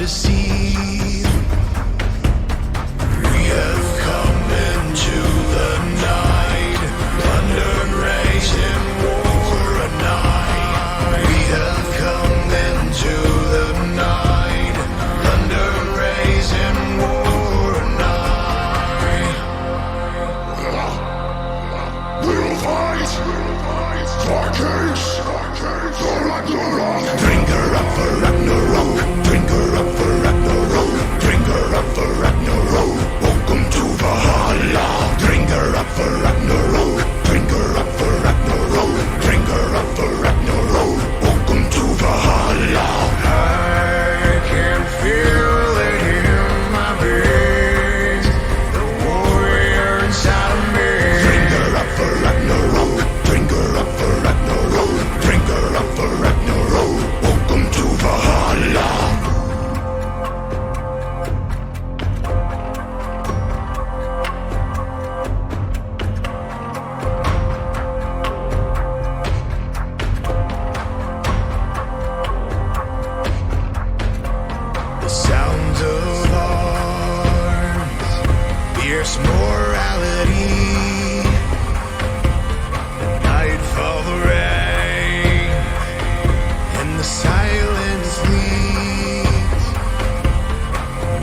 deceive. We have come into the night, thunder and rage in war a night. We have come into the night, thunder and rage in war a night. We'll fight, dark age, drink her up for Ragnarok, drink her up for Ragnarok, drink her up for Ragnarok. Welcome to Valhalla. Drink her up for Ragnarok, drink her up for Ragnarok, drink her up for Ragnarok. Welcome to Valhalla. I can feel it in my veins, the warrior inside of me. Drink her up for Ragnarok, drink her up for Ragnarok, drink her up for Ragnarok. Welcome to Valhalla. The sounds of arms, fierce morality. The nightfall, the rain, and the silence leads.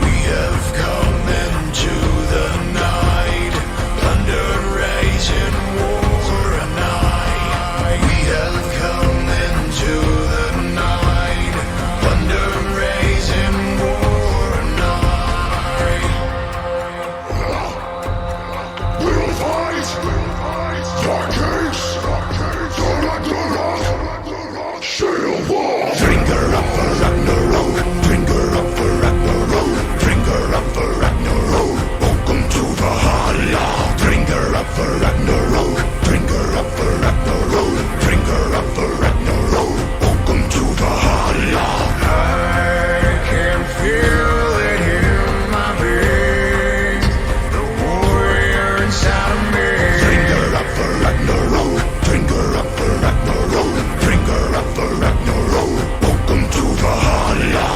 We have come into the night, thunder and rage in war a night. We have come into the night, thunder and rage in war a night. We'll fight, dark age, shield wall. Drink her up for Ragnarok, drink her up for Ragnarok, drink her up for Ragnarok. Welcome to Valhalla. Drink her up for Ragnarok, drink her up for Ragnarok, drink her up for Ragnarok. Welcome to Valhalla. I can feel it in my veins, the warrior inside of me. Drink her up for Ragnarok, drink her up for Ragnarok, drink her up for Ragnarok. Welcome to Valhalla.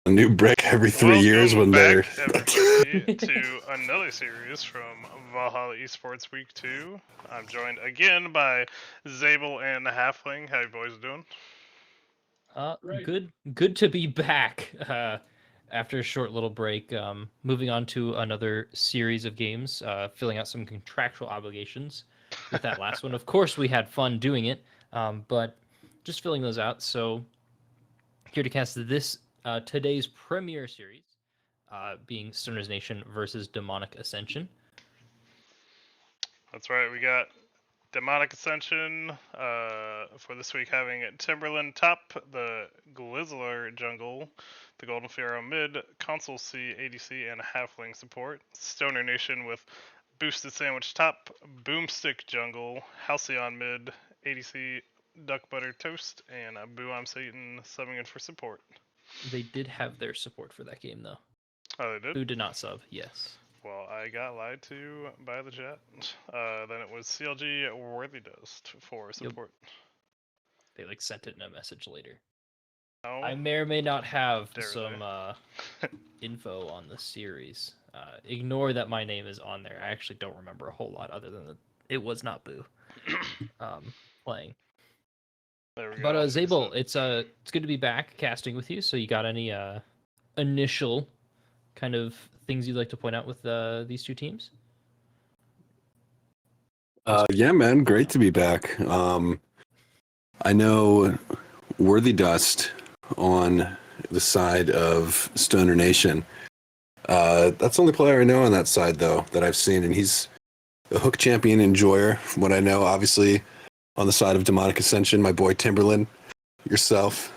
A new brick every 3 years when they're. Everybody to another series from Valhalla Esports Week 2. I'm joined again by Zabel and Halfling. How you boys doing? Good to be back after a short little break. Moving on to another series of games, filling out some contractual obligations with that last one. Of course, we had fun doing it, but just filling those out. So here to cast this today's premiere series, being Stoner's Nation versus Demonic Ascension. That's right, we got Demonic Ascension for this week having Timberland top, the Glizzler jungle, the Golden Pharaoh mid, Console C, ADC, and Halfling support. Stoner Nation with Boosted Sandwich top, Boomstick jungle, Halcyon mid, ADC, Duck Butter Toast, and Boo I'm Satan subbing in for support. They did have their support for that game, though. Oh, they did? Who did not sub? Yes. Well, I got lied to by the chat. Then it was CLG Worthy Dust for support. They sent it in a message later. Oh, I may or may not have dare some info on the series. Ignore that my name is on there. I actually don't remember a whole lot other than that it was not Boo playing. there we go. But Zabel, it's good to be back casting with you. So you got any initial kind of things you'd like to point out with these two teams? Yeah, man, great to be back. I know Worthy Dust on the side of Stoner Nation. That's the only player I know on that side, though, that I've seen, and he's a hook champion enjoyer, from what I know. Obviously, on the side of Demonic Ascension, my boy Timberland, yourself,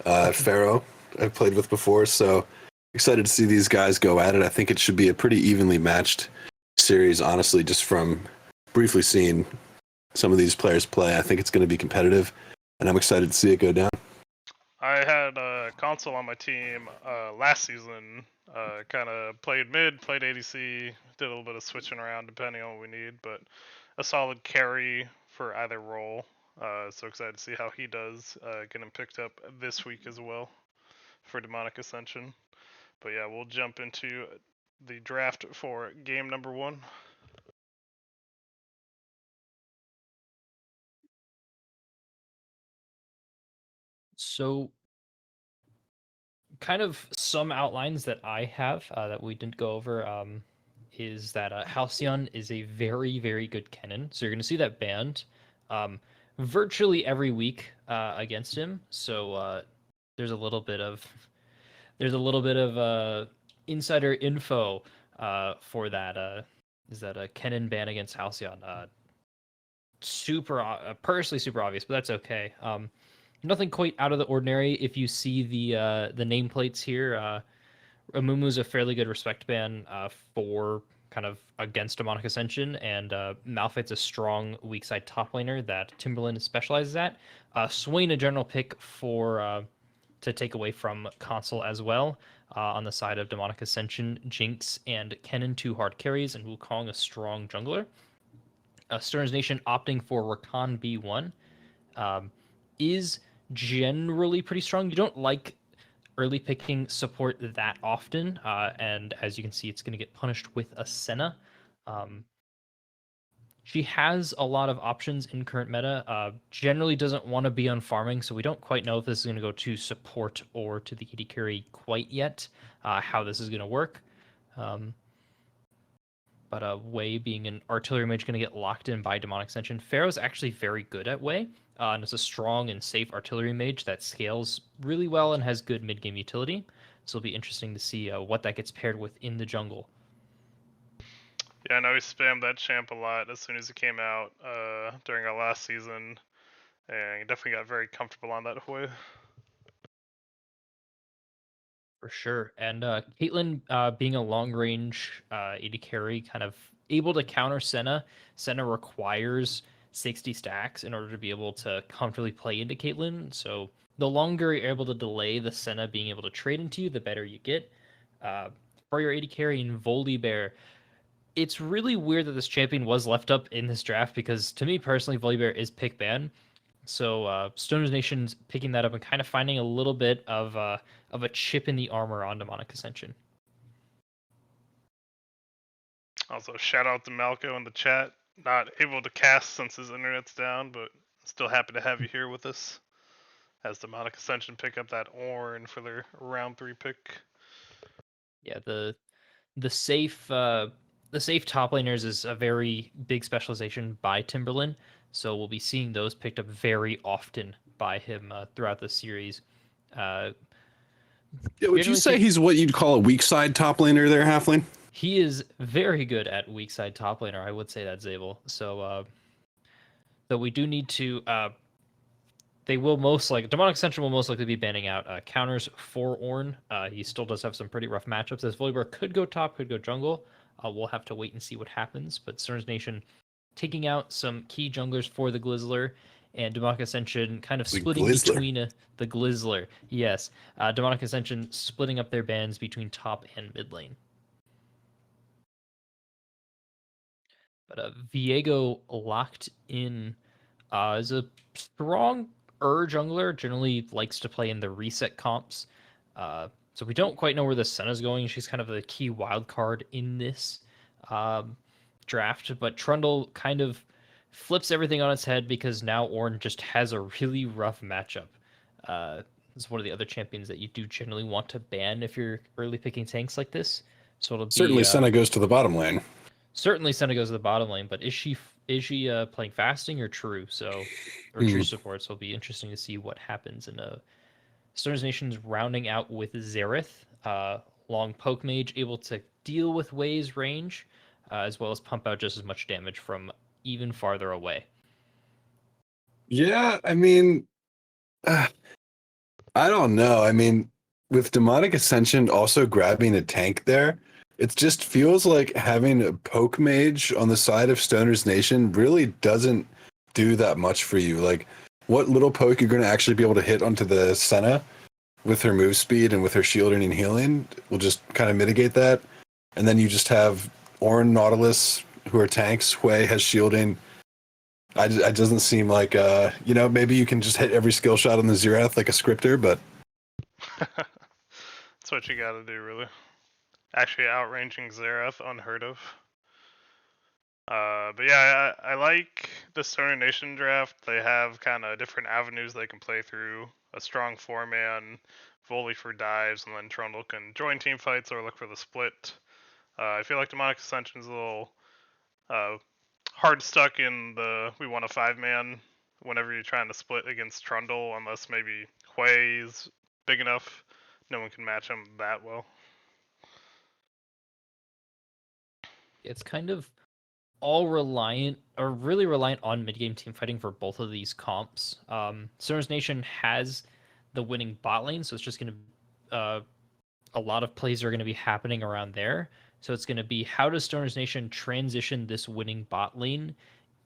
Pharaoh, I've played with before, so excited to see these guys go at it. I think it should be a pretty evenly matched series, honestly, just from briefly seeing some of these players play. I think it's going to be competitive, and I'm excited to see it go down. I had a console on my team last season. Kind of played mid, played ADC, did a little bit of switching around depending on what we need, but a solid carry for either role. So excited to see how he does. Getting picked up this week as well for Demonic Ascension. But yeah, we'll jump into the draft for game number 1. So, kind of some outlines that I have that we didn't go over is that Halcyon is a very, very good cannon. So you're going to see that banned virtually every week against him. So there's a little bit of insider info for that. Is that a cannon ban against Halcyon? Personally super obvious, but that's okay. Nothing quite out of the ordinary. If you see the nameplates here, Amumu's a fairly good respect ban for kind of against Demonic Ascension, and Malphite's a strong weak side top laner that Timberland specializes at. Swain a general pick for to take away from console as well. On the side of Demonic Ascension, Jinx and Kennen 2 hard carries, and Wukong a strong jungler. Stern's Nation opting for Rakan B1 is generally pretty strong. You don't like early picking support that often, and as you can see, it's going to get punished with a Senna. She has a lot of options in current meta. Generally doesn't want to be on farming, so we don't quite know if this is going to go to support or to the AD carry quite yet, how this is going to work. But Wei being an artillery mage going to get locked in by Demonic Ascension. Pharaoh's actually very good at Wei, and it's a strong and safe artillery mage that scales really well and has good mid-game utility. So it'll be interesting to see what that gets paired with in the jungle. Yeah, I know he spammed that champ a lot as soon as he came out during our last season, and he definitely got very comfortable on that Hui. For sure. And Caitlyn being a long range AD carry, kind of able to counter Senna. Senna requires 60 stacks in order to be able to comfortably play into Caitlyn. So the longer you're able to delay the Senna being able to trade into you, the better you get. For your AD carry in Volibear, it's really weird that this champion was left up in this draft because to me personally, Volibear is pick ban. So Stoner's Nation's picking that up and kind of finding a little bit of a chip in the armor on Demonic Ascension. Also, shout out to Malco in the chat. Not able to cast since his internet's down, but still happy to have you here with us. As Demonic Ascension pick up that Ornn for their round 3 pick. Yeah, the safe top laners is a very big specialization by Timberland. So we'll be seeing those picked up very often by him throughout the series. Yeah, would you say he's what you'd call a weak side top laner there, Halfling? He is very good at weak side top laner. I would say that, Zabel. So we do need to. They will Demonic Ascension will most likely be banning out counters for Ornn. He still does have some pretty rough matchups. As Volibear could go top, could go jungle. We'll have to wait and see what happens. But Stern's Nation taking out some key junglers for the Glizzler, and Demonic Ascension kind of splitting between the Glizzler. Yes, Demonic Ascension splitting up their bans between top and mid lane. But Viego locked in is a strong jungler, generally likes to play in the reset comps. So we don't quite know where the Senna's going. She's kind of the key wild card in this draft, but Trundle kind of flips everything on its head because now Ornn just has a really rough matchup. It's one of the other champions that you do generally want to ban if you're early picking tanks like this. So it'll certainly be, Senna goes to the bottom lane. Certainly Senna goes to the bottom lane, but is she playing fasting or true? True support? So it'll be interesting to see what happens in Stern's Nation's rounding out with Xerath, long poke mage, able to deal with Wei's range, as well as pump out just as much damage from even farther away. Yeah, I mean, I don't know. I mean, with Demonic Ascension also grabbing a tank there, it just feels like having a poke mage on the side of Stoner's Nation really doesn't do that much for you. Like, what little poke you're going to actually be able to hit onto the Senna with her move speed and with her shielding and healing will just kind of mitigate that. And then you just have Ornn, Nautilus, who are tanks. Hui has shielding. It doesn't seem like, maybe you can just hit every skill shot on the Xerath like a scripter, but That's what you gotta do, really. Actually, outranging Xerath, unheard of. But yeah, I like the Stoner Nation draft. They have kind of different avenues they can play through. A strong 4-man, Volley for dives, and then Trundle can join team fights or look for the split. I feel like Demonic Ascension's a little hard stuck in the we want a 5-man whenever you're trying to split against Trundle, unless maybe Hui's big enough. No one can match him that well. It's kind of all really reliant on mid-game team fighting for both of these comps. Stoner's Nation has the winning bot lane, so it's just going to a lot of plays are going to be happening around there. So it's going to be, how does Stoner's Nation transition this winning bot lane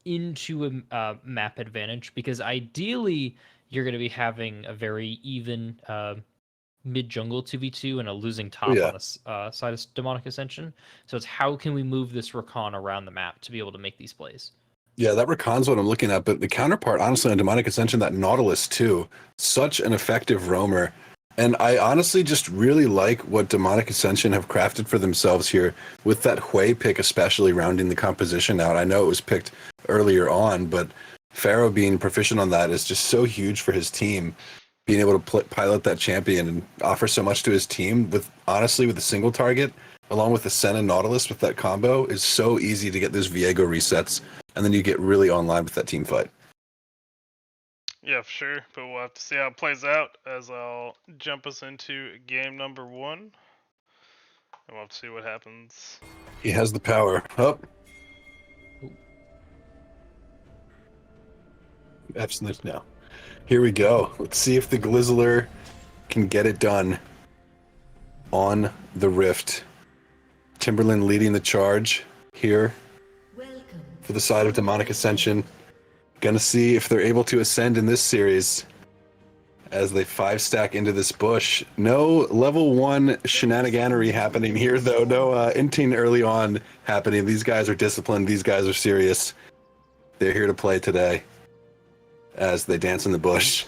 into a map advantage? Because ideally, you're going to be having a very even mid jungle 2v2 and a losing top on the side of Demonic Ascension. So it's, how can we move this Rakan around the map to be able to make these plays? Yeah, that Rakan's what I'm looking at. But the counterpart, honestly, on Demonic Ascension, that Nautilus too, such an effective roamer. And I honestly just really like what Demonic Ascension have crafted for themselves here with that Hui pick, especially rounding the composition out. I know it was picked earlier on, but Pharaoh being proficient on that is just so huge for his team. Being able to pilot that champion and offer so much to his team with a single target, along with the Senna Nautilus with that combo, is so easy to get those Viego resets, and then you get really online with that team fight. Yeah, for sure. But we'll have to see how it plays out as I'll jump us into game number 1. And we'll have to see what happens. He has the power. Up. Absolutely no. Here we go. Let's see if the Glizzler can get it done on the Rift. Timberland leading the charge here for the side of Demonic Ascension. Gonna see if they're able to ascend in this series as they 5-stack into this bush. No level 1 shenaniganery happening here, though. No inting early on happening. These guys are disciplined. These guys are serious. They're here to play today as they dance in the bush.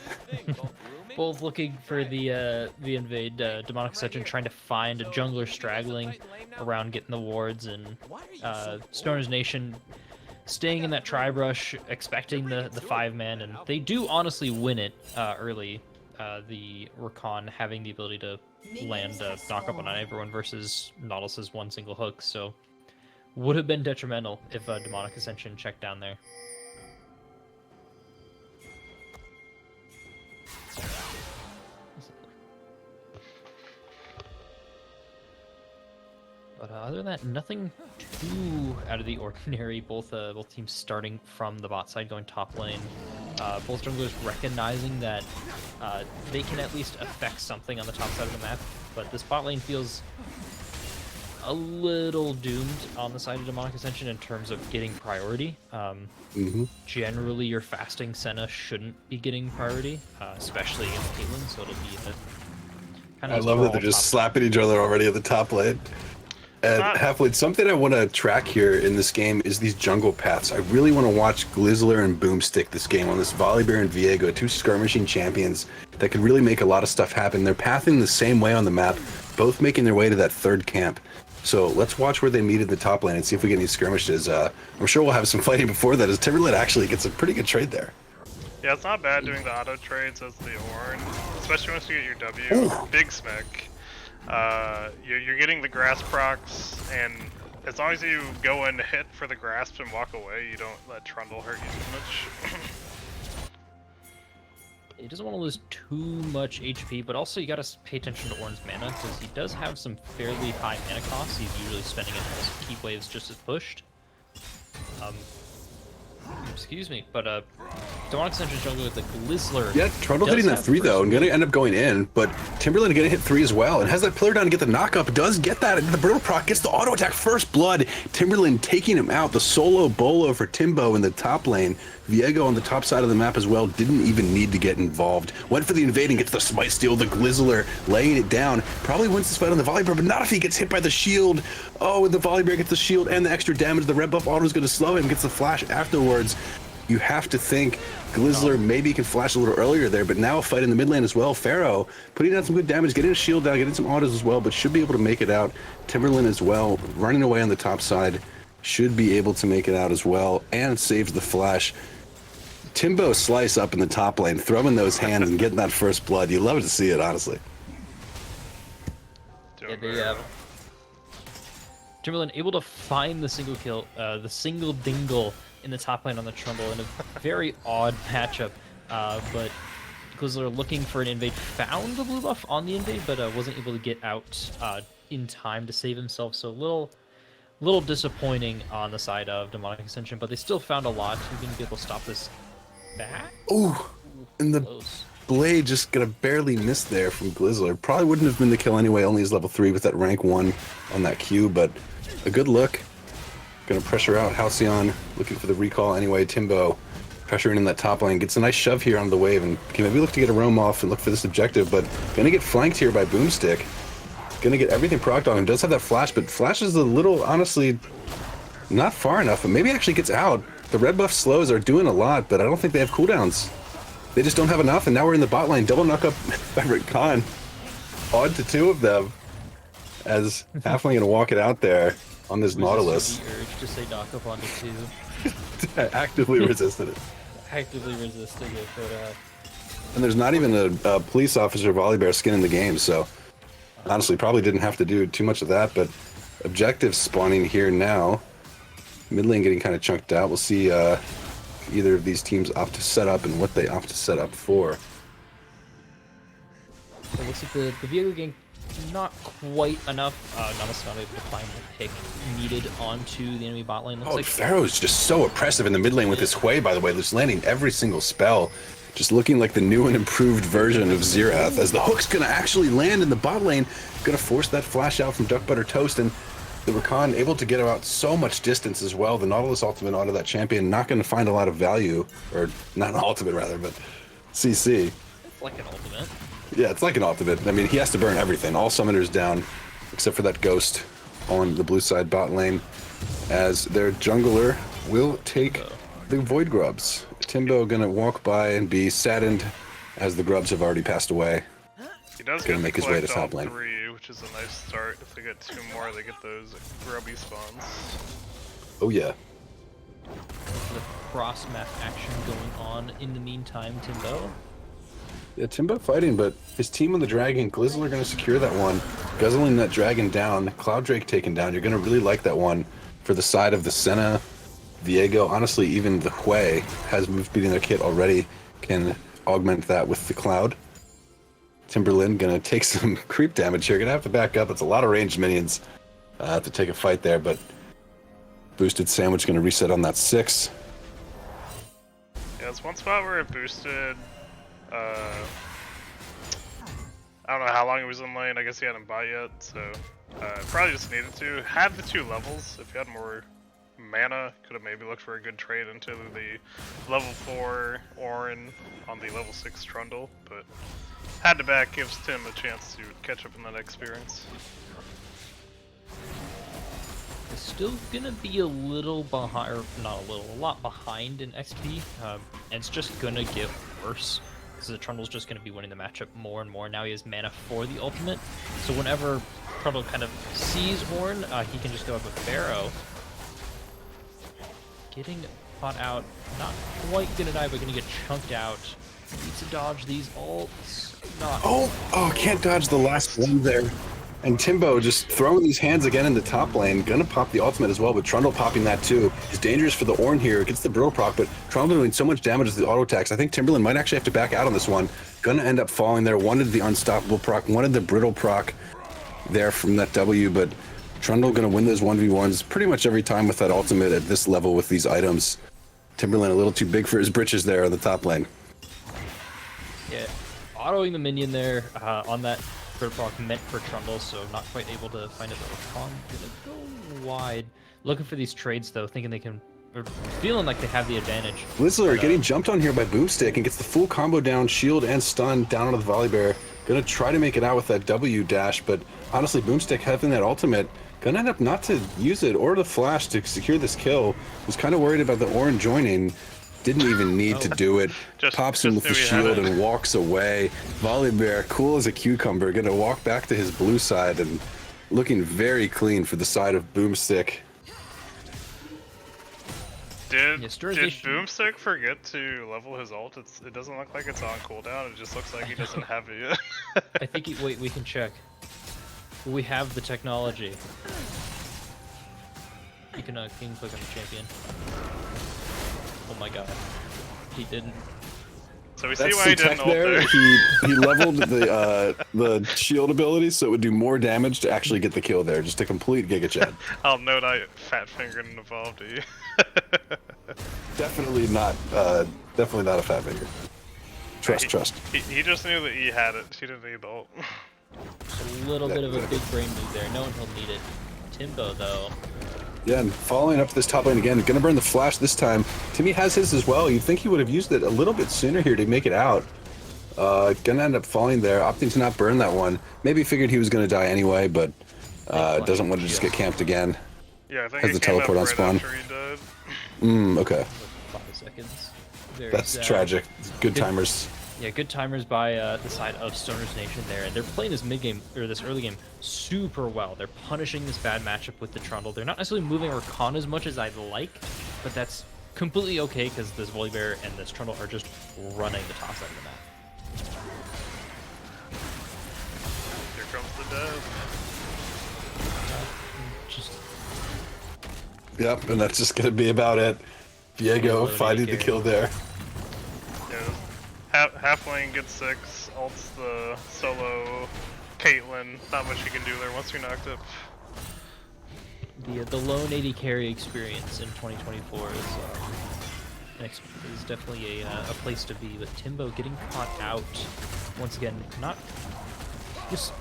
Both looking for the invade. Demonic Ascension trying to find a jungler straggling around getting the wards, and Stoner's Nation staying in that tri-brush, expecting the 5-man, and they do honestly win it early. The Rakan having the ability to land knock up on everyone versus Nautilus's one single hook, so would have been detrimental if Demonic Ascension checked down there. But other than that, nothing too out of the ordinary. Both teams starting from the bot side, going top lane. Both junglers recognizing that they can at least affect something on the top side of the map. But this bot lane feels a little doomed on the side of Demonic Ascension in terms of getting priority. Generally, your fasting Senna shouldn't be getting priority, especially against Caitlyn. So it'll be a kind of. I love that they're just slapping each other already at the top lane. And Halfblade, something I want to track here in this game is these jungle paths. I really want to watch Glizzler and Boomstick this game on this Volibear and Viego, 2 skirmishing champions that could really make a lot of stuff happen. They're pathing the same way on the map, both making their way to that 3rd camp. So let's watch where they meet in the top lane and see if we get any skirmishes. I'm sure we'll have some fighting before that, as Timberland actually gets a pretty good trade there. Yeah, it's not bad doing the auto trades as the Ornn, especially once you get your W. Ooh. Big smack. You're getting the grass procs, and as long as you go and hit for the grasp and walk away, you don't let Trundle hurt you too much. He doesn't want to lose too much HP, but also you got to pay attention to Ornn's mana, because he does have some fairly high mana costs. He's usually spending it in those keep waves just as pushed. Excuse me, but Demonic Ascension jungle with the Glizzler. Yeah, Trundle does hitting that have 3 though, first and gonna end up going in, but Timberland gonna hit 3 as well, and has that pillar down to get the knockup, does get that, and the Brittle Proc gets the auto attack, first blood, Timberland taking him out, the solo bolo for Timbo in the top lane, Viego on the top side of the map as well, didn't even need to get involved, went for the invading, gets the smite steal, the Glizzler laying it down, probably wins this fight on the volley bear, but not if he gets hit by the shield. Oh, and the volley bear gets the shield and the extra damage, the red buff auto is gonna slow him, gets the flash afterwards. You have to think Glizzler maybe can flash a little earlier there, but now a fight in the mid lane as well. Pharaoh putting down some good damage, getting a shield down, getting some autos as well, but should be able to make it out. Timberland as well, running away on the top side, should be able to make it out as well, and saves the flash. Timbo slice up in the top lane, throwing those hands and getting that first blood. You love to see it, honestly. Timberland able to find the single kill, the single dingle in the top lane on the Trundle in a very odd matchup, but Glizzler looking for an invade, found the blue buff on the invade, but wasn't able to get out in time to save himself, so little disappointing on the side of Demonic Ascension, but they still found a lot. You're going to be able to stop this back. Ooh, and the Close. blade just gonna barely miss there from Glizzler. Probably wouldn't have been the kill anyway, only his level 3 with that rank 1 on that Q, but a good look. Gonna pressure out Halcyon, looking for the recall anyway. Timbo pressuring in that top lane, gets a nice shove here on the wave, and can maybe look to get a roam off and look for this objective, but gonna get flanked here by Boomstick. Gonna get everything procced on him. Does have that flash, but flash is a little, honestly, not far enough, but maybe actually gets out. The red buff slows are doing a lot, but I don't think they have cooldowns. They just don't have enough, and now we're in the bot lane. Double knock up by Rick Khan. Odd to 2 of them, as Halfling gonna walk it out there on this Nautilus. The urge to say knock up onto 2. Actively resisted it. Actively resisting it, but And there's not even a police officer volley bear skin in the game, so honestly probably didn't have to do too much of that, but objectives spawning here now. Mid lane getting kind of chunked out. We'll see either of these teams opt to set up and what they opt to set up for. so looks like the Viego gang not quite enough. Namas not able to find the pick needed onto the enemy bot lane. Looks Oh, like Pharaoh's just so oppressive in the mid lane with his Hwei, by the way, just landing every single spell. Just looking like the new and improved version of Xerath, as the hook's gonna actually land in the bot lane, gonna force that flash out from Duck Butter Toast, and the Rakan able to get out so much distance as well. The Nautilus ultimate onto that champion, not gonna find a lot of value, or not an ultimate rather, but CC. it's like an ultimate. Yeah, it's like an ultimate. I mean, he has to burn everything. All summoners down, except for that ghost on the blue side bot lane, as their jungler will take the Void Grubs. Timbo gonna walk by and be saddened as the grubs have already passed away. He does Gonna get make to his way to collect all top lane. 3, which is a nice start. If they get 2 more, they get those grubby spawns. Oh yeah. The cross map action going on in the meantime, Timbo. Yeah, Timbo fighting, but his team on the dragon, Glizzle are gonna secure that one, guzzling that dragon down, Cloud Drake taken down. You're gonna really like that one for the side of the Senna, Viego. Honestly, even the Hwei has moved beating their kit already, can augment that with the Cloud. Timberland gonna take some creep damage here. Gonna have to back up. It's a lot of ranged minions to take a fight there, but boosted sandwich gonna reset on that 6. Yeah, it's one spot where it boosted. I don't know how long he was in lane. I guess he hadn't bought yet, so probably just needed to. Had the 2 levels. If you had more mana, could have maybe looked for a good trade into the level 4 Orin on the level 6 Trundle, but had to back, gives Tim a chance to catch up in that experience. It's still gonna be a little behind, or not a little, a lot behind in XP, and it's just gonna get worse. Because the Trundle's just going to be winning the matchup more and more. Now he has mana for the ultimate. So whenever Trundle kind of sees Ornn, he can just go up with Pharaoh. Getting caught out. Not quite going to die, but going to get chunked out. Needs to dodge these ults. Not. Oh, can't dodge the last one there. And Timbo just throwing these hands again in the top lane. Gonna pop the ultimate as well, but Trundle popping that too. It's dangerous for the Ornn here. Gets the Brittle Proc, but Trundle doing so much damage with the auto attacks. I think Timberland might actually have to back out on this one. Gonna end up falling there. Wanted the Unstoppable Proc, wanted the Brittle Proc there from that W, but Trundle gonna win those 1v1s pretty much every time with that ultimate at this level with these items. Timberland a little too big for his britches there on the top lane. Yeah, autoing the minion there on that bird proc meant for Trundle, so not quite able to find it. Kong gonna go wide. Looking for these trades though, thinking they can, or feeling like they have the advantage. Blizzler getting jumped on here by Boomstick and gets the full combo down, shield and stun down onto the Volley Bear. Gonna try to make it out with that W dash, but honestly, Boomstick having that ultimate, gonna end up not to use it or the flash to secure this kill. Was kind of worried about the Orin joining. Didn't even need to do it. Pops him with the shield and walks away. Volley Bear, cool as a cucumber, gonna walk back to his blue side and looking very clean for the side of Boomstick. Did Boomstick forget to level his ult? It doesn't look like it's on cooldown. It just looks like he doesn't have it yet. I think wait, we can check. We have the technology. You can click on the champion. Oh my god, he didn't. So we see why he didn't ult there. He leveled the shield ability, so it would do more damage to actually get the kill there. Just a complete Giga Chad. I'll note I fat fingered and evolved you. Definitely not a fat finger. Trust. He just knew that he had it. He didn't need the ult. A little bit of a big brain move there. No one will need it. Timbo though. Yeah, and following up this top lane again, gonna burn the flash this time. Timmy has his as well. You'd think he would have used it a little bit sooner here to make it out. Gonna end up falling there, opting to not burn that one. Maybe figured he was gonna die anyway, but doesn't want to just get camped again. Yeah, I think has the teleport on spawn. Okay. 5 seconds. That's tragic. Good timers. Yeah, good timers by the side of Stoner's Nation there, and they're playing this mid game or this early game super well. They're punishing this bad matchup with the Trundle. They're not necessarily moving Rakan as much as I'd like, but that's completely okay because this Volibear and this Trundle are just running the top side of the map. Here comes the death. Yep, and that's just gonna be about it. Diego finding the kill there. Half lane gets 6, ults the solo Caitlyn. Not much you can do there once you're knocked up. The lone AD carry experience in 2024 is definitely a place to be. With Timbo getting caught out once again, not just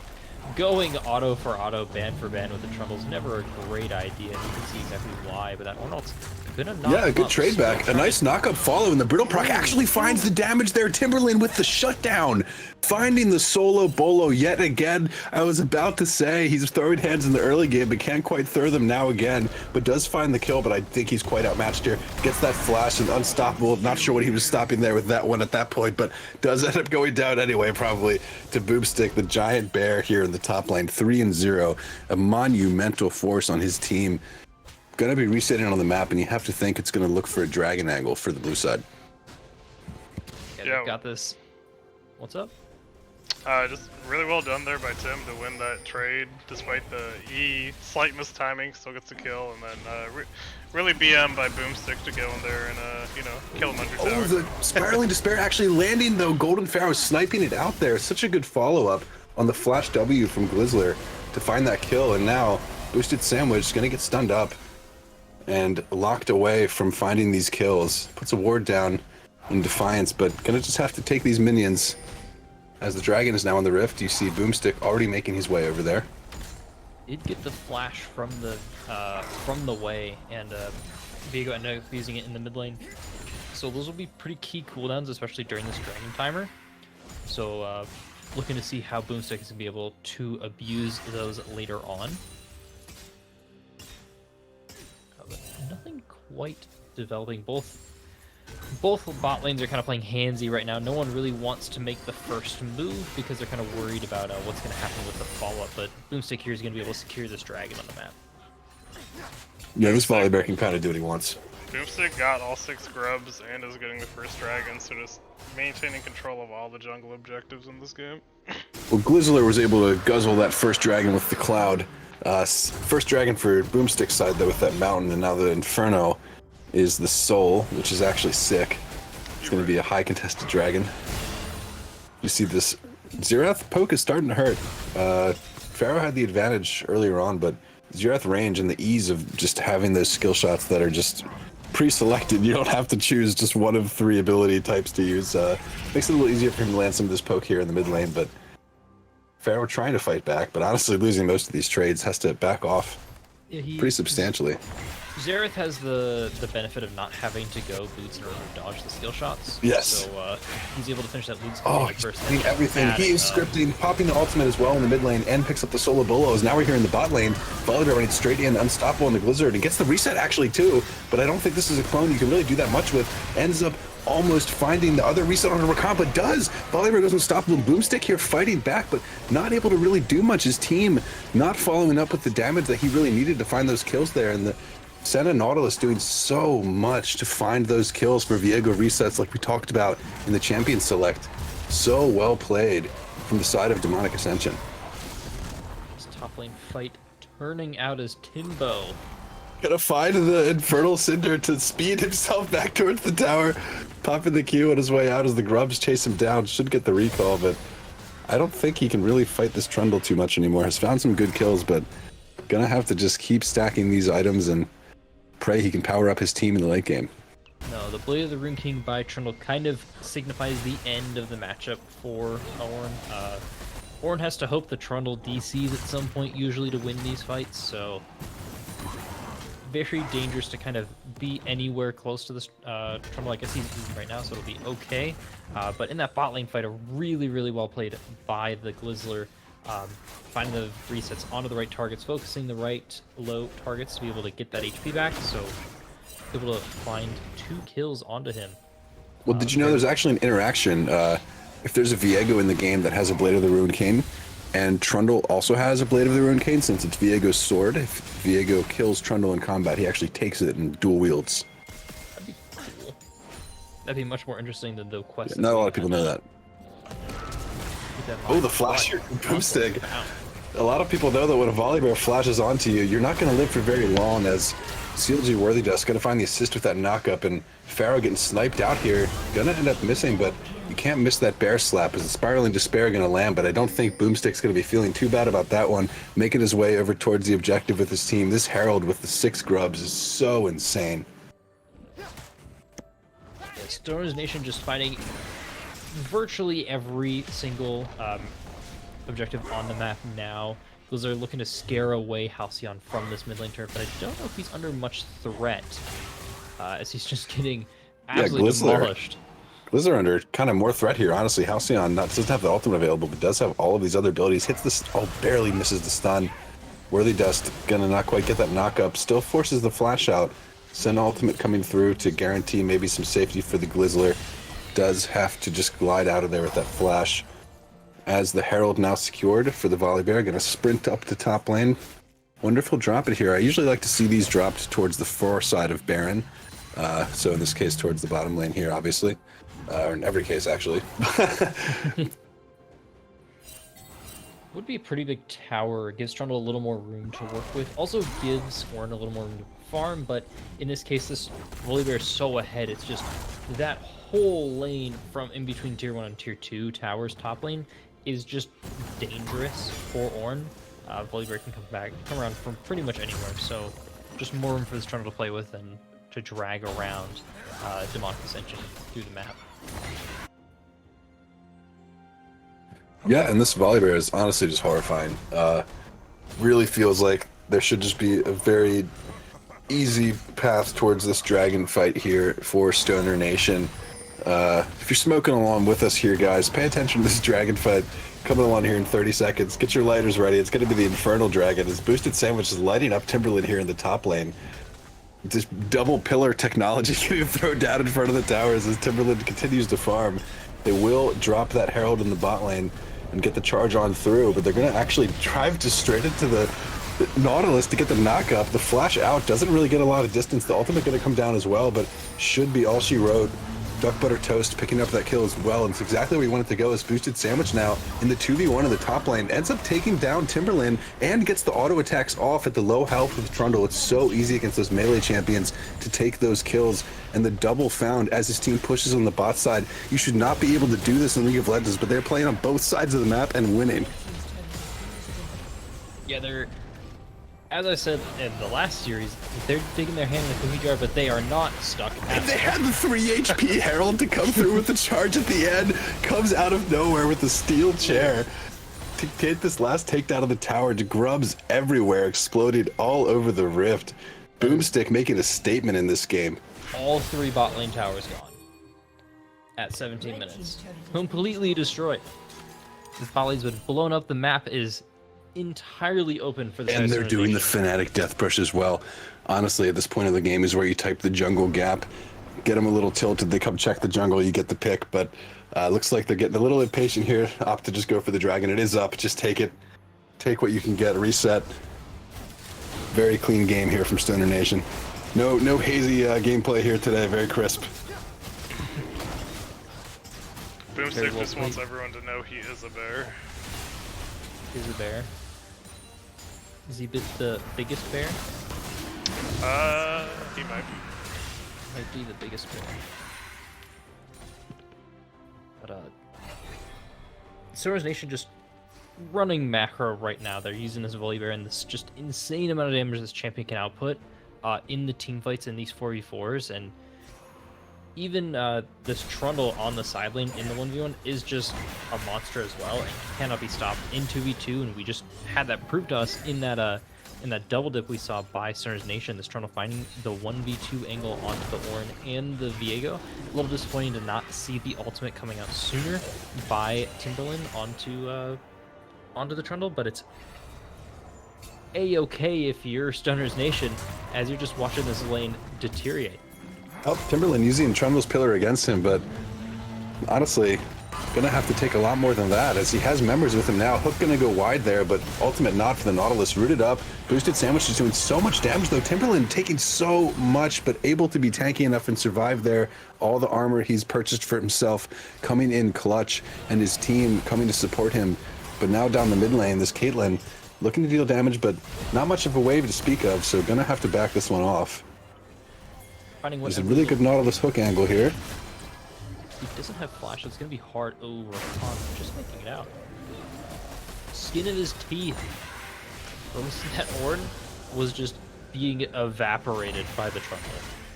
going auto for auto, ban for ban with the Trundle is never a great idea. You can see exactly why, but that one ult's gonna knock yeah, a good up. trade back. A nice knock-up follow, and the Brittle proc actually finds the damage there. Timberland with the shutdown. Finding the solo bolo yet again. I was about to say he's throwing hands in the early game, but can't quite throw them now again. But does find the kill, but I think he's quite outmatched here. Gets that flash and unstoppable. Not sure what he was stopping there with that one at that point, but does end up going down anyway, probably to Boomstick, the giant bear here in the top lane. 3-0. A monumental force on his team. Gonna be resetting on the map, and you have to think it's gonna look for a dragon angle for the blue side. Yeah, got this. What's up? Just really well done there by Tim to win that trade, despite the slight mistiming, still gets the kill, and then really BM by Boomstick to go in there and kill him under tower. Oh, the Spiraling Despair actually landing though. Golden Pharaoh sniping it out there. Such a good follow-up on the flash W from Glizzler to find that kill, and now Boosted Sandwich is gonna get stunned up and locked away from finding these kills. Puts a ward down in defiance, but gonna just have to take these minions. As the dragon is now on the rift, you see Boomstick already making his way over there. Did get the flash from the way, and Viego ended up using it in the mid lane. So those will be pretty key cooldowns, especially during this dragon timer. So looking to see how Boomstick is gonna be able to abuse those later on. But nothing quite developing. Both bot lanes are kind of playing handsy right now. No one really wants to make the first move because they're kind of worried about what's going to happen with the follow-up. But Boomstick here is going to be able to secure this dragon on the map. Yeah, this Volibear can kind of do what he wants. Boomstick got all 6 grubs and is getting the first dragon, so just maintaining control of all the jungle objectives in this game. Well, Glizzler was able to guzzle that first dragon with the cloud. First dragon for Boomstick's side though with that mountain, and now the Inferno is the soul, which is actually sick. It's going to be a high contested dragon. You see this Xerath poke is starting to hurt. Pharaoh had the advantage earlier on, but Xerath range and the ease of just having those skill shots that are just pre-selected. You don't have to choose just one of 3 ability types to use. Makes it a little easier for him to land some of this poke here in the mid lane, but Pharaoh trying to fight back, but honestly losing most of these trades, has to back off pretty substantially. Xerath has the benefit of not having to go boots in order to dodge the skill shots. Yes. So he's able to finish that boots. Oh, he's doing everything. He is scripting, popping the ultimate as well in the mid lane, and picks up the solo bolos. Now we're here in the bot lane. Volibear running straight in, unstoppable in the Blizzard, and gets the reset actually too, but I don't think this is a clone you can really do that much with. Ends up almost finding the other reset on Rakan, but does. Volibear goes unstoppable. Boomstick here fighting back, but not able to really do much. His team not following up with the damage that he really needed to find those kills there, and the Senna Nautilus doing so much to find those kills for Viego resets like we talked about in the Champion Select. So well played from the side of Demonic Ascension. This top lane fight turning out as Timbo. Gonna find the Infernal Cinder to speed himself back towards the tower. Popping the Q on his way out as the Grubs chase him down. Should get the recall, but I don't think he can really fight this Trundle too much anymore. Has found some good kills, but gonna have to just keep stacking these items and pray he can power up his team in the late game. No, the Blade of the Rune King by Trundle kind of signifies the end of the matchup for Ornn. Ornn has to hope the Trundle DCs at some point usually to win these fights, so very dangerous to kind of be anywhere close to this Trundle. I guess he's right now, so it'll be okay. But in that bot lane fight, a really, really well played by the Glizzler. Finding the resets onto the right targets, focusing the right low targets to be able to get that HP back, so able to find 2 kills onto him. Well, did you know there's actually an interaction? If there's a Viego in the game that has a Blade of the Rune King, and Trundle also has a Blade of the Rune King, since it's Viego's sword, if Viego kills Trundle in combat, he actually takes it and dual wields. That'd be cool. That'd be much more interesting than the quest. Yeah, not a lot of people know that. Oh, the flasher boomstick. A lot of people know that when a Volibear flashes onto you, you're not going to live for very long, as CLG Worthy Dust going to find the assist with that knock-up, and Pharaoh getting sniped out here. Going to end up missing, but you can't miss that bear slap as the Spiraling Despair going to land, but I don't think Boomstick's going to be feeling too bad about that one. Making his way over towards the objective with his team. This Herald with the 6 grubs is so insane. Stoner's Nation just fighting virtually every single objective on the map now. Those are looking to scare away Halcyon from this mid lane turret, but I don't know if he's under much threat, as he's just getting absolutely demolished. Glizzler under kind of more threat here, honestly. Halcyon doesn't have the ultimate available, but does have all of these other abilities. Hits the barely misses the stun. Worthy Dust gonna not quite get that knock up. Still forces the flash out. Sen ultimate coming through to guarantee maybe some safety for the Glizzler. Does have to just glide out of there with that flash. As the Herald now secured for the Volibear, gonna sprint up to top lane. Wonder if he'll drop it here. I usually like to see these dropped towards the far side of Baron. So in this case, towards the bottom lane here, obviously. Or in every case, actually. Would be a pretty big tower. Gives Trundle a little more room to work with. Also gives Ornn a little more room to farm, but in this case, this Volibear is so ahead. It's just that whole lane from in between tier 1 and tier 2 towers top lane is just dangerous for Ornn. Volibear can come around from pretty much anywhere, so just more room for this Trundle to play with and to drag around Demonic Ascension through the map. Yeah, and this Volibear is honestly just horrifying. Really feels like there should just be a very easy path towards this dragon fight here for Stoner Nation. If you're smoking along with us here, guys, pay attention to this dragon fight coming along here in 30 seconds. Get your lighters ready. It's going to be the Infernal Dragon. His boosted sandwich is lighting up Timberland here in the top lane. This double pillar technology getting thrown down in front of the towers as Timberland continues to farm. They will drop that Herald in the bot lane and get the charge on through, but they're going to actually drive just straight into the Nautilus to get the knock up. The flash out doesn't really get a lot of distance. The ultimate going to come down as well, but should be all she wrote. Duck Butter Toast picking up that kill as well, and it's exactly where he wanted to go. His boosted sandwich now in the 2v1 in the top lane ends up taking down Timberland and gets the auto attacks off at the low health with Trundle. It's so easy against those melee champions to take those kills, and the double found as his team pushes on the bot side. You should not be able to do this in League of Legends, but they're playing on both sides of the map and winning. Yeah, as I said in the last series, they're digging their hand in the cookie jar, but they are not stuck. And they had the 3 HP Herald to come through with the charge at the end. Comes out of nowhere with the steel chair to get this last takedown of the tower. Grubs everywhere, exploded all over the rift. Boomstick making a statement in this game. All 3 bot lane towers gone at 17 minutes. Completely destroyed. The bot lane's been blown up. The map is entirely open for the And they're doing the Nation. Fnatic death push as well. Honestly, at this point of the game is where you type the jungle gap, get them a little tilted, they come check the jungle, you get the pick, but looks like they're getting a little impatient here. Opt to just go for the dragon. It is up, just take it. Take what you can get, reset. Very clean game here from Stoner Nation. No hazy gameplay here today, very crisp. Boomstick just wants everyone to know he is a bear. Is a bear. Is he the biggest bear? He might be. Might be the biggest bear. But Sora's Nation just running macro right now. They're using this Volibear and this just insane amount of damage this champion can output in the team fights in these 4v4s, and even this Trundle on the side lane in the 1v1 is just a monster as well, and cannot be stopped in 2v2, and we just had that proved to us in that double dip we saw by Sora's Nation, this Trundle finding the 1v2 angle onto the Ornn and the Viego. A little disappointing to not see the ultimate coming out sooner by Timberland onto the Trundle, but it's a-okay if you're Stoner's Nation, as you're just watching this lane deteriorate. Oh, Timberland using Trundle's pillar against him, but honestly, gonna have to take a lot more than that, as he has members with him now. Hook gonna go wide there, but ultimate nod for the Nautilus, rooted up. Boosted Sandwich is doing so much damage though. Timberland taking so much, but able to be tanky enough and survive there. All the armor he's purchased for himself coming in clutch, and his team coming to support him. But now down the mid lane, this Caitlyn looking to deal damage, but not much of a wave to speak of, so gonna have to back this one off. There's a really good Nautilus hook angle here. He doesn't have flash, so it's going to be hard. Oh, Rakan just making it out. Skin of his teeth. That Ornn was just being evaporated by the Trundle.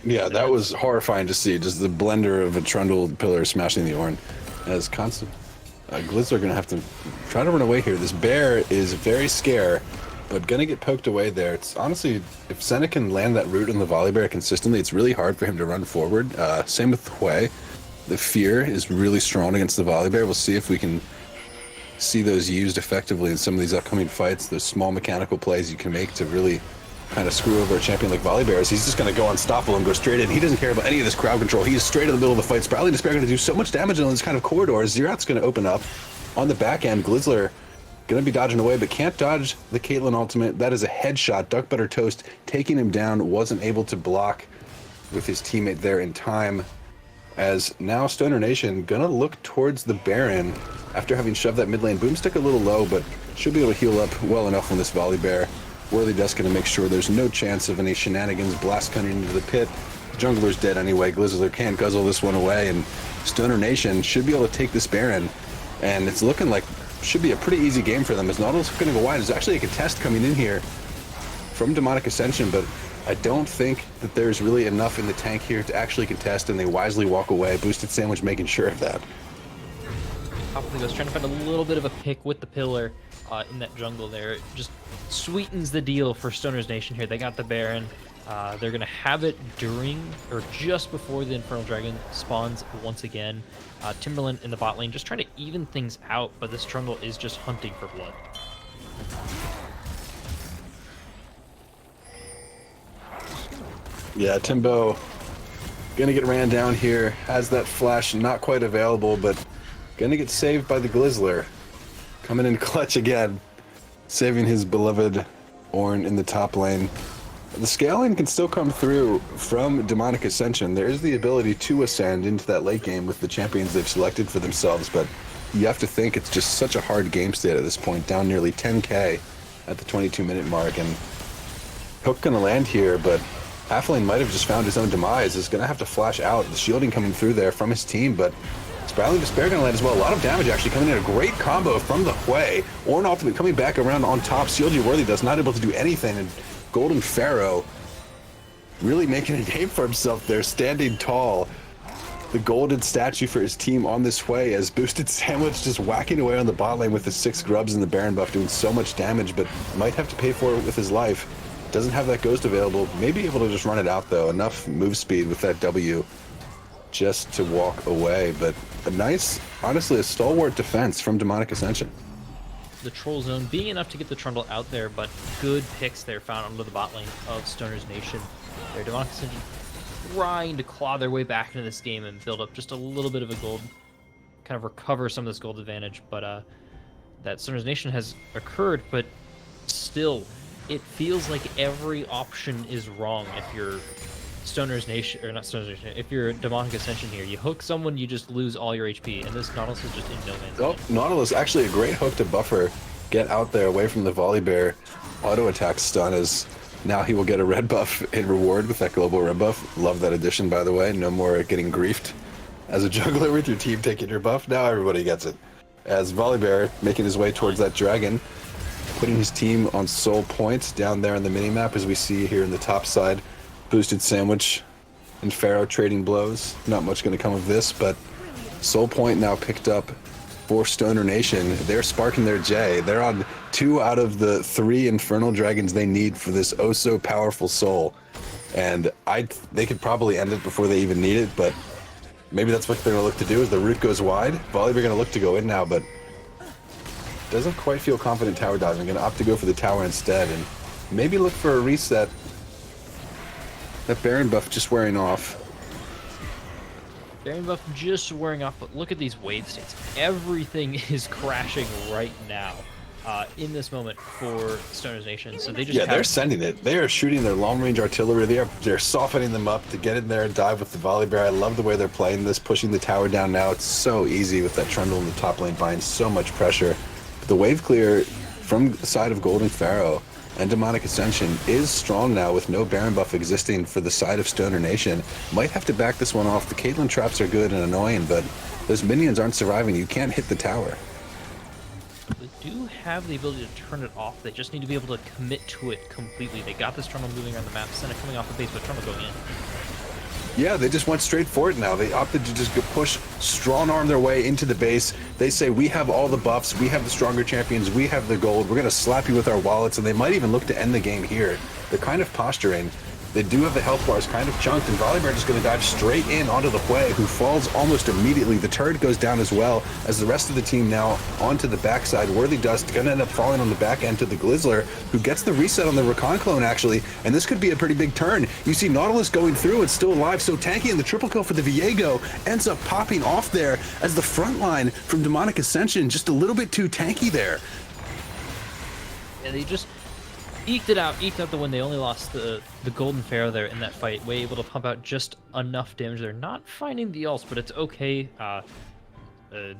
Yeah, that was horrifying to see. Just the blender of a Trundle pillar smashing the Ornn. As constant. Glizzler going to have to try to run away here. This bear is very scare, but going to get poked away there. It's honestly, if Senna can land that root on the Volibear consistently, it's really hard for him to run forward. Same with Hui. The fear is really strong against the Volibear. We'll see if we can see those used effectively in some of these upcoming fights. Those small mechanical plays you can make to really kind of screw over a champion like Volibear. He's just going to go unstoppable and go straight in. He doesn't care about any of this crowd control. He's straight in the middle of the fight. Sproutly and Despair are going to do so much damage on this kind of corridor. Zerat's going to open up on the back end. Glizzler going to be dodging away, but can't dodge the Caitlyn ultimate. That is a headshot. Duck Butter Toast taking him down. Wasn't able to block with his teammate there in time. As now Stoner Nation gonna look towards the Baron after having shoved that mid lane. Boomstick a little low, but should be able to heal up well enough on this Volibear. Worthy Dust gonna make sure there's no chance of any shenanigans. Blast cutting into the pit. Jungler's dead anyway. Glizzler can't guzzle this one away, and Stoner Nation should be able to take this Baron. And it's looking like should be a pretty easy game for them, as Nautilus gonna go wide. There's actually a contest coming in here from Demonic Ascension, but I don't think that there's really enough in the tank here to actually contest, and they wisely walk away. Boosted Sandwich making sure of that. Probably was trying to find a little bit of a pick with the pillar in that jungle there. It just sweetens the deal for Stoner's Nation here. They got the Baron. They're going to have it during or just before the Infernal Dragon spawns once again. Timberland in the bot lane just trying to even things out, but this Trundle is just hunting for blood. Yeah, Timbo gonna get ran down here. Has that flash not quite available, but gonna get saved by the Glizzler. Coming in clutch again, saving his beloved Ornn in the top lane. The scaling can still come through from Demonic Ascension. There is the ability to ascend into that late game with the champions they've selected for themselves, but you have to think it's just such a hard game state at this point, down nearly 10k at the 22-minute mark, and Hook gonna land here, but Halfling might have just found his own demise. Is going to have to flash out. The shielding coming through there from his team, but Spiraling Despair gonna land as well. A lot of damage actually coming in. A great combo from the Hui. Ornn Ultimate coming back around on top. CLG Worthy does not able to do anything. And Golden Pharaoh really making a name for himself there, standing tall. The golden statue for his team on this Hui as Boosted Sandwich just whacking away on the bot lane with the 6 grubs and the Baron buff, doing so much damage, but might have to pay for it with his life. Doesn't have that Ghost available. May be able to just run it out though. Enough move speed with that W just to walk away. But a nice, honestly, a stalwart defense from Demonic Ascension. The Troll Zone being enough to get the Trundle out there, but good picks there found under the bot lane of Stoner's Nation. Their Demonic Ascension trying to claw their way back into this game and build up just a little bit of a gold, kind of recover some of this gold advantage. But that Stoner's Nation has occurred, but still, it feels like every option is wrong if you're Stoner's Nation, or not Stoner's Nation, if you're Demonic Ascension here. You hook someone, you just lose all your HP, and this Nautilus is just in no man's land. Oh, Nautilus, actually a great hook to buffer. Get out there away from the Volley Bear. Auto attack stun is now he will get a red buff in reward with that global red buff. Love that addition, by the way. No more getting griefed as a jungler with your team taking your buff. Now everybody gets it. As Volley Bear making his way towards that dragon, putting his team on soul points down there on the minimap, as we see here in the top side. Boosted Sandwich and Pharaoh trading blows. Not much going to come of this, but soul point now picked up for Stoner Nation. They're sparking their J. They're on 2 out of the 3 Infernal Dragons they need for this oh so powerful soul. And they could probably end it before they even need it, but maybe that's what they're going to look to do as the route goes wide. Volley, they're going to look to go in now, but doesn't quite feel confident tower diving. Going to opt to go for the tower instead and maybe look for a reset. That Baron buff just wearing off. Baron buff just wearing off, but look at these wave states. Everything is crashing right now in this moment for Stoner's Nation. So they just they're sending it. They are shooting their long-range artillery. They're softening them up to get in there and dive with the Volley Bear. I love the way they're playing this, pushing the tower down now. It's so easy with that Trundle in the top lane, buying so much pressure. The wave clear from the side of Golden Pharaoh and Demonic Ascension is strong now with no Baron buff existing for the side of Stoner Nation. Might have to back this one off. The Caitlyn traps are good and annoying, but those minions aren't surviving. You can't hit the tower. They do have the ability to turn it off. They just need to be able to commit to it completely. They got this Trundle moving around the map, Senna coming off the base, but Trundle going in. Yeah, they just went straight for it now. They opted to just push, strong arm their way into the base. They say, we have all the buffs, we have the stronger champions, we have the gold, we're going to slap you with our wallets, and they might even look to end the game here. They're kind of posturing. They do have the health bars kind of chunked, and Volley Bear just going to dive straight in onto the Hui, who falls almost immediately. The turret goes down as well, as the rest of the team now onto the backside. Worthy Dust going to end up falling on the back end to the Glizzler, who gets the reset on the Rakan clone, actually, and this could be a pretty big turn. You see Nautilus going through, it's still alive, so tanky, and the triple kill for the Viego ends up popping off there, as the front line from Demonic Ascension just a little bit too tanky there. And they just eked out the win. They only lost the Golden Pharaoh there in that fight. Way able to pump out just enough damage. They're not finding the ults, but it's okay.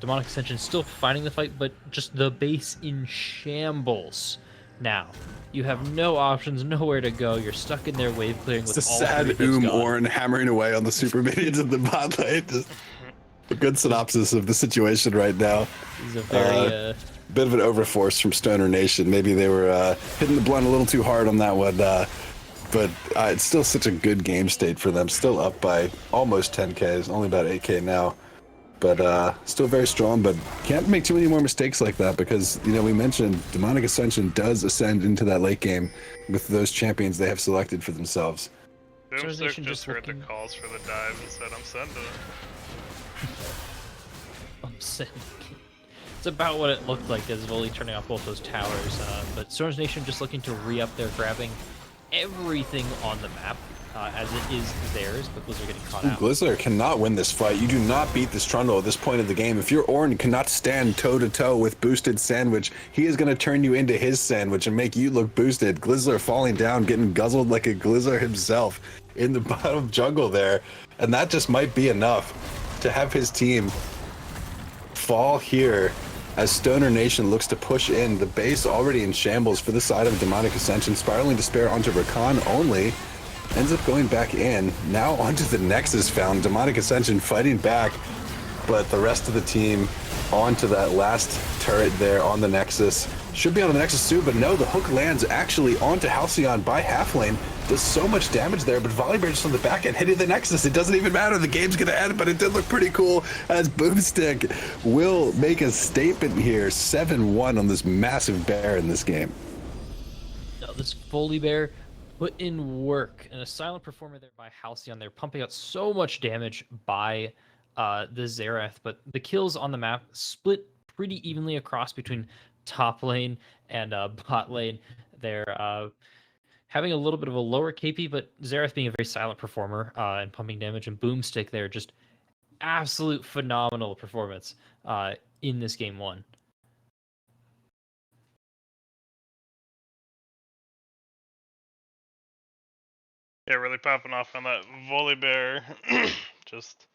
Demonic Ascension still fighting the fight, but just the base in shambles. Now you have no options, nowhere to go. You're stuck in their wave clearing with It's a all sad Ornn hammering away on the super minions in the bot lane. Just a good synopsis of the situation right now. This is a very bit of an overforce from Stoner Nation. Maybe they were hitting the blunt a little too hard on that one, but it's still such a good game state for them. Still up by almost 10k. It's only about 8k now, but still very strong. But can't make too many more mistakes like that because, you know, we mentioned Demonic Ascension does ascend into that late game with those champions they have selected for themselves. Doomstick just heard the calls for the dive and said, I'm sending it. I'm sending it. It's about what it looked like as Volley turning off both those towers. But Stoner's Nation just looking to re-up there, grabbing everything on the map as it is theirs, but Glizzler getting caught out. Glizzler cannot win this fight. You do not beat this Trundle at this point of the game. If your Ornn cannot stand toe-to-toe with Boosted Sandwich, he is going to turn you into his sandwich and make you look boosted. Glizzler falling down, getting guzzled like a Glizzler himself in the bottom jungle there. And that just might be enough to have his team fall here as Stoner Nation looks to push in. The base already in shambles for the side of Demonic Ascension. Spiraling Despair onto Rakan only. Ends up going back in. Now onto the Nexus found. Demonic Ascension fighting back. but the rest of the team onto that last turret there on the Nexus. Should be on the Nexus too, but no, the hook lands actually onto Halcyon by half lane. Does so much damage there, but Volibear just on the back end hitting the Nexus. It doesn't even matter. The game's going to end, but it did look pretty cool as Boomstick will make a statement here. 7-1 on this massive bear in this game. No, this Volibear put in work, and a silent performer there by Halcyon. They're pumping out so much damage by the Xerath, but the kills on the map split pretty evenly across between top lane and bot lane. They're having a little bit of a lower KP, but Xerath being a very silent performer and pumping damage, and Boomstick there, just absolute phenomenal performance in this game one. Yeah, really popping off on that Volibear. Just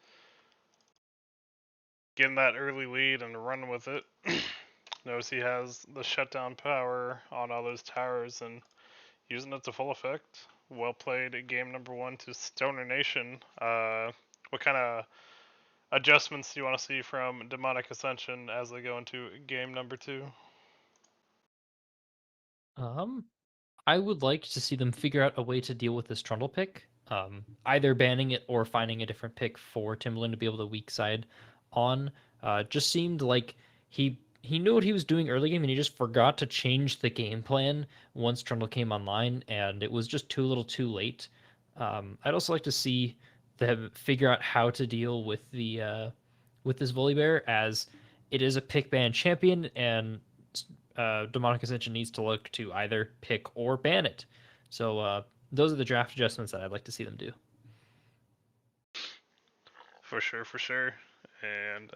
getting that early lead and running with it. Knows he has the shutdown power on all those towers and using it to full effect. Well played at game number 1 to Stoner Nation. What kind of adjustments do you want to see from Demonic Ascension as they go into game number 2? I would like to see them figure out a way to deal with this Trundle pick. Either banning it or finding a different pick for Timberland to be able to weak side on. Just seemed like he knew what he was doing early game and he just forgot to change the game plan once Trundle came online, and it was just too little too late. I'd also like to see them figure out how to deal with the with this Volibear, as it is a pick ban champion, and Demonic Ascension needs to look to either pick or ban it. So those are the draft adjustments that I'd like to see them do. For sure. And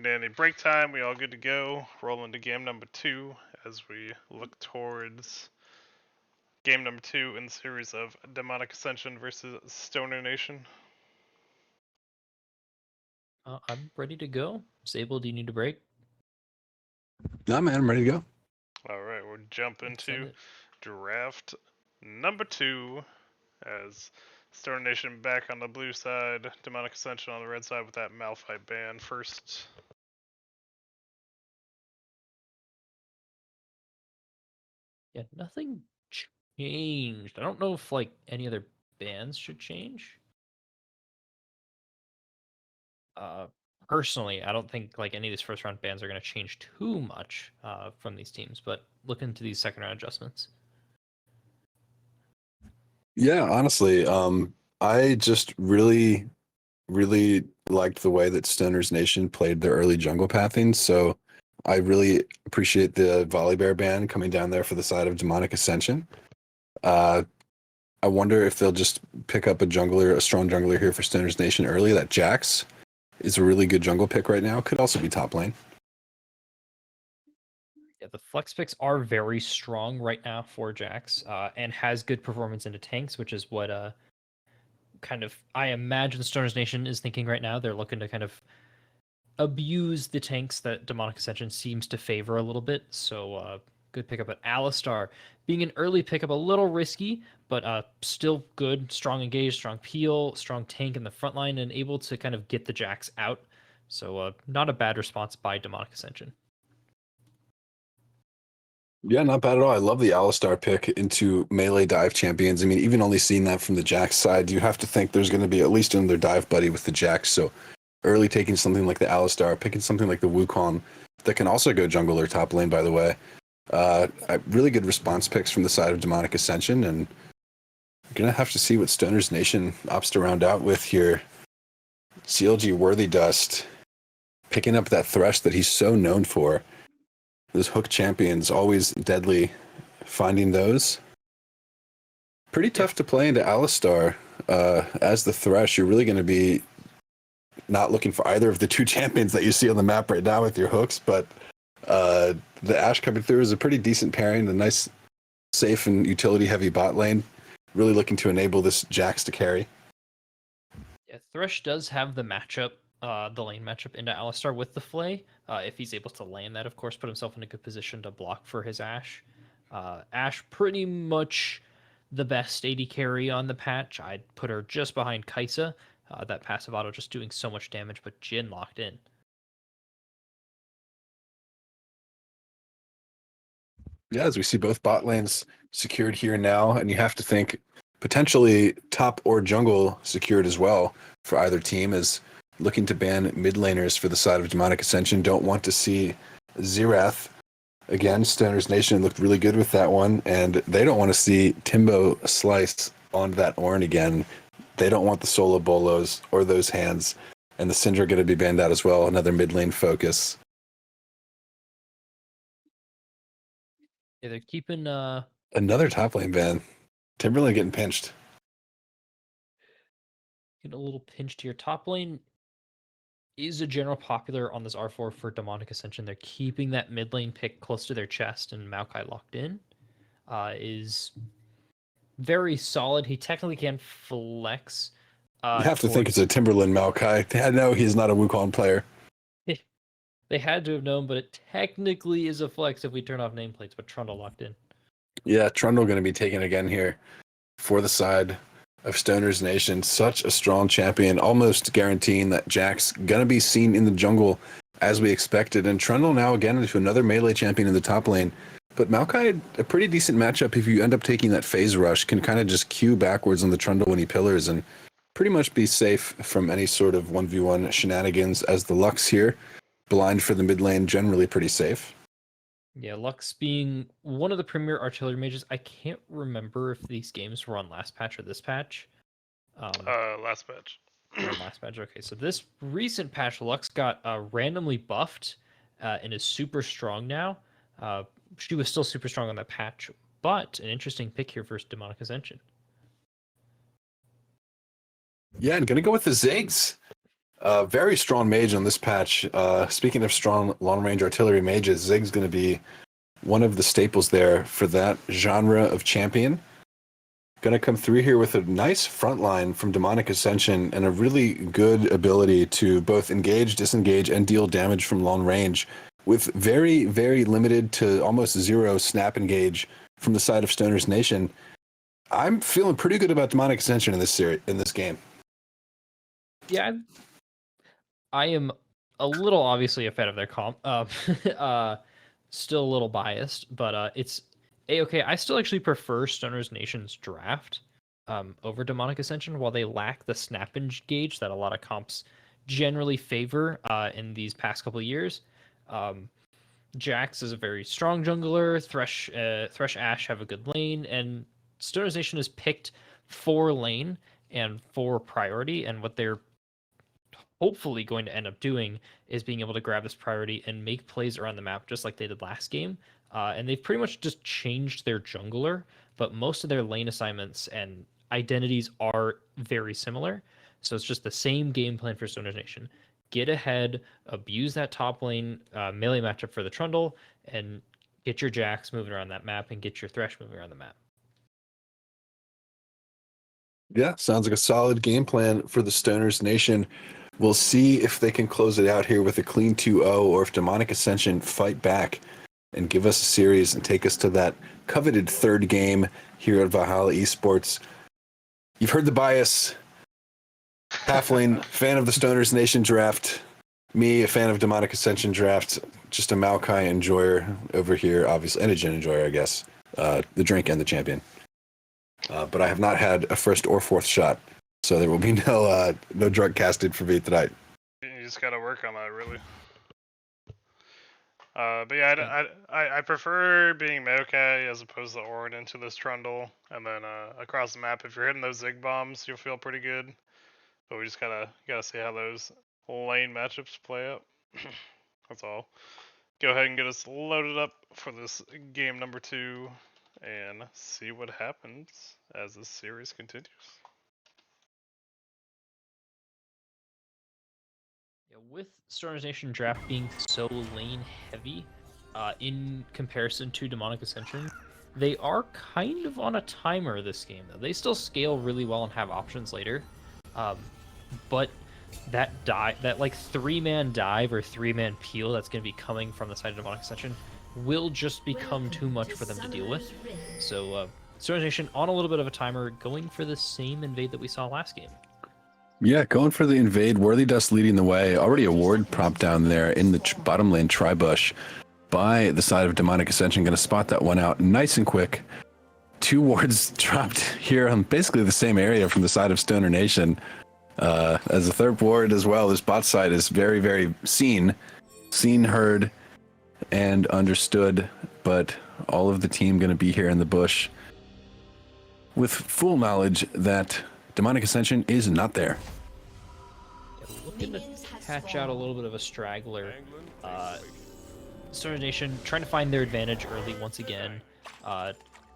Danny, break time. We all good to go. Roll into game number 2 as we look towards game number 2 in the series of Demonic Ascension versus Stoner Nation. I'm ready to go. Sable, do you need a break? No, man, I'm ready to go. All right, we'll jump into draft number 2 as Stoner Nation back on the blue side, Demonic Ascension on the red side with that Malphite ban first. Yeah, nothing changed. I don't know if like any other bans should change. Personally, I don't think like any of these first round bans are going to change too much from these teams, but look into these second round adjustments. Yeah, honestly, I just really liked the way that Stoner's Nation played their early jungle pathing. So I really appreciate the Volibear ban coming down there for the side of Demonic Ascension. I wonder if they'll just pick up a strong jungler here for Stoner's Nation early. That Jax is a really good jungle pick right now. Could also be top lane. Yeah, the flex picks are very strong right now for Jax, and has good performance into tanks, which is what kind of I imagine Stoner's Nation is thinking right now. They're looking to kind of abuse the tanks that Demonic Ascension seems to favor a little bit. So good pickup at Alistar. Being an early pickup, a little risky, but still good, strong engage, strong peel, strong tank in the front line, and able to kind of get the Jax out. So not a bad response by Demonic Ascension. Yeah, not bad at all. I love the Alistar pick into melee dive champions. I mean, even only seeing that from the Jax side, you have to think there's going to be at least another dive buddy with the Jax. So early taking something like the Alistar, picking something like the Wukong that can also go jungle or top lane, by the way. Really good response picks from the side of Demonic Ascension, and you're going to have to see what Stoner's Nation opts to round out with here. CLG Worthy Dust picking up that Thresh that he's so known for. Those hook champions, always deadly, finding those. Pretty tough to play into Alistar. As the Thresh, you're really going to be not looking for either of the two champions that you see on the map right now with your hooks, but the Ashe coming through is a pretty decent pairing, a nice, safe, and utility-heavy bot lane. Really looking to enable this Jax to carry. Yeah, Thresh does have the matchup, the lane matchup into Alistar with the Flay. If he's able to land that, of course, put himself in a good position to block for his Ashe. Ashe pretty much the best AD carry on the patch. I'd put her just behind Kai'Sa. That passive auto just doing so much damage, but Jin locked in. Yeah, as we see both bot lanes secured here now, and you have to think potentially top or jungle secured as well for either team, is looking to ban mid laners for the side of Demonic Ascension. Don't want to see Xerath. Again, Stoner's Nation looked really good with that one, and they don't want to see Timbo slice onto that Ornn again. They don't want the solo bolos or those hands, and the Syndra going to be banned out as well. Another mid lane focus. Yeah, they're keeping Another top lane ban. Timberlane getting pinched. getting a little pinched here. Top lane is a general popular on this R4 for Demonic Ascension. They're keeping that mid lane pick close to their chest, and Maokai locked in is very solid. He technically can flex. You have to think towards- it's a Timberland Maokai. I know he's not a Wukong player. They had to have known, but it technically is a flex if we turn off nameplates, but Trundle locked in. Yeah, Trundle going to be taken again here for the side of Stoner's Nation. Such a strong champion, almost guaranteeing that Jack's going to be seen in the jungle as we expected. And Trundle now again into another melee champion in the top lane. But Maokai, a pretty decent matchup if you end up taking that phase rush, can kind of just queue backwards on the Trundle when he pillars and pretty much be safe from any sort of 1v1 shenanigans, as the Lux here. Blind for the mid lane, generally pretty safe. Yeah, Lux being one of the premier artillery mages. I can't remember if these games were on last patch or this patch. Last patch. On last patch. Okay, so this recent patch, Lux got randomly buffed and is super strong now. She was still super strong on that patch, but an interesting pick here for Demonic Ascension. Yeah, and gonna go with the Ziggs. Very strong mage on this patch. Speaking of strong long-range artillery mages, Zig's going to be one of the staples there for that genre of champion. Going to come through here with a nice front line from Demonic Ascension and a really good ability to both engage, disengage, and deal damage from long range with very, very limited to almost zero snap engage from the side of Stoner's Nation. I'm feeling pretty good about Demonic Ascension in this series, in this game. Yeah, I am a little obviously a fan of their comp. Still a little biased, but it's a-okay. I still actually prefer Stoner's Nation's draft over Demonic Ascension, while they lack the snap engage that a lot of comps generally favor in these past couple of years. Jax is a very strong jungler. Thresh Ash have a good lane, and Stoner's Nation is picked for lane and for priority, and what they're hopefully going to end up doing is being able to grab this priority and make plays around the map just like they did last game. And they've pretty much just changed their jungler, but most of their lane assignments and identities are very similar. So it's just the same game plan for Stoner's Nation. Get ahead, abuse that top lane melee matchup for the Trundle, and get your Jax moving around that map and get your Thresh moving around the map. Yeah, sounds like a solid game plan for the Stoner's Nation. We'll see if they can close it out here with a clean 2-0, or if Demonic Ascension fight back and give us a series and take us to that coveted third game here at Valhalla Esports. You've heard the bias. Halfling, fan of the Stoner's Nation draft. Me, a fan of Demonic Ascension draft. Just a Maokai enjoyer over here, obviously, and a Jin enjoyer, I guess. The drink and the champion. But I have not had a first or fourth shot. So there will be no drug casted for me tonight. You just gotta work on that, really. But yeah, I prefer being Maokai as opposed to Ornn into this Trundle, and then across the map, if you're hitting those Zig bombs, you'll feel pretty good. But we just gotta see how those lane matchups play out. That's all. Go ahead and get us loaded up for this game number 2, and see what happens as this series continues. Yeah, with Stoner's Nation draft being so lane heavy, in comparison to Demonic Ascension, they are kind of on a timer this game, though. They still scale really well and have options later, but that like 3-man dive or 3-man peel that's going to be coming from the side of Demonic Ascension will just become too much for them to deal with. So Stoner's Nation on a little bit of a timer, going for the same invade that we saw last game. Yeah, going for the invade. Worthy Dust leading the way. Already a ward prop down there in the bottom lane tri-bush by the side of Demonic Ascension. Going to spot that one out nice and quick. 2 wards dropped here on basically the same area from the side of Stoner Nation. As the third ward as well, this bot side is very, very seen, heard, and understood. But all of the team going to be here in the bush with full knowledge that Demonic Ascension is not there. Looking to hatch out a little bit of a straggler. Stoner Nation trying to find their advantage early once again.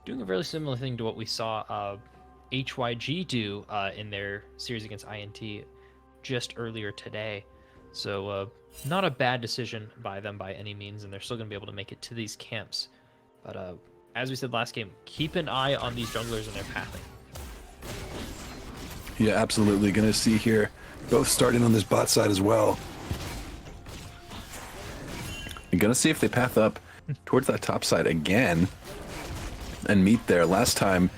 Doing a very similar thing to what we saw HYG do in their series against INT just earlier today. So not a bad decision by them by any means, and they're still going to be able to make it to these camps. But as we said last game, keep an eye on these junglers and their pathing. Yeah, absolutely. Going to see here both starting on this bot side as well. You're going to see if they path up towards that top side again and meet there. Last time,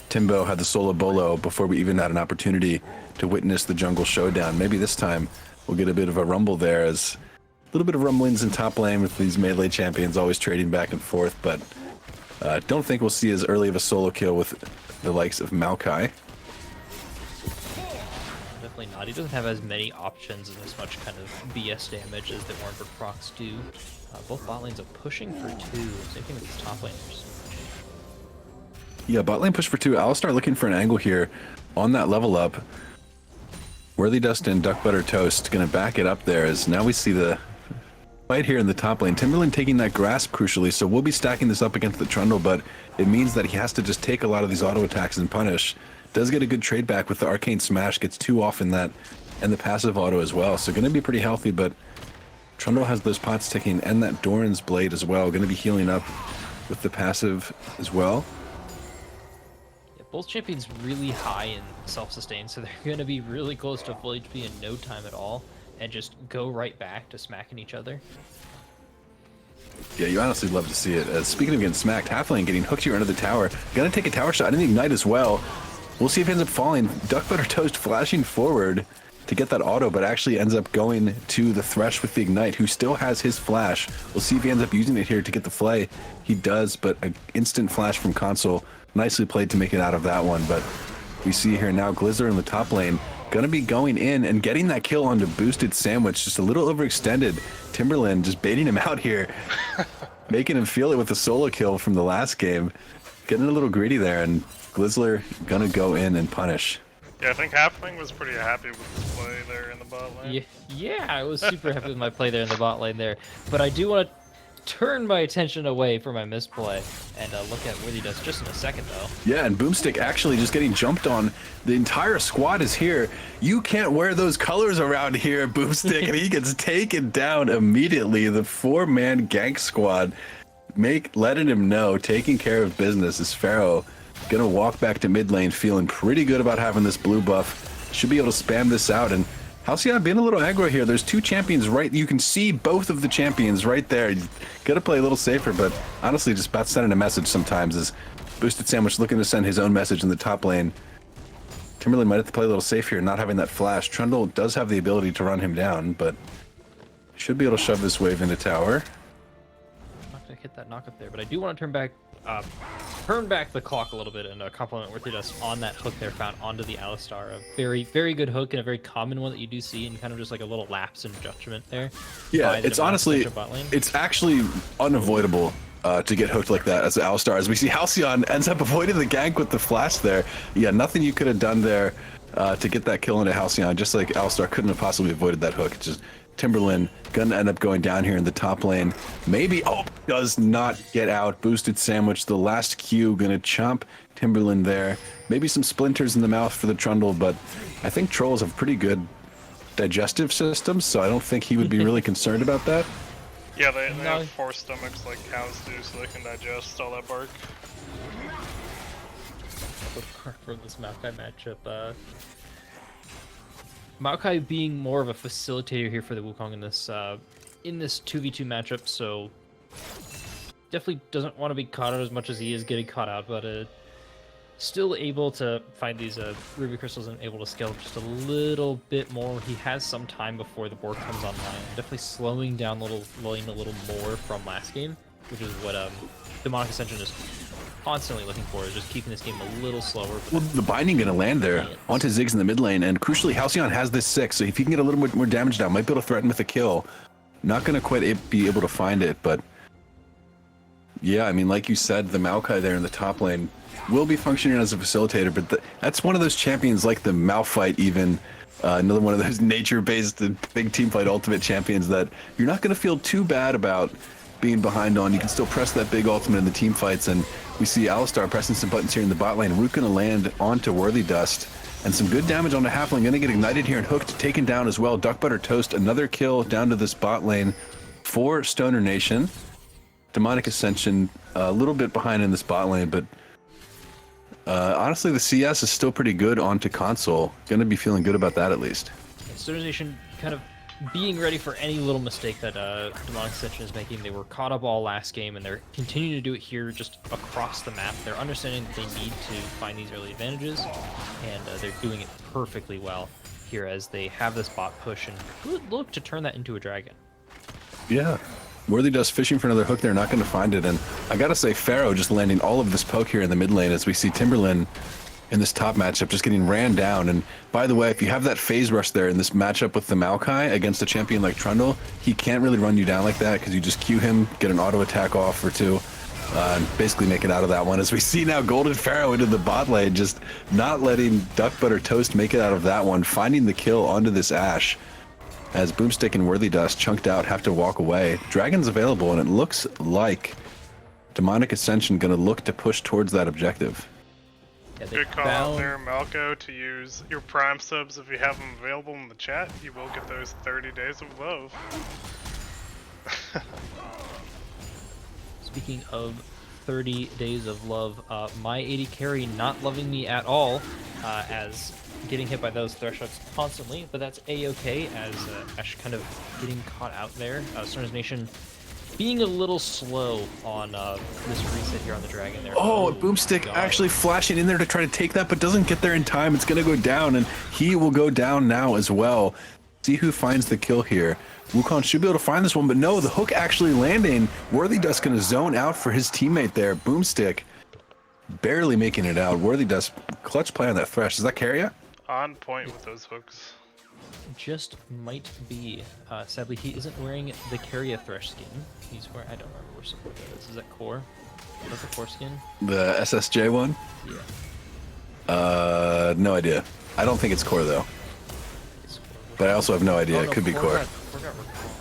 Timbo had the solo bolo before we even had an opportunity to witness the jungle showdown. Maybe this time we'll get a bit of a rumble there, as a little bit of rumblings in top lane with these melee champions always trading back and forth, but don't think we'll see as early of a solo kill with the likes of Maokai. Definitely not. He doesn't have as many options and as much kind of BS damage as the Warnbrook procs do. Both bot lanes are pushing for 2. Same thing with these top laners. Yeah, bot lane push for 2. Alistar looking for an angle here on that level up. Worthy Dust and Duck Butter Toast going to back it up there, as now we see the fight here in the top lane. Timberland taking that grasp crucially, so we'll be stacking this up against the Trundle, but it means that he has to just take a lot of these auto attacks and punish. Does get a good trade back with the Arcane Smash, gets 2 off in that, and the passive auto as well, so going to be pretty healthy, but Trundle has those pots ticking and that Doran's Blade as well, going to be healing up with the passive as well. Both champions really high in self-sustain, so they're going to be really close to full HP in no time at all, and just go right back to smacking each other. Yeah, you honestly love to see it. Speaking of getting smacked, Halfling getting hooked here under the tower. Gonna take a tower shot and ignite as well. We'll see if he ends up falling. Duck Butter Toast flashing forward to get that auto, but actually ends up going to the Thresh with the ignite, who still has his flash. We'll see if he ends up using it here to get the flay. He does, but an instant flash from Console. Nicely played to make it out of that one, but we see here now Glizzler in the top lane gonna be going in and getting that kill onto Boosted Sandwich, just a little overextended. Timberland just baiting him out here, making him feel it with the solo kill from the last game, getting a little greedy there, and Glizzler gonna go in and punish. Yeah, I think Halfling was pretty happy with the play there in the bot lane. Yeah, I was super happy with my play there in the bot lane there, but I do want to turn my attention away from my misplay and look at what he does just in a second, though. Yeah, and Boomstick actually just getting jumped on. The entire squad is here. You can't wear those colors around here, Boomstick, and he gets taken down immediately. The 4-man gank squad letting him know, taking care of business, is Pharaoh. Gonna walk back to mid lane feeling pretty good about having this blue buff. Should be able to spam this out, and Halcyon being a little aggro here. There's 2 champions right. You can see both of the champions right there. You gotta play a little safer, but honestly, just about sending a message sometimes is Boosted Sandwich looking to send his own message in the top lane. Timberland might have to play a little safe here, not having that flash. Trundle does have the ability to run him down, but should be able to shove this wave into tower. Not gonna hit that knock up there, but I do want to turn back the clock a little bit and compliment Worthy Dust on that hook there found onto the Alistar. A very, very good hook and a very common one that you do see, and kind of just like a little lapse in judgment there. Yeah, it's honestly, it's actually unavoidable to get hooked like that as an Alistar. As we see, Halcyon ends up avoiding the gank with the flash there. Yeah, nothing you could have done there to get that kill into Halcyon, just like Alistar couldn't have possibly avoided that hook. Just Timberland gonna end up going down here in the top lane. Maybe, does not get out. Boosted Sandwich, the last Q, gonna chomp Timberland there. Maybe some splinters in the mouth for the Trundle, but I think trolls have pretty good digestive systems, so I don't think he would be really concerned about that. Yeah, they have 4 stomachs like cows do, so they can digest all that bark. For this Maokai matchup, Maokai being more of a facilitator here for the Wukong in this 2v2 matchup, so definitely doesn't want to be caught out as much as he is getting caught out, but still able to find these ruby crystals and able to scale up just a little bit more. He has some time before the board comes online. Definitely slowing down lane a little more from last game, which is what Demonic Ascension is constantly looking for, is just keeping this game a little slower. Well, the binding going to land there onto Ziggs in the mid lane, and crucially, Halcyon has this 6, so if he can get a little bit more damage down, might be able to threaten with a kill. Not going to quite be able to find it, but yeah, I mean, like you said, the Maokai there in the top lane will be functioning as a facilitator, but that's one of those champions like the Malphite, even another one of those nature-based big team fight ultimate champions that you're not going to feel too bad about being behind on. You can still press that big ultimate in the team fights, and we see Alistar pressing some buttons here in the bot lane. Root going to land onto Worthy Dust, and some good damage on the halfling. Going to get ignited here and hooked, taken down as well. Duck Butter Toast, another kill down to this bot lane for Stoner Nation. Demonic Ascension a little bit behind in this bot lane, but honestly, the CS is still pretty good onto console. Going to be feeling good about that at least. Stoner Nation kind of being ready for any little mistake that Demonic Ascension is making. They were caught up all last game, and they're continuing to do it here just across the map. They're understanding that they need to find these early advantages, and they're doing it perfectly well here as they have this bot push and look to turn that into a dragon. Yeah. Worthy Dust fishing for another hook there, not going to find it. And I got to say, Pharaoh just landing all of this poke here in the mid lane as we see Timberland in this top matchup just getting ran down. And by the way, if you have that phase rush there in this matchup with the Maokai against a champion like Trundle, he can't really run you down like that because you just Q him, get an auto attack off or two, and basically make it out of that one. As we see now Golden Pharaoh into the bot lane, just not letting Duck Butter Toast make it out of that one, finding the kill onto this Ashe. As Boomstick and Worthy Dust chunked out have to walk away. Dragon's available, and it looks like Demonic Ascension going to look to push towards that objective. Yeah, Good call out there, Malco, to use your Prime subs if you have them available in the chat. You will get those 30 days of love. Speaking of 30 days of love, my AD carry not loving me at all, as getting hit by those thresholds constantly, but that's a-okay as Ashe kind of getting caught out there. Stoner's Nation being a little slow on this reset here on the dragon there. Oh, Boomstick actually flashing in there to try to take that, but doesn't get there in time. It's going to go down, and he will go down now as well. See who finds the kill here. Wukong should be able to find this one, but no, the hook actually landing. Worthy Dust going to zone out for his teammate there. Boomstick barely making it out. Worthy Dust, clutch play on that thresh. Does that carry you? On point with those hooks. Just might be. Sadly, he isn't wearing the Carrier Thresh skin. He's wearing, I don't remember where support that is. Is that core? That's the core skin? The SSJ one? Yeah. No idea. I don't think it's core though. It's core. But I also have no idea. Oh, It could be core. got recalled.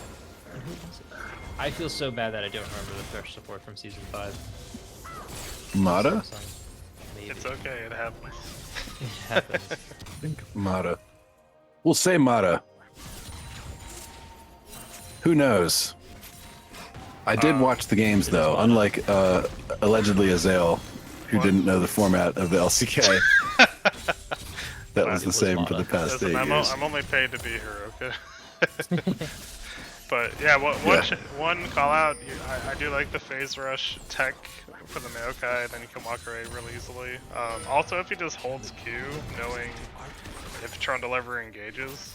And who was it? I feel so bad that I don't remember the Thresh support from Season 5. Mata? Maybe. It's okay, it happens. It happens. I think Mata. We'll say Mata. Who knows? I did watch the games though, unlike allegedly Azael, who didn't know the format of the LCK. That was the same for the past 8 Listen, years. I'm only paid to be here, okay? But yeah, one call out. I do like the phase rush tech for the Maokai, then you can walk away really easily. Also, if he just holds Q, knowing if Trundle ever engages,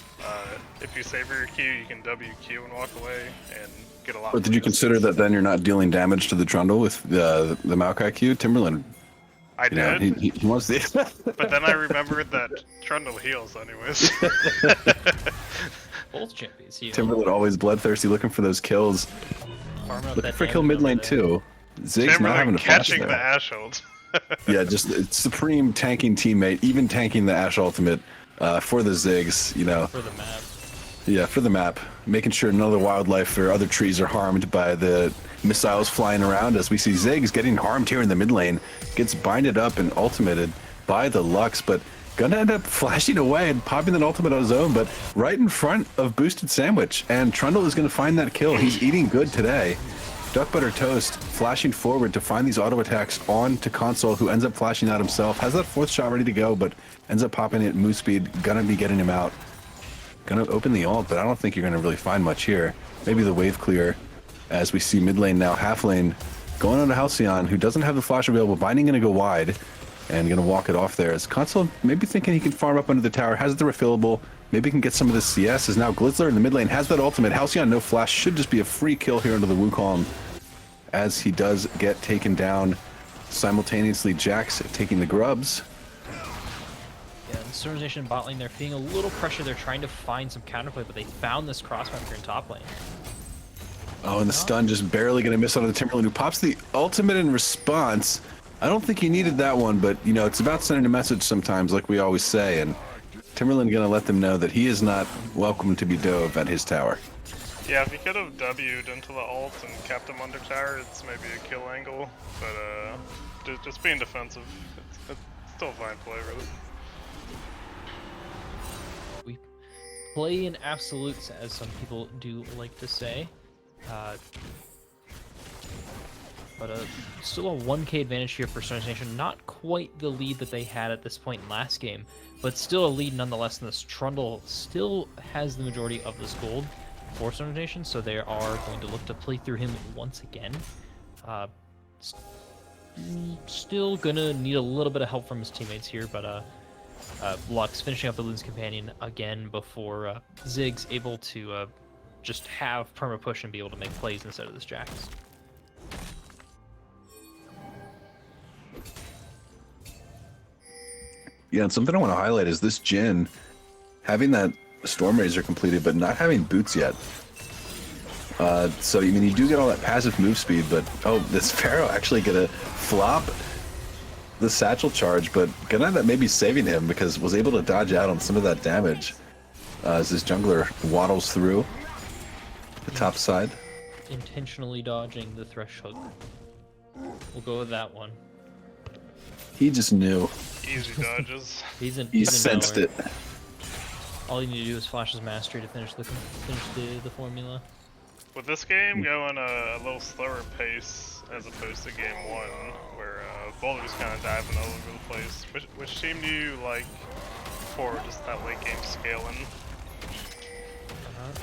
if you save your Q, you can WQ and walk away and get a lot. But did you consider that then you're not dealing damage to the Trundle with the Maokai Q? Timberland, I did, he wants the. but then I remembered that Trundle heals anyways. Both champions here. Timberland always bloodthirsty, looking for those kills. Farm out Looking that for kill damage mid lane over there. too. Ziggs not having Timberland a flash catching the there. Ashe ult. Yeah, just supreme tanking teammate, even tanking the Ashe ultimate for the Ziggs, you know. For the map. Yeah, for the map, making sure none of the wildlife or other trees are harmed by the missiles flying around. As we see Ziggs getting harmed here in the mid lane, gets binded up and ultimated by the Lux, but gonna end up flashing away and popping that ultimate on his own, but right in front of Boosted Sandwich. And Trundle is gonna find that kill. He's eating good today. Duck Butter Toast flashing forward to find these auto attacks on to Console, who ends up flashing out himself. Has that fourth shot ready to go, but ends up popping it at move speed. Gonna be getting him out. Gonna open the ult, but I don't think you're gonna really find much here. Maybe the wave clear, as we see mid lane now, half lane going on to Halcyon, who doesn't have the flash available. Binding gonna go wide. and going to walk it off there. As Console maybe thinking he can farm up under the tower, has the refillable, maybe he can get some of the CS. Is now Glizzler in the mid lane, has that ultimate. Halcyon, no flash, should just be a free kill here under the Wukong, as he does get taken down. Simultaneously, Jax taking the grubs. Yeah, the Stormization bot lane, they're feeling a little pressure. They're trying to find some counterplay, but they found this crossfire in top lane. Oh, and the stun just barely going to miss on the Timberland, who pops the ultimate in response. I don't think he needed that one, but, you know, it's about sending a message sometimes, like we always say, and Timberland going to let them know that he is not welcome to be dove at his tower. Yeah, if he could have W'd into the ult and kept him under tower, it's maybe a kill angle, but just being defensive, it's still a fine play, really. We play in absolutes, as some people do like to say. But still a 1k advantage here for Stormization. Not quite the lead that they had at this point in last game, but still a lead nonetheless. And this Trundle still has the majority of this gold for Stormization, so they are going to look to play through him once again. Still gonna need a little bit of help from his teammates here, but Lux finishing up the Loon's Companion again before Ziggs able to just have perma push and be able to make plays instead of this Jax. Yeah, and something I want to highlight is this Jhin having that Storm Razor completed, but not having boots yet. So, I mean, you do get all that passive move speed, but, oh, this Pharaoh actually gonna flop the satchel charge, but gonna end up maybe saving him because was able to dodge out on some of that damage as this jungler waddles through the top side. Intentionally dodging the thresh hook. We'll go with that one. He just knew. Easy dodges. He sensed it. All you need to do is flash his mastery to finish the formula. With this game going a little slower pace as opposed to game 1, where Boulder's kind of diving all over the place, which team do you like for just that late game scaling?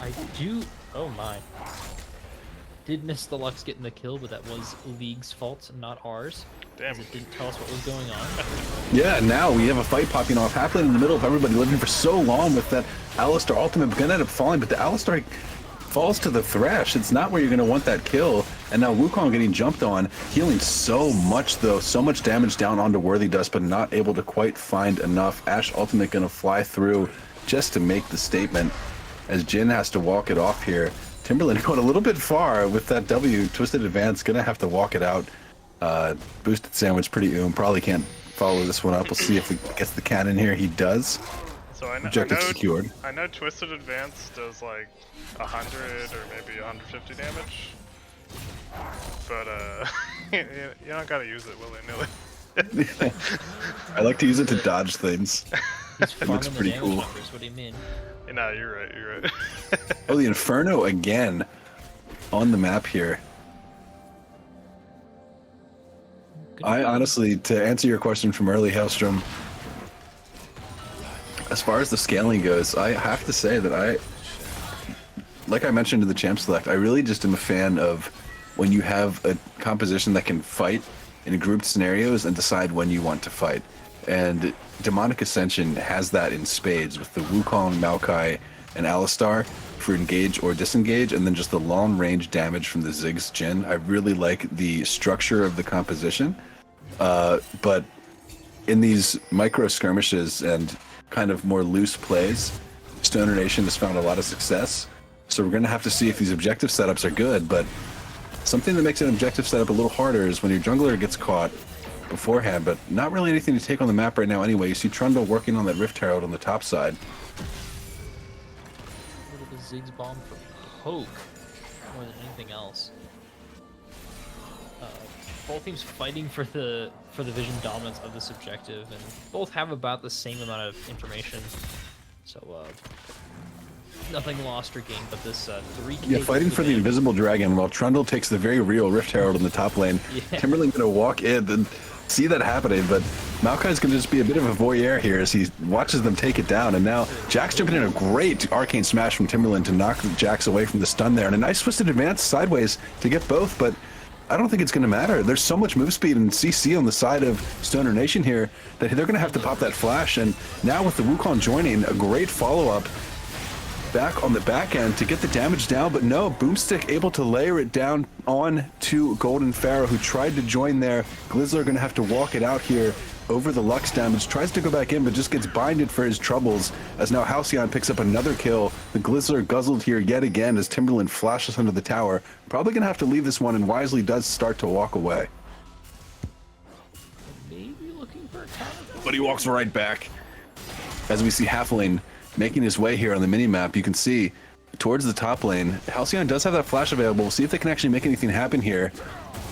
I do. Oh my. Did miss the Lux getting the kill, but that was League's fault, not ours. Damn. It didn't tell us what was going on. Yeah, now we have a fight popping off, halfway in the middle of everybody living for so long with that Alistar ultimate. Gonna end up falling, but the Alistar falls to the Thresh. It's not where you're gonna want that kill. And now Wukong getting jumped on, healing so much though, so much damage down onto Worthy Dust, but not able to quite find enough. Ashe ultimate gonna fly through just to make the statement, as Jhin has to walk it off here. Timberland going a little bit far with that W, Twisted Advance, gonna have to walk it out. Boosted Sandwich, pretty probably can't follow this one up. We'll see if he gets the cannon here. He does. So Objective secured. I know Twisted Advance does like 100 or maybe 150 damage, but you don't gotta use it willy-nilly. I like to use it to dodge things. It looks pretty cool. Numbers. What do you mean? No, you're right. You're right. Oh, the Inferno again on the map here. I honestly, to answer your question from early, Hailstrom, as far as the scaling goes, I have to say that like I mentioned in the Champ Select, I really just am a fan of when you have a composition that can fight in grouped scenarios and decide when you want to fight. And Demonic Ascension has that in spades with the Wukong, Maokai, and Alistar for engage or disengage, and then just the long range damage from the Ziggs Jhin. I really like the structure of the composition, but in these micro skirmishes and kind of more loose plays, Stoner Nation has found a lot of success. So we're going to have to see if these objective setups are good, but something that makes an objective setup a little harder is when your jungler gets caught beforehand, but not really anything to take on the map right now anyway. You see Trundle working on that Rift Herald on the top side. A little bit of Ziggs bomb for poke more than anything else. Both teams fighting for the vision dominance of this objective, and both have about the same amount of information. So nothing lost or gained, but this 3K. Yeah, fighting for the invisible dragon while Trundle takes the very real Rift Herald in the top lane. Yeah. Timberland gonna walk in and see that happening, but Maokai's gonna just be a bit of a voyeur here as he watches them take it down. And now Jax jumping in a great arcane smash from Timberland to knock Jax away from the stun there, and a nice twisted advance sideways to get both, but I don't think it's going to matter. There's so much move speed and CC on the side of Stoner Nation here that they're going to have to pop that flash. And now with the Wukong joining, a great follow-up back on the back end to get the damage down. But no, Boomstick able to layer it down on to Golden Pharaoh, who tried to join there. Glizzler going to have to walk it out here over the Lux damage, tries to go back in, but just gets binded for his troubles, as now Halcyon picks up another kill. The Glizzler guzzled here yet again as Timberland flashes under the tower. Probably gonna have to leave this one, and Wisely does start to walk away. Maybe looking for a counter. But he walks right back. As we see Halfling making his way here on the mini-map, you can see towards the top lane, Halcyon does have that flash available. We'll see if they can actually make anything happen here.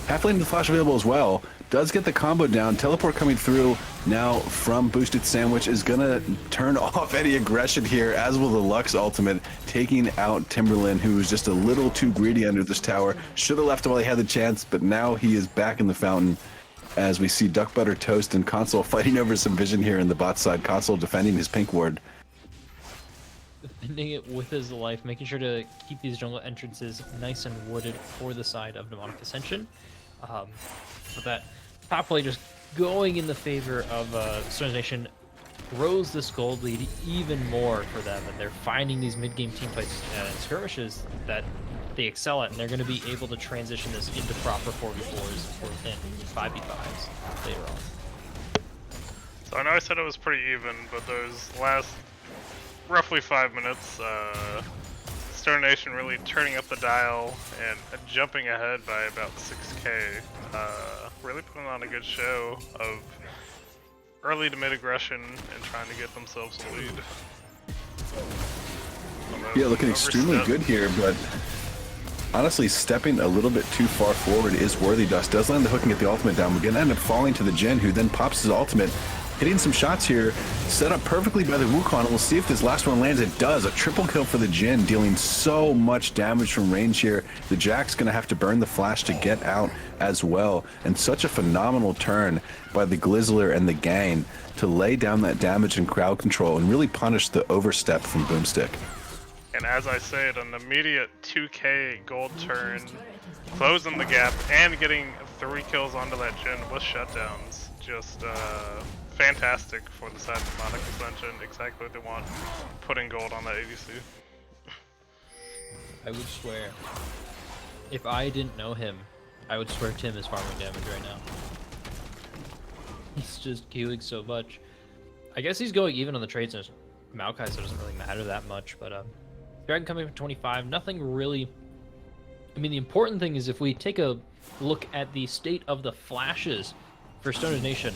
Halfling with the flash available as well. Does get the combo down. Teleport coming through now from Boosted Sandwich is going to turn off any aggression here, as will the Lux ultimate, taking out Timberland, who was just a little too greedy under this tower. Should have left him while he had the chance, but now he is back in the fountain, as we see Duck Butter Toast and Console fighting over some vision here in the bot side. Console defending his pink ward. Defending it with his life, making sure to keep these jungle entrances nice and wooded for the side of Demonic Ascension. But that top play just going in the favor of Stoner Nation grows this gold lead even more for them, and they're finding these mid-game team fights and skirmishes that they excel at, and they're going to be able to transition this into proper 4v4s and 5v5s later on. So I know I said it was pretty even, but those last roughly 5 minutes, Stoner Nation really turning up the dial and jumping ahead by about 6k. Really putting on a good show of early to mid aggression and trying to get themselves a lead. Yeah, looking extremely good here, but honestly, stepping a little bit too far forward is Worthy Dust. Does land the hook and get the ultimate down. We're going to end up falling to the Jin, who then pops his ultimate, hitting some shots here, set up perfectly by the Wukong, and we'll see if this last one lands. It does. A triple kill for the Jin, dealing so much damage from range here. The Jack's going to have to burn the flash to get out as well, and such a phenomenal turn by the Glizzler and the gang to lay down that damage and crowd control and really punish the overstep from Boomstick. And as I said, an immediate 2k gold turn, closing the gap and getting 3 kills onto that Jin with shutdowns. Just fantastic for the side of Demonic Ascension, exactly what they want, putting gold on that ADC. I would swear, if I didn't know him, I would swear Tim is farming damage right now. He's just queuing so much. I guess he's going even on the trades, and Maokai, so it doesn't really matter that much, but Dragon coming for 25, nothing really. I mean, the important thing is if we take a look at the state of the flashes for Stoner Nation,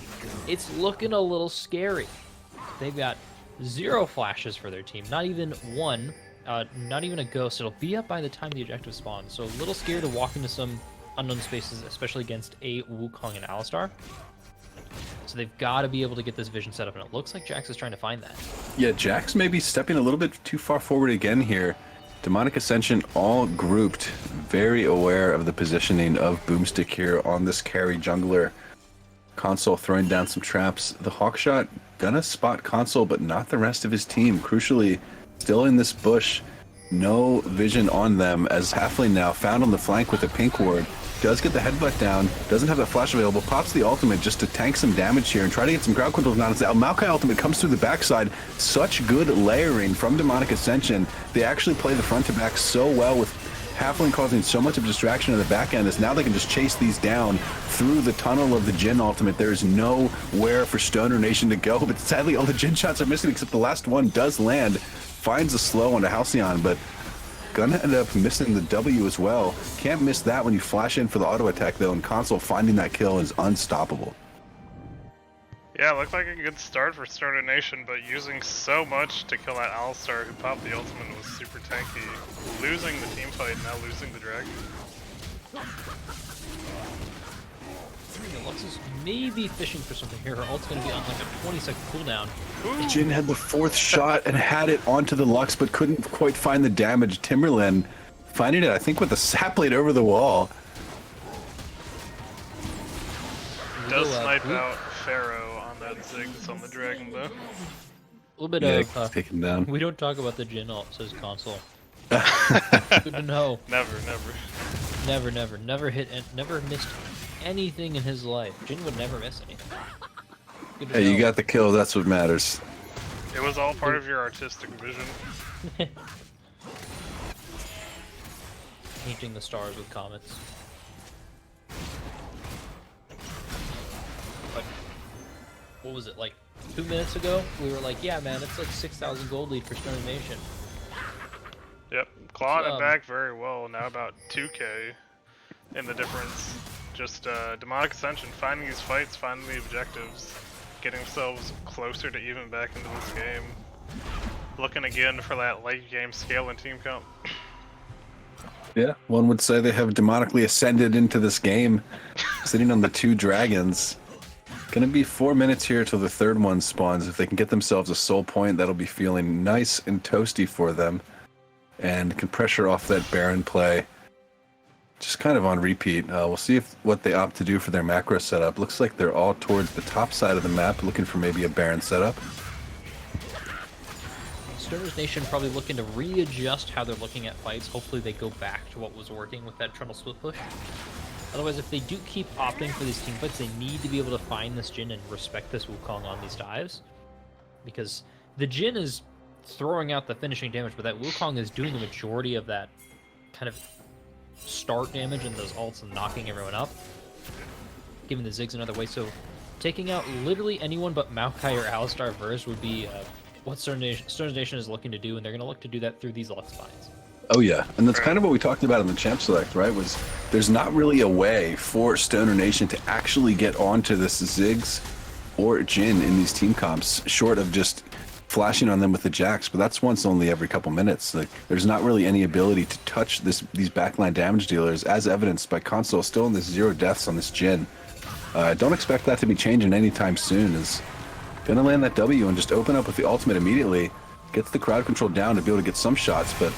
it's looking a little scary. They've got 0 flashes for their team, not even one, not even a ghost. It'll be up by the time the objective spawns, so a little scared to walk into some unknown spaces, especially against a Wukong and Alistar. So they've got to be able to get this vision set up, and it looks like Jax is trying to find that. Yeah, Jax may be stepping a little bit too far forward again here. Demonic Ascension all grouped, very aware of the positioning of Boomstick here on this carry jungler. Console throwing down some traps. The Hawkshot gonna spot Console, but not the rest of his team. Crucially, still in this bush, no vision on them, as Halfling now found on the flank with a pink ward. Does get the headbutt down, doesn't have that flash available, pops the ultimate just to tank some damage here and try to get some crowd control down. The Maokai ultimate comes through the backside. Such good layering from Demonic Ascension. They actually play the front to back so well, with Halfling causing so much of a distraction in the back end, as now they can just chase these down through the tunnel of the Jin ultimate. There is nowhere for Stoner Nation to go, but sadly all the Jin shots are missing, except the last one does land. Finds a slow onto Halcyon, but gonna end up missing the W as well. Can't miss that when you flash in for the auto attack though, and Console finding that kill is unstoppable. Yeah, it looked like a good start for Stoner Nation, but using so much to kill that Alistar who popped the ultimate was super tanky. Losing the team fight, now losing the dragon. Luxus may be fishing for something here. Her ult's going to be on like a 20-second cooldown. Jin had the 4th shot and had it onto the Lux, but couldn't quite find the damage. Timberland finding it, I think, with a sap blade over the wall. Does snipe out Pharaoh on that Zig that's on the dragon, though. A little bit of take him down. We don't talk about the Jin ult, says Console. Good to know. Never, never. never hit and never missed anything in his life. Jin would never miss anything. Good to Hey, you know. got the kill. That's what matters. It was all part of your artistic vision. Painting the stars with comets. But what was it, like 2 minutes ago? We were like, yeah, man, it's like 6,000 gold lead for Stone Nation. Yep, clawing it Um, back very well. Now about 2k in the difference. Just Demonic Ascension finding these fights, finding the objectives, getting themselves closer to even back into this game. Looking again for that late game scale and team comp. Yeah, one would say they have demonically ascended into this game, sitting on the 2 dragons. Gonna be 4 minutes here till the third one spawns. If they can get themselves a soul point, that'll be feeling nice and toasty for them, and can pressure off that Baron play. Just kind of on repeat. We'll see what they opt to do for their macro setup. Looks like they're all towards the top side of the map, looking for maybe a Baron setup. Stoner's Nation probably looking to readjust how they're looking at fights. Hopefully they go back to what was working with that Trundle split push. Otherwise, if they do keep opting for these team fights, they need to be able to find this Jin and respect this Wukong on these dives. Because the Jin is throwing out the finishing damage, but that Wukong is doing the majority of that kind of start damage and those ults and knocking everyone up. Giving the Ziggs another way, so taking out literally anyone but Maokai or Alistar Verse would be what Stoner's Nation is looking to do, and they're going to look to do that through these Lux Vines. Oh yeah, and that's kind of what we talked about in the Champ Select, right? Was there's not really a way for Stoner Nation to actually get onto this Ziggs or Jin in these team comps, short of just flashing on them with the Jax, but that's once only every couple minutes. Like, there's not really any ability to touch these backline damage dealers, as evidenced by Console still in this 0 deaths on this Jin. Don't expect that to be changing anytime soon. Is gonna land that W and just open up with the ultimate immediately, gets the crowd control down to be able to get some shots, but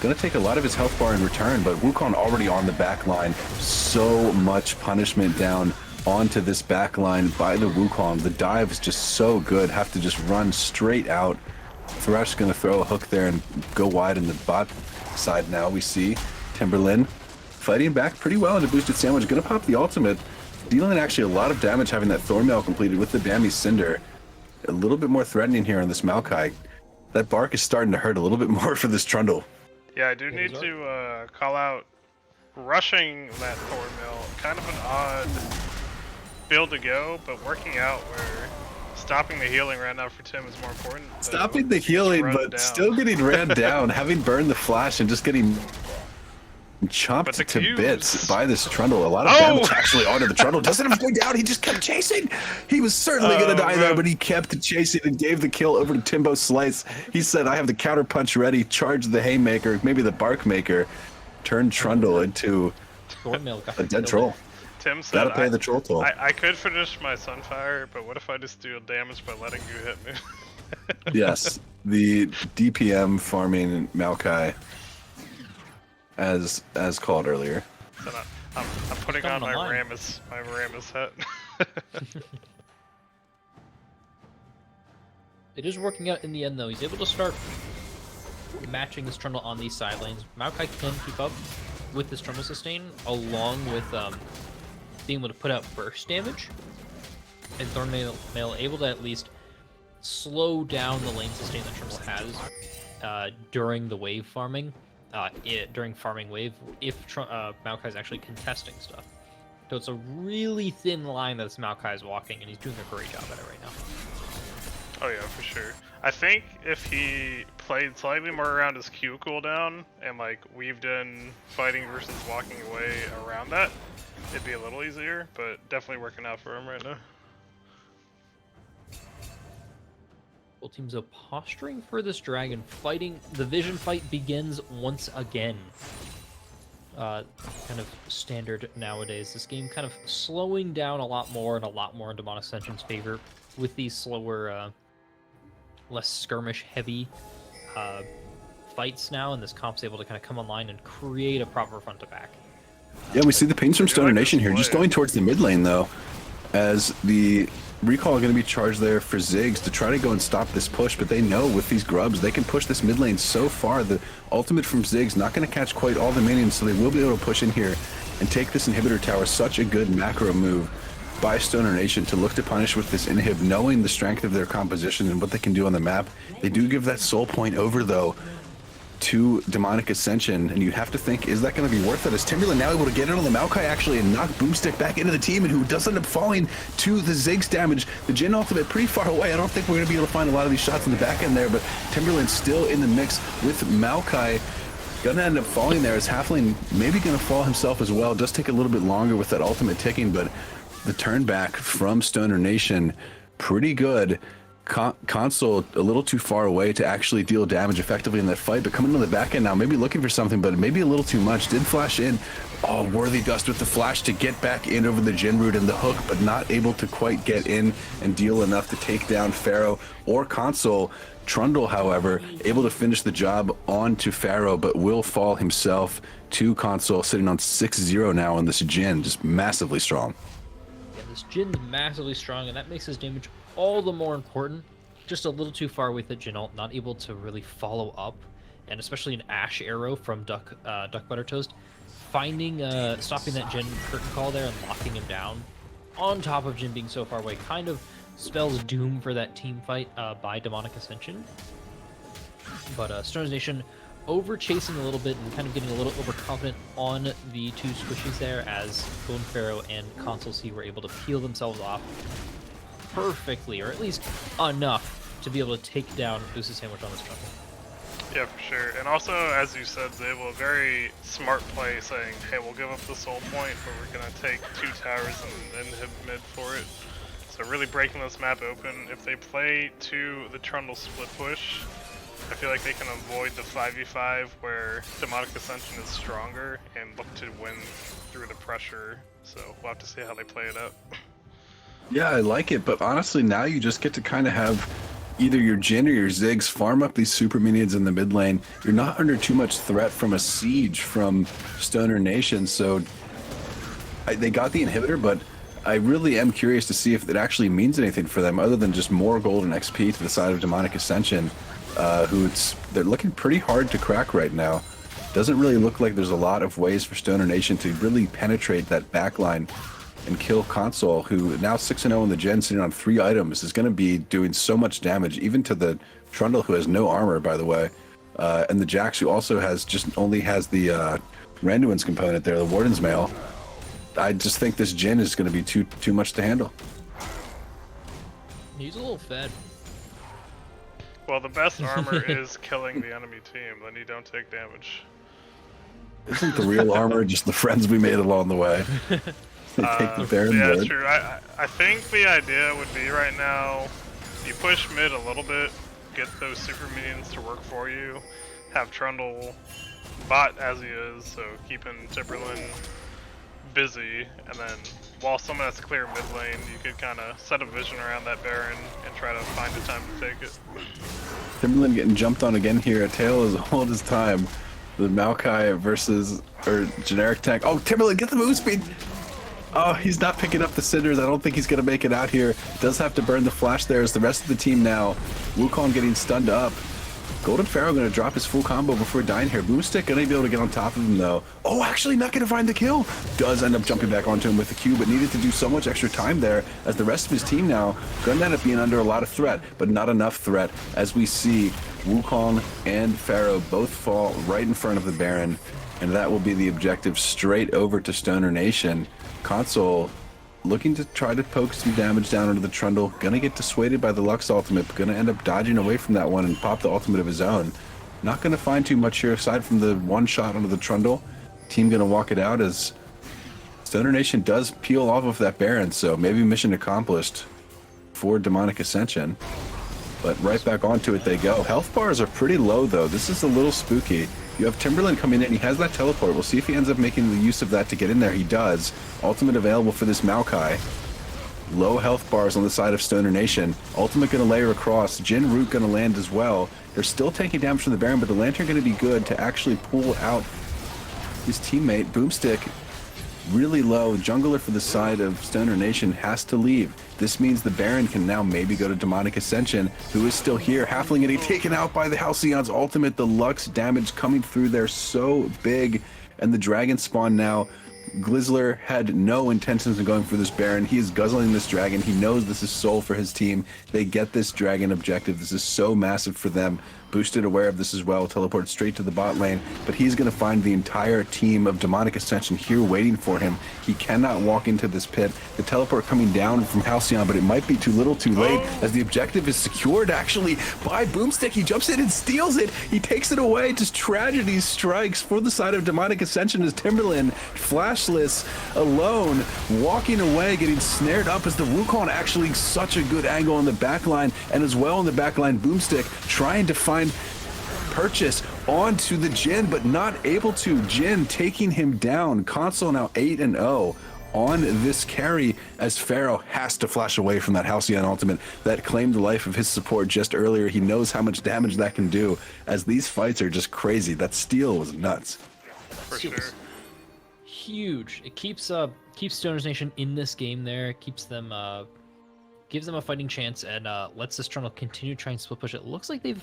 gonna take a lot of his health bar in return. But Wukong already on the back line, so much punishment down onto this back line by the Wukong. The dive is just so good, have to just run straight out. Thresh gonna throw a hook there and go wide in the bot side. Now we see Timberlin fighting back pretty well into boosted sandwich, gonna pop the ultimate, dealing actually a lot of damage having that Thornmail completed with the Bambi Cinder. A little bit more threatening here on this Maokai. That bark is starting to hurt a little bit more for this Trundle. Yeah, I do need to call out rushing that Thornmail. Kind of an odd build to go, but working out where stopping the healing right now for Tim is more important. Stopping the healing, but still getting ran down, having burned the flash and just getting chopped to cubes bits by this Trundle. A lot of damage actually onto the Trundle. Doesn't have to go down. He just kept chasing. He was certainly going to die there, but he kept chasing and gave the kill over to Timbo Slice. He said, I have the counter punch ready. Charge the Haymaker, maybe the Bark Maker. Turned Trundle into a dead troll. Tim said, gotta pay the troll toll. I could finish my Sunfire, but what if I just deal damage by letting you hit me? Yes, the DPM farming Maokai, as called earlier. So I'm putting on my Rammus hat. It is working out in the end, though. He's able to start matching this Trundle on these side lanes. Maokai can keep up with this Trundle sustain, along with being able to put out burst damage. And Thornmail able to at least slow down the lane sustain that Trundle has during the wave farming. During farming wave, if Maokai is actually contesting stuff. So it's a really thin line that this Maokai is walking, and he's doing a great job at it right now. Oh yeah, for sure. I think if he played slightly more around his Q cooldown and like weaved in fighting versus walking away around that, it'd be a little easier, but definitely working out for him right now. Both teams are posturing for this dragon. Fighting, the vision fight begins once again. Kind of standard nowadays. This game kind of slowing down a lot more in Demonic Ascension's favor with these slower, less skirmish heavy fights now, and this comp's able to kind of come online and create a proper front to back. Yeah, we see the pings from Stoner Nation here, just going towards the mid lane though, as the Recall are going to be charged there for Ziggs to try to go and stop this push, but they know with these grubs they can push this mid lane so far. The ultimate from Ziggs not going to catch quite all the minions, so they will be able to push in here and take this inhibitor tower. Such a good macro move by Stoner Nation to look to punish with this inhib, knowing the strength of their composition and what they can do on the map. They do give that soul point over though to Demonic Ascension, and you have to think, is that going to be worth it? Is Timberland now able to get in on the Maokai actually and knock Boomstick back into the team, and who does end up falling to the Ziggs damage? The Jhin ultimate pretty far away. I don't think we're going to be able to find a lot of these shots in the back end there, but Timberland still in the mix with Maokai. Gonna end up falling there as Halfling maybe going to fall himself as well. It does take a little bit longer with that ultimate ticking, but the turn back from Stoner Nation, pretty good. Console a little too far away to actually deal damage effectively in that fight, but coming on the back end now, maybe looking for something, but maybe a little too much. Did flash in. Oh, Worthy Dust with the flash to get back in over the Jhin root and the hook, but not able to quite get in and deal enough to take down Pharaoh or Console. Trundle, however, able to finish the job onto Pharaoh, but will fall himself to Console, sitting on 6-0 now on this Jhin, just massively strong. Yeah, this Jhin's massively strong, and that makes his damage all the more important. Just a little too far with the Jhin ult, not able to really follow up, and especially an Ash arrow from Duck Butter Toast, finding stopping that Jhin curtain call there and locking him down, on top of Jhin being so far away, kind of spells doom for that team fight by Demonic Ascension. But Stoner's Nation over chasing a little bit and kind of getting a little overconfident on the two squishies there, as Bone Pharaoh and Console C were able to peel themselves off perfectly, or at least enough to be able to take down Boosted Sandwich on this jungle. Yeah, for sure. And also, as you said, they will very smart play saying, hey, we'll give up the soul point, but we're going to take 2 towers and hit mid for it. So really breaking this map open. If they play to the Trundle split push, I feel like they can avoid the 5v5 where Demonic Ascension is stronger and look to win through the pressure. So we'll have to see how they play it out. Yeah, I like it, but honestly, now you just get to kind of have either your Jhin or your Ziggs farm up these super minions in the mid lane. You're not under too much threat from a siege from Stoner Nation, so they got the inhibitor, but I really am curious to see if it actually means anything for them other than just more gold and XP to the side of Demonic Ascension, they're looking pretty hard to crack right now. Doesn't really look like there's a lot of ways for Stoner Nation to really penetrate that backline and kill Console, who now 6-0 in the Jhin, sitting on 3 items, is going to be doing so much damage, even to the Trundle, who has no armor, by the way, and the Jax, who also only has the Randuin's component there, the Warden's Mail. I just think this Jhin is going to be too much to handle. He's a little fed. Well, the best armor is killing the enemy team, then you don't take damage. Isn't the real armor just the friends we made along the way? They take the Baron yeah, board. true. I think the idea would be right now, you push mid a little bit, get those super minions to work for you, have Trundle bot as he is, so keeping Timberland busy, and then while someone has to clear mid lane, you could kind of set a vision around that Baron and try to find a time to take it. Timberland getting jumped on again here. A tale as old as time. The Maokai versus generic tank. Oh, Timberland, get the move speed! Oh, he's not picking up the cinders. I don't think he's going to make it out here. Does have to burn the flash there as the rest of the team now. Wukong getting stunned up. Golden Pharaoh going to drop his full combo before dying here. Boomstick going to be able to get on top of him, though. Oh, actually not going to find the kill. Does end up jumping back onto him with the Q, but needed to do so much extra time there as the rest of his team now going to end up being under a lot of threat, but not enough threat as we see Wukong and Pharaoh both fall right in front of the Baron, and that will be the objective straight over to Stoner Nation. Console looking to try to poke some damage down onto the Trundle. Gonna get dissuaded by the Lux ultimate, but gonna end up dodging away from that one and pop the ultimate of his own. Not gonna find too much here aside from the one shot onto the Trundle. Team gonna walk it out as Stoner Nation does peel off of that Baron, so maybe mission accomplished for Demonic Ascension. But right back onto it they go. Health bars are pretty low though. This is a little spooky. You have Timberland coming in. He has that teleport. We'll see if he ends up making the use of that to get in there. He does. Ultimate available for this Maokai. Low health bars on the side of Stoner Nation. Ultimate going to layer across. Jhin root going to land as well. They're still taking damage from the Baron, but the Lantern going to be good to actually pull out his teammate. Boomstick really low. Jungler for the side of Stoner Nation has to leave. This means the Baron can now maybe go to Demonic Ascension, who is still here. Halfling getting taken out by the Halcyon's ultimate. The Lux damage coming through there so big. And the Dragon spawn now. Glizzler had no intentions of going for this Baron. He is guzzling this dragon. He knows this is soul for his team. They get this dragon objective. This is so massive for them. Boosted aware of this as well, teleported straight to the bot lane, but he's going to find the entire team of Demonic Ascension here waiting for him. He cannot walk into this pit. The teleport coming down from Halcyon, but it might be too little too late as the objective is secured actually by Boomstick. He jumps in and steals it. He takes it away. Just tragedy strikes for the side of Demonic Ascension as Timberland, flashless, alone, walking away, getting snared up as the Wukong actually such a good angle on the backline, and as well on the backline, Boomstick trying to find purchase onto the Jhin, but not able to. Jhin taking him down. Console now 8-0 on this carry as Pharaoh has to flash away from that Halcyon ultimate that claimed the life of his support just earlier. He knows how much damage that can do as these fights are just crazy. That steal was nuts. For sure. Huge. It keeps Stoners Nation in this game there, keeps them gives them a fighting chance, and lets this Trundle continue trying to split push. It looks like they've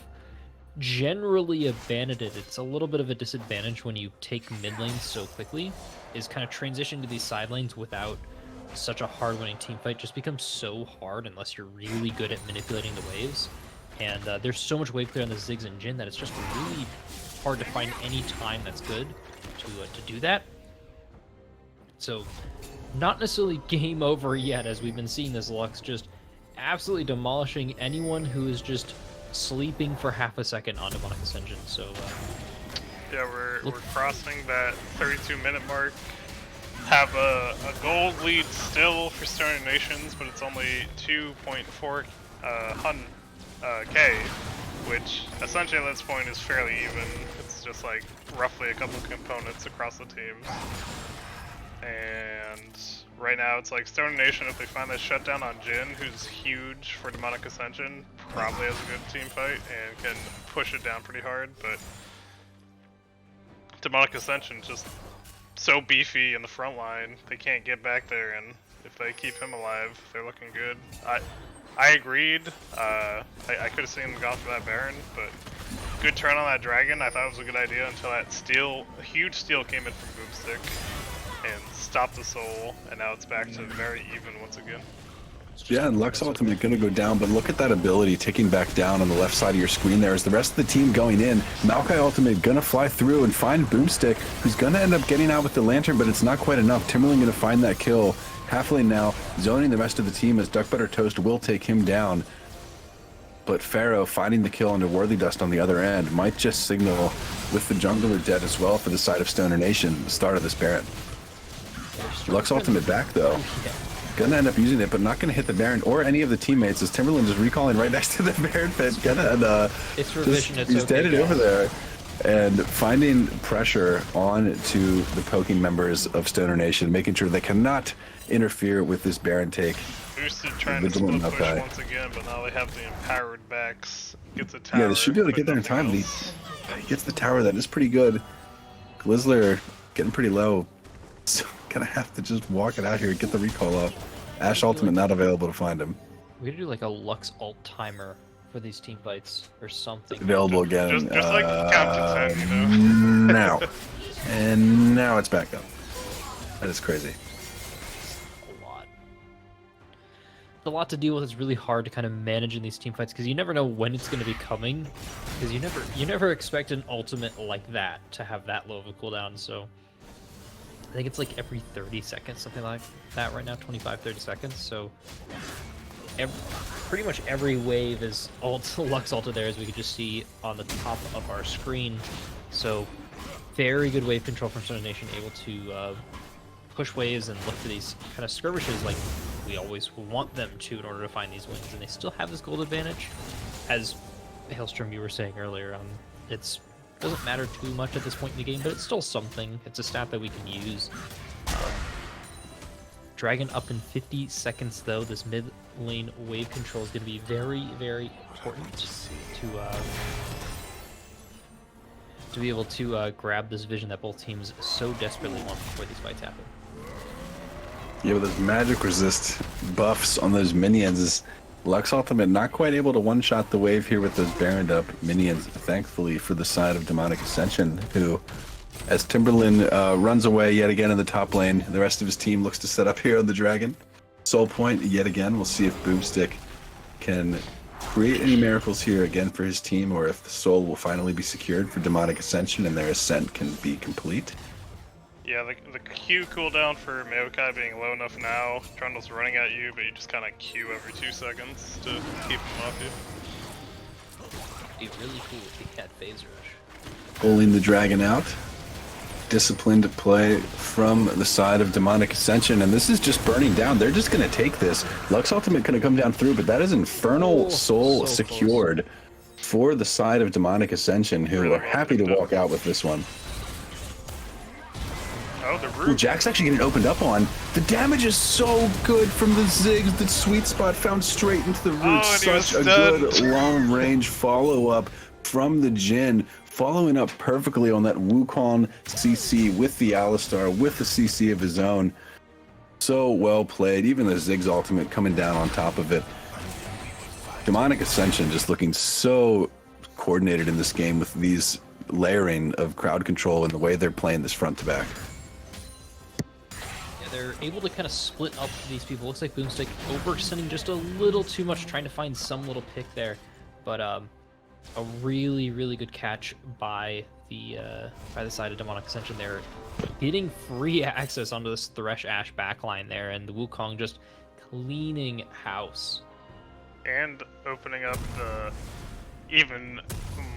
generally abandoned it. It's a little bit of a disadvantage when you take mid lane so quickly, is kind of transition to these side lanes without such a hard winning team fight just becomes so hard unless you're really good at manipulating the waves. And there's so much wave clear on the Ziggs and Jhin that it's just really hard to find any time that's good to do that. So not necessarily game over yet, as we've been seeing this Lux just absolutely demolishing anyone who is just sleeping for half a second on Demonic Ascension. So yeah, we're crossing that 32-minute mark. Have a gold lead still for Stoner Nations, but it's only 2.4 K, which essentially at this point is fairly even. It's just like roughly a couple components across the teams. And right now it's like Stoner Nation, if they find this shutdown on Jhin, who's huge for Demonic Ascension, probably has a good team fight and can push it down pretty hard, but Demonic Ascension just so beefy in the front line, they can't get back there, and if they keep him alive, they're looking good. I agreed. I could have seen them go for that Baron, but good turn on that Dragon. I thought it was a good idea until that steal, a huge steal came in from Boomstick and stopped the soul, and now it's back to very even once again. Yeah, and Lux ultimate gonna go down, but look at that ability ticking back down on the left side of your screen there as the rest of the team going in. Maokai ultimate gonna fly through and find Boomstick, who's gonna end up getting out with the lantern, but it's not quite enough. Timberland gonna find that kill. Halflane now zoning the rest of the team as Duck Butter Toast will take him down. But Pharaoh finding the kill under Worthy Dust on the other end might just signal with the jungler dead as well for the side of Stoner Nation, the start of this Baron. Lux ultimate back though. Gonna end up using it, but not gonna hit the Baron or any of the teammates as Timberland is recalling right next to the Baron pit. Gonna it's revision. It's he's okay, dead over there. And finding pressure on to the poking members of Stoner Nation, making sure they cannot interfere with this Baron take. Boosted trying to split push once again, but now they have the empowered backs. Gets a tower. Yeah, they should be able to get there in time. He gets the tower. That is pretty good. Glizzler getting pretty low. So gonna have to just walk it out here and get the recall up. Ash ultimate not available to find him. We gotta do like a Lux alt timer for these team fights or something. Available again. Just like count to 10, you know? Now. And now it's back up. That is crazy. A lot to deal with. It's really hard to kind of manage in these team fights because you never know when it's going to be coming, because you never expect an ultimate like that to have that low of a cooldown. So I think it's like every 30 seconds, something like that right now, 25-30 seconds. So pretty much every wave is Lux ulted there, as we could just see on the top of our screen. So very good wave control from Stoner Nation, able to push waves and look for these kind of skirmishes like we always want them to in order to find these wins, and they still have this gold advantage. As Hailstrom, you were saying earlier, it doesn't matter too much at this point in the game, but it's still something. It's a stat that we can use. Dragon up in 50 seconds though. This mid lane wave control is going to be very, very important to be able to grab this vision that both teams so desperately want before these fights happen. Yeah, with those magic resist buffs on those minions, is Lux Ultimate not quite able to one-shot the wave here with those Baroned up minions, thankfully for the side of Demonic Ascension, who, as Timberland runs away yet again in the top lane, the rest of his team looks to set up here on the Dragon. Soul Point yet again. We'll see if Boomstick can create any miracles here again for his team, or if the soul will finally be secured for Demonic Ascension and their ascent can be complete. Yeah, the Q cooldown for Maokai being low enough now, Trundle's running at you, but you just kind of Q every 2 seconds to keep him off you. Be really cool if he had phase rush. Pulling the Dragon out. Disciplined play from the side of Demonic Ascension, and this is just burning down. They're just going to take this. Lux Ultimate going to come down through, but that is Infernal Soul so secured for the side of Demonic Ascension, who Really are happy to walk out with this one. Oh, the Ooh, root. Jack's actually getting opened up on. The damage is so good from the Ziggs. The sweet spot found straight into the root. Oh, and he was Such a stunned. good long-range follow-up from the Jhin, following up perfectly on that Wukong CC with the Alistar, with the CC of his own. So well played. Even the Ziggs ultimate coming down on top of it. Demonic Ascension just looking so coordinated in this game with these layering of crowd control and the way they're playing this front to back. They're able to kind of split up these people. Looks like Boomstick overextending just a little too much, trying to find some little pick there. But a really, really good catch by the side of Demonic Ascension there. Getting free access onto this Thresh Ash backline there, and the Wukong just cleaning house. And opening up the even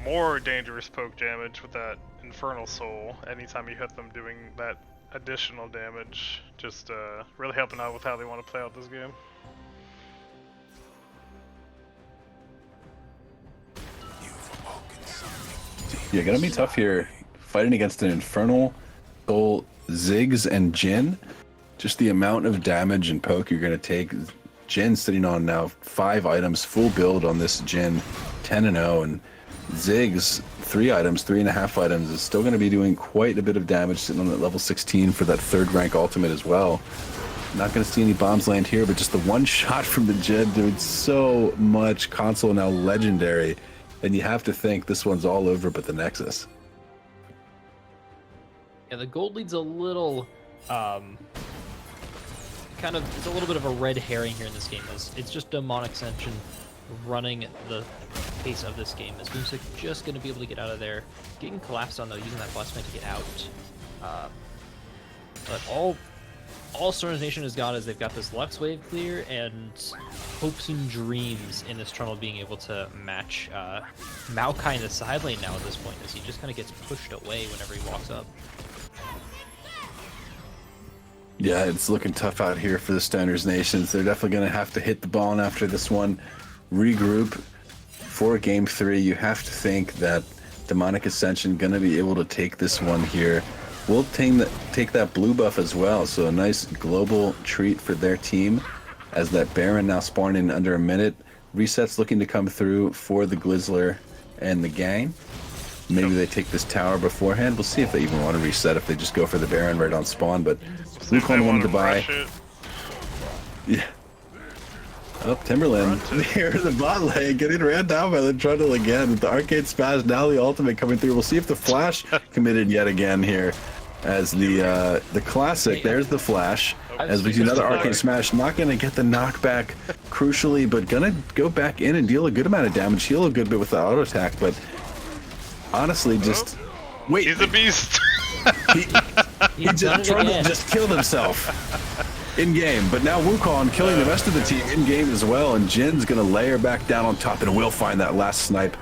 more dangerous poke damage with that Infernal Soul. Anytime you hit them doing that additional damage, just really helping out with how they want to play out this game. Yeah, gonna be tough here fighting against an Infernal Soul, Ziggs, and Jhin. Just the amount of damage and poke you're gonna take. Jhin sitting on now 5 items, full build on this Jhin, 10-0, and Ziggs 3 items, 3.5 items, is still going to be doing quite a bit of damage, sitting on that level 16 for that 3rd rank ultimate as well. Not going to see any bombs land here, but just the one shot from the Jhin doing so much. Console now legendary, and you have to think this one's all over but the Nexus. Yeah, the gold lead's a little it's a little bit of a red herring here in this game. It's just Demonic Ascension running the pace of this game. Is Boomstick just going to be able to get out of there? Getting collapsed on though, using that blast man to get out. But all Storm's Nation has got is they've got this Lux wave clear and hopes and dreams in this Trundle being able to match Maokai in the side lane now at this point, as he just kind of gets pushed away whenever he walks up. Yeah, it's looking tough out here for the Stoners Nations. They're definitely going to have to hit the ball after this one. Regroup for Game 3. You have to think that Demonic Ascension going to be able to take this one here. We'll take that blue buff as well, so a nice global treat for their team, as that Baron now spawning in under a minute. Resets looking to come through for the Glizzler and the gang. Maybe they take this tower beforehand. We'll see if they even want to reset, if they just go for the Baron right on spawn, but Wukong wanted to buy. Yeah. Oh, Timberland here in the bot lane, getting ran down by the Trundle again with the Arcade Smash. Now the ultimate coming through. We'll see if the Flash committed yet again here, as the classic. There's the Flash. As we see another Arcade Smash, not going to get the knockback crucially, but going to go back in and deal a good amount of damage, heal a good bit with the auto attack, but honestly, just wait. He's a beast. Trundle just killed himself in game, but now Wukong killing the rest of the team in game as well, and Jin's gonna layer back down on top, and will find that last snipe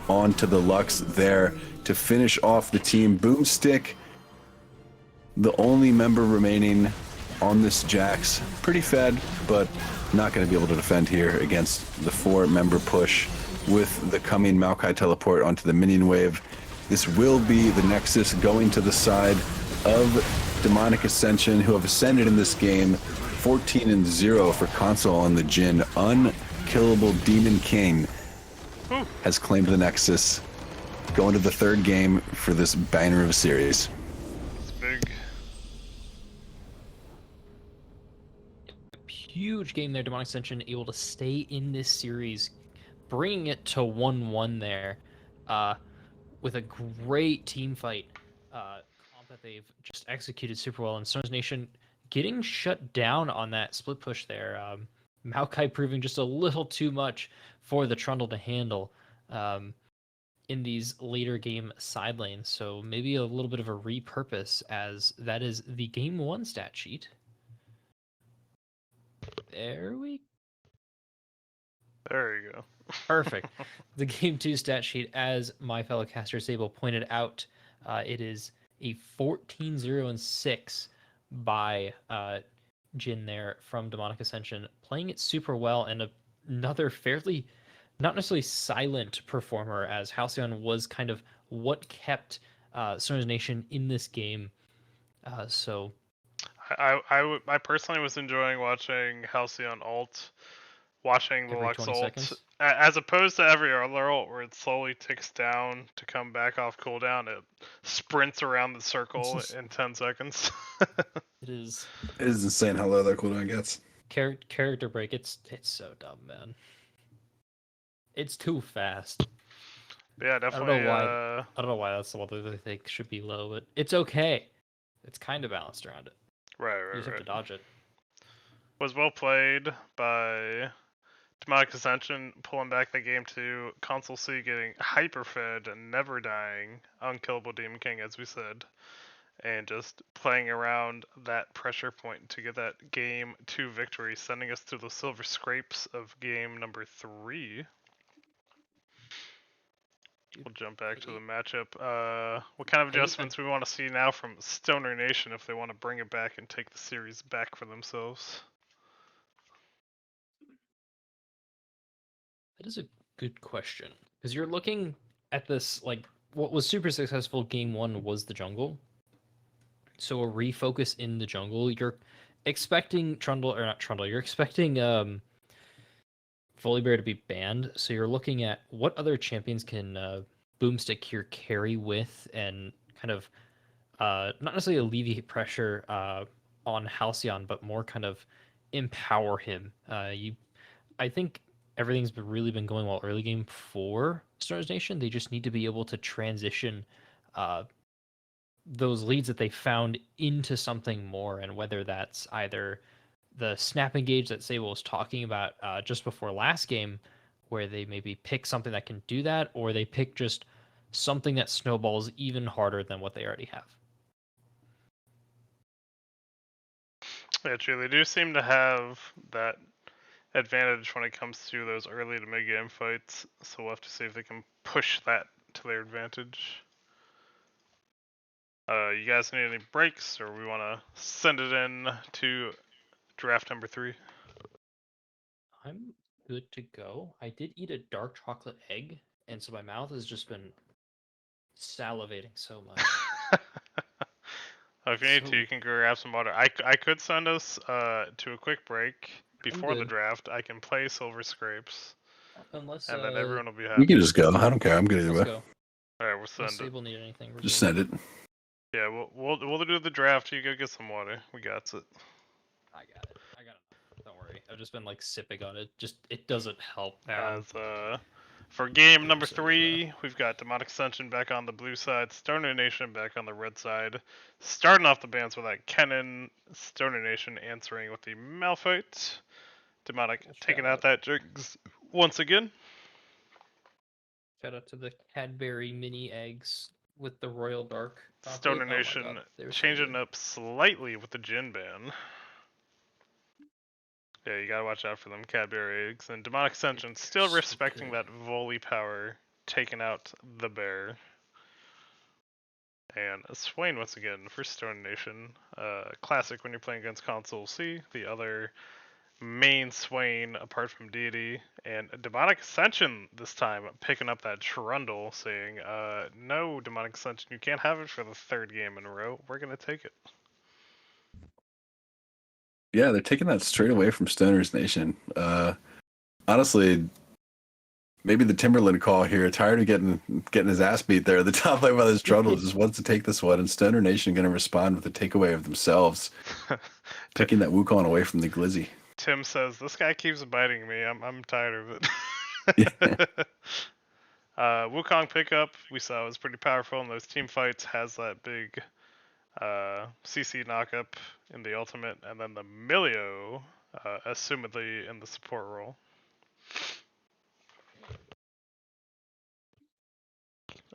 onto the Lux there to finish off the team. Boomstick, the only member remaining on this Jax, pretty fed, but not going to be able to defend here against the 4-member push with the coming Maokai teleport onto the minion wave. This will be the Nexus going to the side of Demonic Ascension, who have ascended in this game 14-0 for console on the Jhin. Unkillable Demon King has claimed the Nexus, going to the 3rd game for this banger of a series. It's big. huge game there. Demonic Ascension able to stay in this series, bringing it to 1-1 there, with a great team fight comp that they've just executed super well. And Stars Nation getting shut down on that split push there. Maokai proving just a little too much for the Trundle to handle in these later game side lanes. So maybe a little bit of a repurpose, as that is the game 1 stat sheet. There you go. Perfect. The game 2 stat sheet, as my fellow caster Sable pointed out, it is a 14-0-6 by Jin there from Demonic Ascension, playing it super well, and another fairly not necessarily silent performer, as Halcyon was kind of what kept Stars Nation in this game. So I personally was enjoying watching Halcyon ult, watching the every Lux 20 ult, seconds. as opposed to every other ult where it slowly ticks down to come back off cooldown. It sprints around the circle in 10 seconds. It is It is insane how low that cooldown gets. character break. It's so dumb, man. It's too fast. Yeah, definitely. I don't know why that's the one that they think should be low, but it's okay. It's kind of balanced around it. Right. You just have to dodge it. Was well played by Demonic Ascension, pulling back the game to Console C, getting hyper-fed and never dying, unkillable Demon King, as we said, and just playing around that pressure point to get that game 2 victory, sending us to the silver scrapes of game number 3. We'll jump back to the matchup. What kind of adjustments we want to see now from Stoner Nation if they want to bring it back and take the series back for themselves? That is a good question, because you're looking at this, like, what was super successful game 1 was the jungle. So a refocus in the jungle. You're expecting you're expecting Volibear to be banned. So you're looking at what other champions can Boomstick your carry with, and kind of not necessarily alleviate pressure on Halcyon, but more kind of empower him. I think everything's really been going well early game for Stars Nation. They just need to be able to transition those leads that they found into something more, and whether that's either the snap engage that Sable was talking about just before last game, where they maybe pick something that can do that, or they pick just something that snowballs even harder than what they already have. Yeah, true. They do seem to have that advantage when it comes to those early to mid game fights, so we'll have to see if they can push that to their advantage. You guys need any breaks, or we want to send it in to draft number 3? I'm good to go. I did eat a dark chocolate egg, and so my mouth has just been salivating so much. If you need to, you can go grab some water. I could send us to a quick break before the draft. I can play Silver Scrapes, Unless and then everyone will be happy. You can just go. I don't care. I'm good either let's way. go. All right, we'll send Unless it. Sable need anything, Just send it. Yeah, we'll do the draft. You go get some water. We got it. I got it. Don't worry. I've just been like sipping on it. Just it doesn't help. As for game number 3, we've got Demonic Ascension back on the blue side, Stoner Nation back on the red side. Starting off the bans with that Kennen, Stoner Nation answering with the Malphite. Demonic taking out that Jigs once again. Shout out to the Cadbury mini eggs with the Royal Dark. Stoner Nation changing up slightly with the Jin ban. Yeah, you gotta watch out for them Cadbury eggs. And Demonic Ascension still respecting that volley power, taking out the bear. And Swain once again for Stone Nation. Classic when you're playing against Console C. The other main Swain apart from Deity. And Demonic Ascension this time picking up that Trundle, saying, no, Demonic Ascension, you can't have it for the 3rd game in a row. We're gonna take it. Yeah, they're taking that straight away from Stoner's Nation. Honestly, maybe the Timberland call here. Tired of getting his ass beat there at the top lane by this Trundle. Just wants to take this one, and Stoner Nation going to respond with a takeaway of themselves, taking that Wukong away from the Glizzy. Tim says this guy keeps biting me. I'm tired of it. Wukong pickup we saw was pretty powerful in those team fights. Has that big CC knockup in the ultimate, and then the Milio, assumedly in the support role.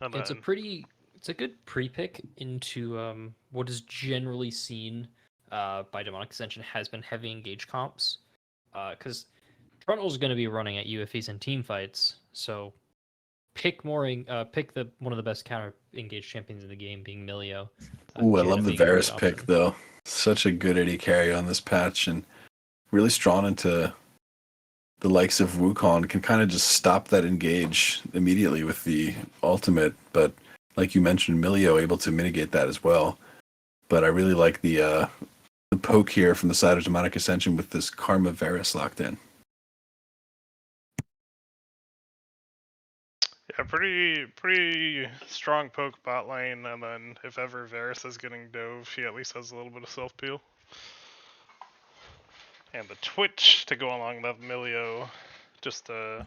And It's then, it's a good pre-pick into what is generally seen by Demonic Ascension has been heavy engage comps, because Trundle's going to be running at UFEs and team fights, so pick one of the best counter engage champions in the game, being Milio. Ooh, I Janna love the being a great Varus pick option. though. Such a good AD carry on this patch, and really strong into the likes of Wukong. Can kind of just stop that engage immediately with the ultimate. But like you mentioned, Milio able to mitigate that as well. But I really like the poke here from the side of Demonic Ascension with this Karma Varus locked in. yeah, pretty strong poke bot lane, and then if ever Varus is getting dove, he at least has a little bit of self peel. And the Twitch to go along with Milio, just That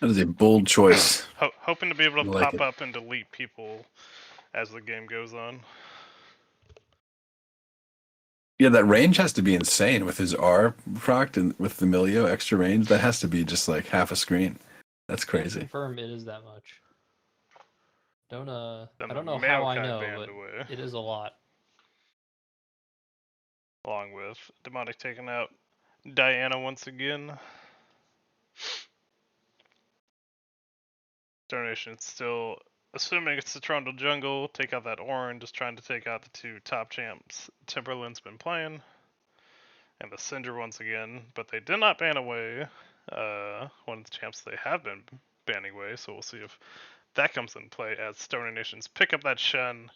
is a bold choice. hoping to be able I to like pop it. up and delete people as the game goes on. Yeah, that range has to be insane with his R proc and with the Milio extra range. That has to be just like half a screen. That's Can't crazy. confirm it is that much. Then I the don't know how I Maokai know, banned but away, it is a lot. along with Demonic taking out Diana once again. Donation still assuming it's the Trundle jungle, take out that Orin, just trying to take out the two top champs Timberland's been playing. And the Cinder once again, but they did not ban away one of the champs they have been banning away, so we'll see if that comes in play as Stoner Nations pick up that Shen.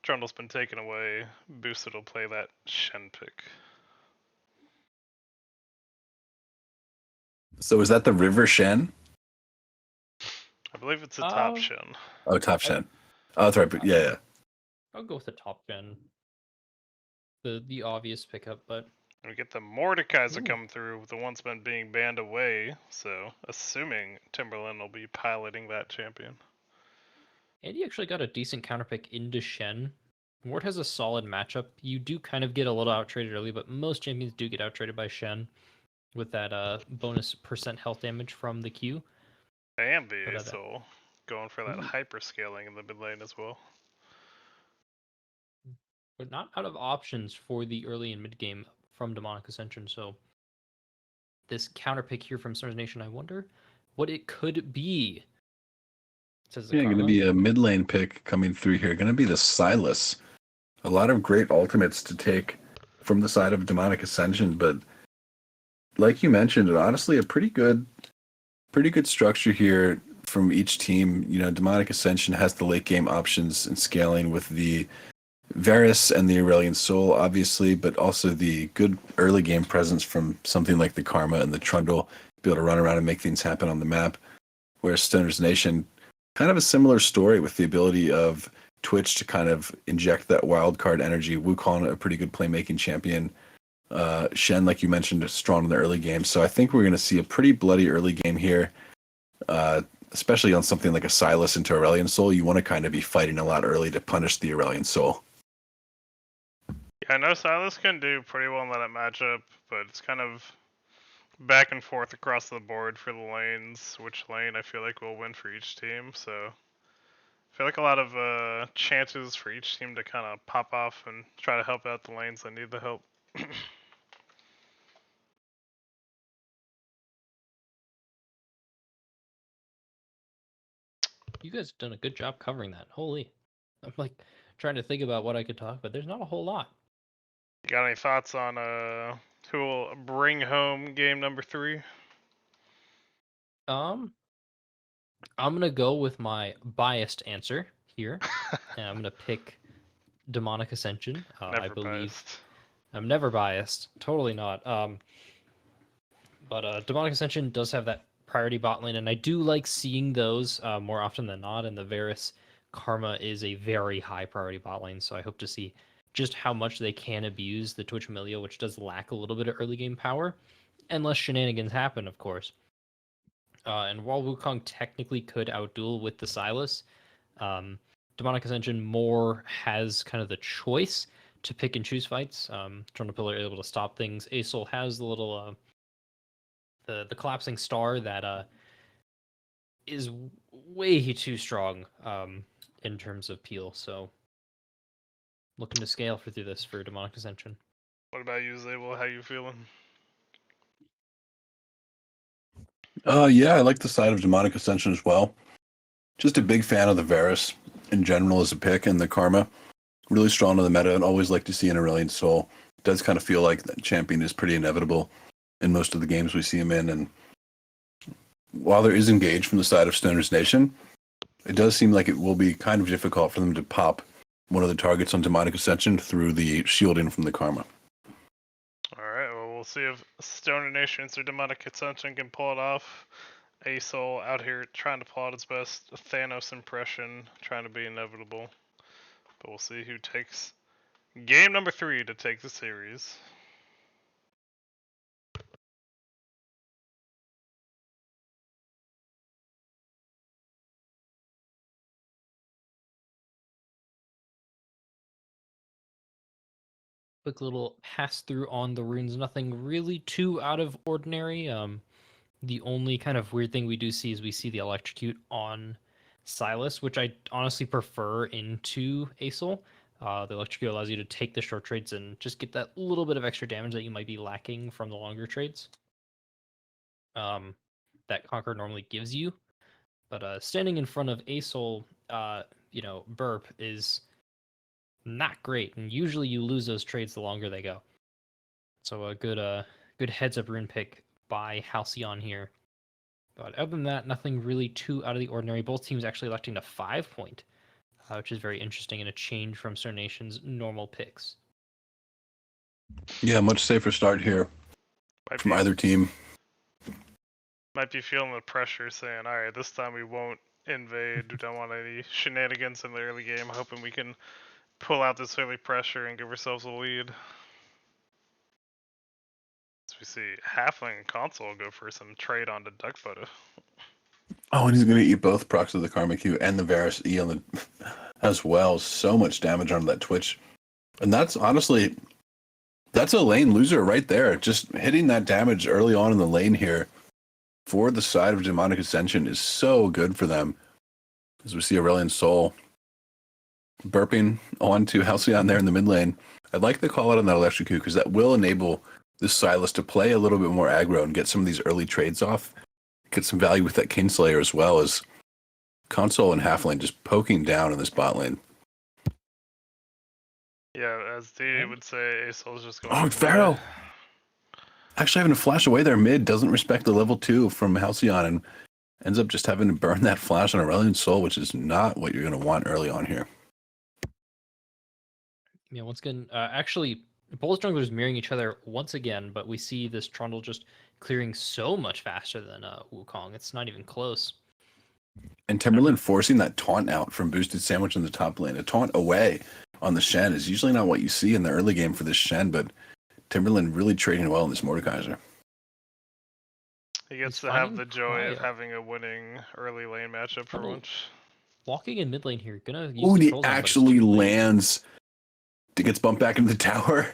Trundle's been taken away. Boosted will play that Shen pick. So is that the River Shen? I believe it's a top Uh, Shen. Oh, top Shen. Oh, that's right. But yeah. I'll go with the top gen. The obvious pickup, but And we get the Mordekaiser Ooh. come through, the one's been being banned away, so assuming Timberland will be piloting that champion. Andy actually got a decent counterpick into Shen. Ward has a solid matchup. You do kind of get a little out-traded early, but most champions do get out-traded by Shen with that bonus percent health damage from the Q. And But, so going for that hyper scaling in the mid lane as well. We're not out of options for the early and mid game from Demonic Ascension, so this counterpick here from Stars Nation, I wonder what it could be. Says the Yeah, going to Karma. be a mid lane pick coming through here. Going to be the Silas. A lot of great ultimates to take from the side of Demonic Ascension, but like you mentioned, honestly, a pretty good structure here from each team. You know, Demonic Ascension has the late game options and scaling with the Varus and the Aurelian Soul, obviously, but also the good early game presence from something like the Karma and the Trundle, be able to run around and make things happen on the map. Whereas Stoner's Nation, kind of a similar story with the ability of Twitch to kind of inject that wild card energy. Wukong, a pretty good playmaking champion. Shen, like you mentioned, is strong in the early game. So I think we're going to see a pretty bloody early game here, especially on something like a Silas into Aurelian Soul. You want to kind of be fighting a lot early to punish the Aurelian Soul. Yeah, I know Silas can do pretty well in that matchup, but it's kind of back and forth across the board for the lanes. Which lane I feel like will win for each team, so I feel like a lot of chances for each team to kind of pop off and try to help out the lanes that need the help. You guys have done a good job covering that. Holy. I'm like trying to think about what I could talk about. There's not a whole lot. You got any thoughts on who will bring home game number 3? I'm gonna go with my biased answer here. And I'm gonna pick Demonic Ascension. Never I believe biased. I'm never biased. Totally not. But Demonic Ascension does have that priority bot lane, and I do like seeing those more often than not. And the Varus Karma is a very high priority bot lane, so I hope to see just how much they can abuse the Twitch Milio, which does lack a little bit of early game power, unless shenanigans happen, of course. And while Wukong technically could outduel with the Silas, Demonic Ascension more has kind of the choice to pick and choose fights. Eternal Pillar able to stop things. Asol has the little the collapsing star that is way too strong in terms of peel. So looking to scale through this for Demonic Ascension. What about you, Zabel? How you feeling? Yeah, I like the side of Demonic Ascension as well. Just a big fan of the Varus in general as a pick, and the Karma. Really strong in the meta, and always like to see an Aurelion Soul. It does kind of feel like that champion is pretty inevitable in most of the games we see him in, and while there is engage from the side of Stoner's Nation, it does seem like it will be kind of difficult for them to pop one of the targets on Demonic Ascension through the shielding from the Karma. Alright, well, we'll see if Stoner Nations or Demonic Ascension can pull it off. Asol out here trying to plot his best Thanos impression, trying to be inevitable. But we'll see who takes game number 3 to take the series. Quick little pass through on the runes. Nothing really too out of ordinary. The only kind of weird thing we do see is we see the electrocute on Silas, which I honestly prefer into Asol. The electrocute allows you to take the short trades and just get that little bit of extra damage that you might be lacking from the longer trades. That Conquer normally gives you. But standing in front of Asol, Burp is not great, and usually you lose those trades the longer they go. So a good heads up rune pick by Halcyon here. But other than that, nothing really too out of the ordinary. Both teams actually electing to 5-point, which is very interesting and a change from Star Nation's normal picks. Yeah, much safer start here from either team. Might be feeling the pressure saying, alright, this time we won't invade. We don't want any shenanigans in the early game. Hoping we can pull out this early pressure and give ourselves a lead. As we see Halfling and Console go for some trade onto Duck Photo. Oh, and he's going to eat both procs of the Karma Q and the Varus E on the as well. So much damage on that Twitch. And that's honestly, that's a lane loser right there. Just hitting that damage early on in the lane here for the side of Demonic Ascension is so good for them. As we see Aurelion Soul burping onto Halcyon there in the mid lane. I'd like the call out on that electrocute because that will enable this Silas to play a little bit more aggro and get some of these early trades off. Get some value with that Kingslayer as well as Console and Halflane just poking down in this bot lane. Yeah, as D would say, Asol's just going. Oh, Pharaoh! Actually having to flash away there mid, doesn't respect the level 2 from Halcyon and ends up just having to burn that flash on Aurelion Soul, which is not what you're going to want early on here. Yeah, once again, actually, both junglers mirroring each other once again, but we see this Trundle just clearing so much faster than Wukong. It's not even close. And Timberland forcing that taunt out from Boosted Sandwich in the top lane. A taunt away on the Shen is usually not what you see in the early game for this Shen, but Timberland really trading well in this Mordekaiser. He gets to have the joy of having a winning early lane matchup for once. Walking in mid lane here, gonna use Oh, and he controls on, but it's actually too late. lands. He gets bumped back into the tower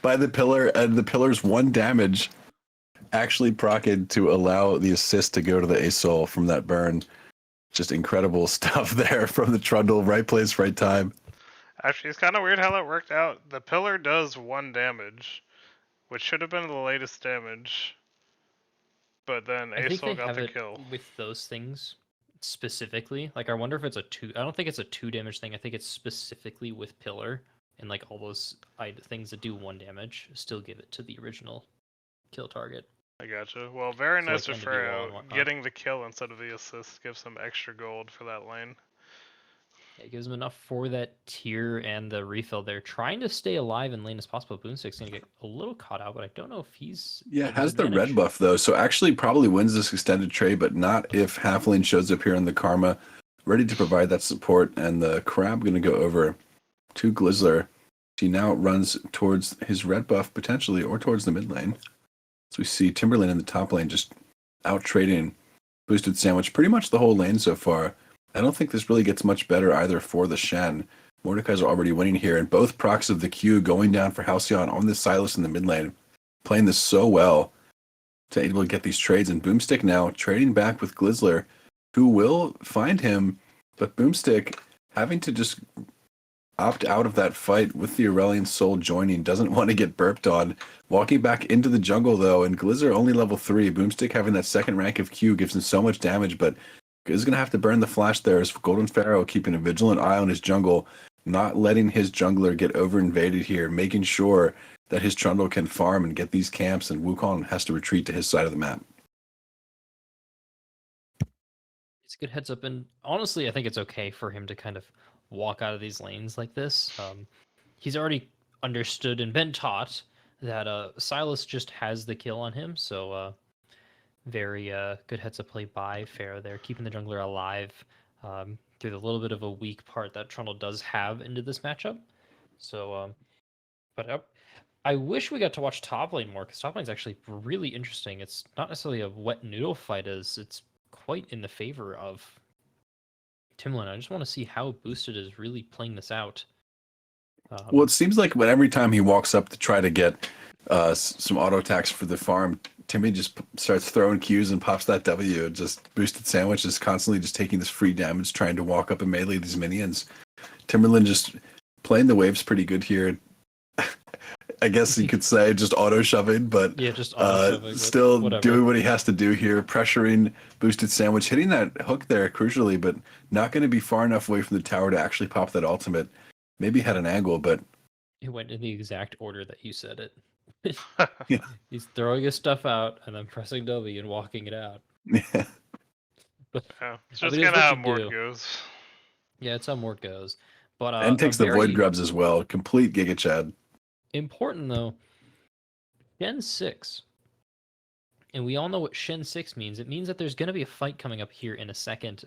by the pillar, and the pillar's 1 damage actually procced to allow the assist to go to the Asol from that burn. Just incredible stuff there from the Trundle. Right place, right time. Actually, it's kind of weird how that worked out. The pillar does 1 damage, which should have been the latest damage. But then I think they Asol got have the it kill. with those things specifically. Like, I wonder if it's a 2. I don't think it's a 2 damage thing. I think it's specifically with pillar and like all those things that do 1 damage. Still give it to the original kill target. I gotcha. Well, very So, nice like, of end of the wall Pharaoh. and whatnot. Getting the kill instead of the assist gives some extra gold for that lane. It gives him enough for that tier and the refill. They're trying to stay alive in lane as possible. Boonstick's going to get a little caught out, but I don't know if he's... Yeah, has the red buff though, so actually probably wins this extended trade, but not if Halfling shows up here in the Karma, ready to provide that support, and the Crab going to go over to Glizzler. He now runs towards his red buff potentially, or towards the mid lane. So we see Timberland in the top lane just out trading Boosted Sandwich pretty much the whole lane so far. I don't think this really gets much better either for the Shen. Mordekaiser already winning here, and both procs of the Q going down for Halcyon on this Silas in the mid lane, playing this so well to able to get these trades. And Boomstick now trading back with Glizzler, who will find him, but Boomstick having to just opt out of that fight with the Aurelion Soul joining, doesn't want to get burped on. Walking back into the jungle though, and Glizzler only level 3. Boomstick having that second rank of Q gives him so much damage, but is going to have to burn the flash there as Golden Pharaoh keeping a vigilant eye on his jungle, not letting his jungler get over invaded here, making sure that his Trundle can farm and get these camps, and Wukong has to retreat to his side of the map. It's a good heads up, and honestly, I think it's okay for him to kind of walk out of these lanes like this. He's already understood and been taught that Silas just has the kill on him, so very good heads up play by Pharaoh there, keeping the jungler alive through the little bit of a weak part that Trundle does have into this matchup. So, but I wish we got to watch top lane more, because top lane's actually really interesting. It's not necessarily a wet noodle fight, as it's quite in the favor of Timberland. I just want to see how Boosted is really playing this out. Well, it seems like every time he walks up to try to get some auto attacks for the farm, Timmy just starts throwing Qs and pops that W. Just Boosted Sandwich is constantly just taking this free damage, trying to walk up and melee these minions. Timberland just playing the waves pretty good here. I guess you could say just auto shoving, but yeah, just auto shoving, still whatever. doing what he has to do here, pressuring Boosted Sandwich, hitting that hook there crucially, but not going to be far enough away from the tower to actually pop that ultimate. Maybe had an angle, but it went in the exact order that you said it. Yeah. He's throwing his stuff out and then pressing W and walking it out. yeah. But Yeah, it's I just mean, it's kind of how what you Mort do. goes. Yeah, it's how Mort goes. But And takes the very Void Grubs as well. Complete Giga Chad. important though, Shen 6. And we all know what Shen 6 means. It means that there's going to be a fight coming up here in a second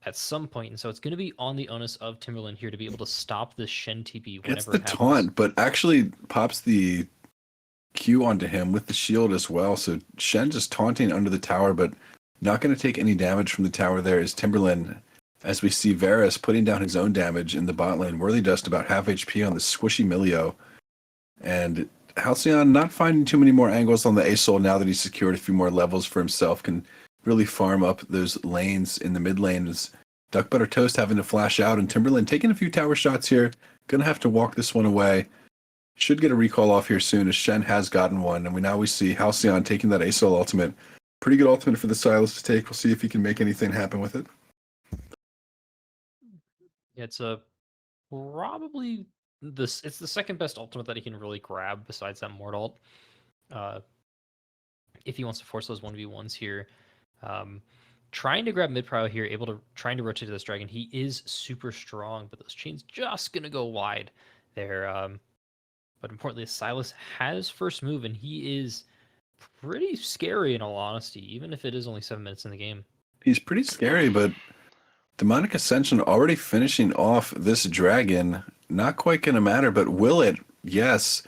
at some point. And so it's going to be on the onus of Timberland here to be able to stop this Shen TP whenever Gets the it happens. taunt, but actually pops the Q onto him with the shield as well. So Shen just taunting under the tower, but not going to take any damage from the tower there is Timberland. As we see Varus putting down his own damage in the bot lane. Worthy Dust about half HP on the squishy Milio. And Halcyon not finding too many more angles on the A-Soul now that he's secured a few more levels for himself. Can really farm up those lanes in the mid lane. As Duck Butter Toast having to flash out, and Timberland taking a few tower shots here. Gonna have to walk this one away. Should get a recall off here soon, as Shen has gotten one. And we see Halcyon taking that A-Soul ultimate. Pretty good ultimate for the Silas to take. We'll see if he can make anything happen with it. It's probably it's the second best ultimate that he can really grab besides that Mort ult. If he wants to force those 1v1s here. Trying to grab mid prio here, trying to rotate to this dragon. He is super strong, but those chains just gonna go wide there. But importantly, Silas has first move, and he is pretty scary in all honesty, even if it is only 7 minutes in the game. He's pretty scary, but Demonic Ascension already finishing off this dragon. Not quite going to matter, but will it? Yes.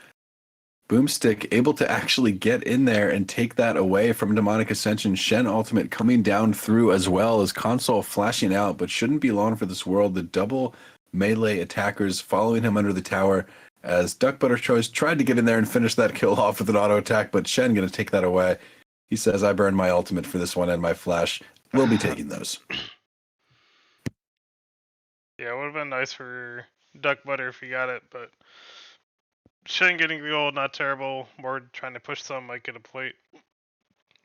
Boomstick able to actually get in there and take that away from Demonic Ascension. Shen ultimate coming down through as well as Console flashing out, but shouldn't be long for this world. The double melee attackers following him under the tower as Duck Butter Choice tried to get in there and finish that kill off with an auto attack, but Shen going to take that away. He says, I burned my ultimate for this one and my flash. We'll be taking those. Yeah, it would have been nice for Duck Butter if he got it, but Shen getting the gold, not terrible. More trying to push some, might get a plate.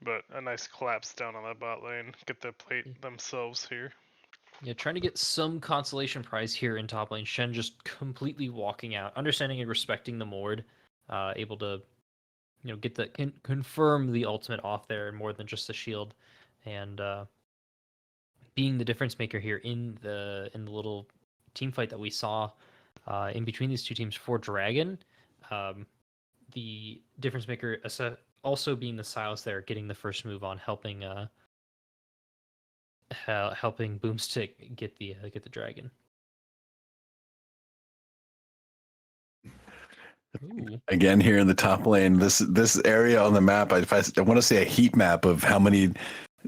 But a nice collapse down on that bot lane. Get the plate themselves here. Yeah, trying to get some consolation prize here in top lane. Shen just completely walking out, understanding and respecting the Mord, able to, get the confirm the ultimate off there more than just the shield, and being the difference maker here in the little team fight that we saw in between these two teams for Dragon. The difference maker also being the Silas there, getting the first move on, helping Boomstick get the dragon. Ooh. Again, here in the top lane, this area on the map, I want to say a heat map of how many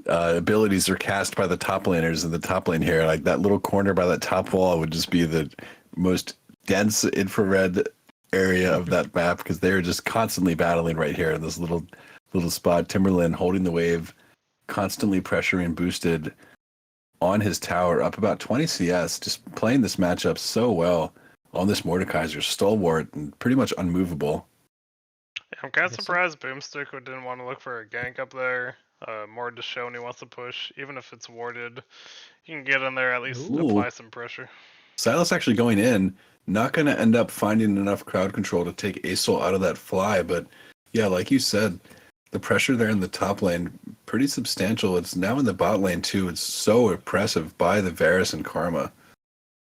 abilities are cast by the top laners in the top lane here. Like that little corner by that top wall would just be the most dense infrared area of that map because they're just constantly battling right here in this little spot. Timberland holding the wave, constantly pressuring boosted on his tower up about 20 CS, just playing this matchup so well on this Mordekaiser, stalwart and pretty much unmovable. Yeah, I'm kind of Yes, sir. surprised Boomstick didn't want to look for a gank up there. More to show when he wants to push, even if it's warded. You can get in there, at least Ooh. apply some pressure. Silas actually going in, not going to end up finding enough crowd control to take Asol out of that fly, but yeah, like you said, the pressure there in the top lane, pretty substantial. It's now in the bot lane too. It's so impressive by the Varus and Karma.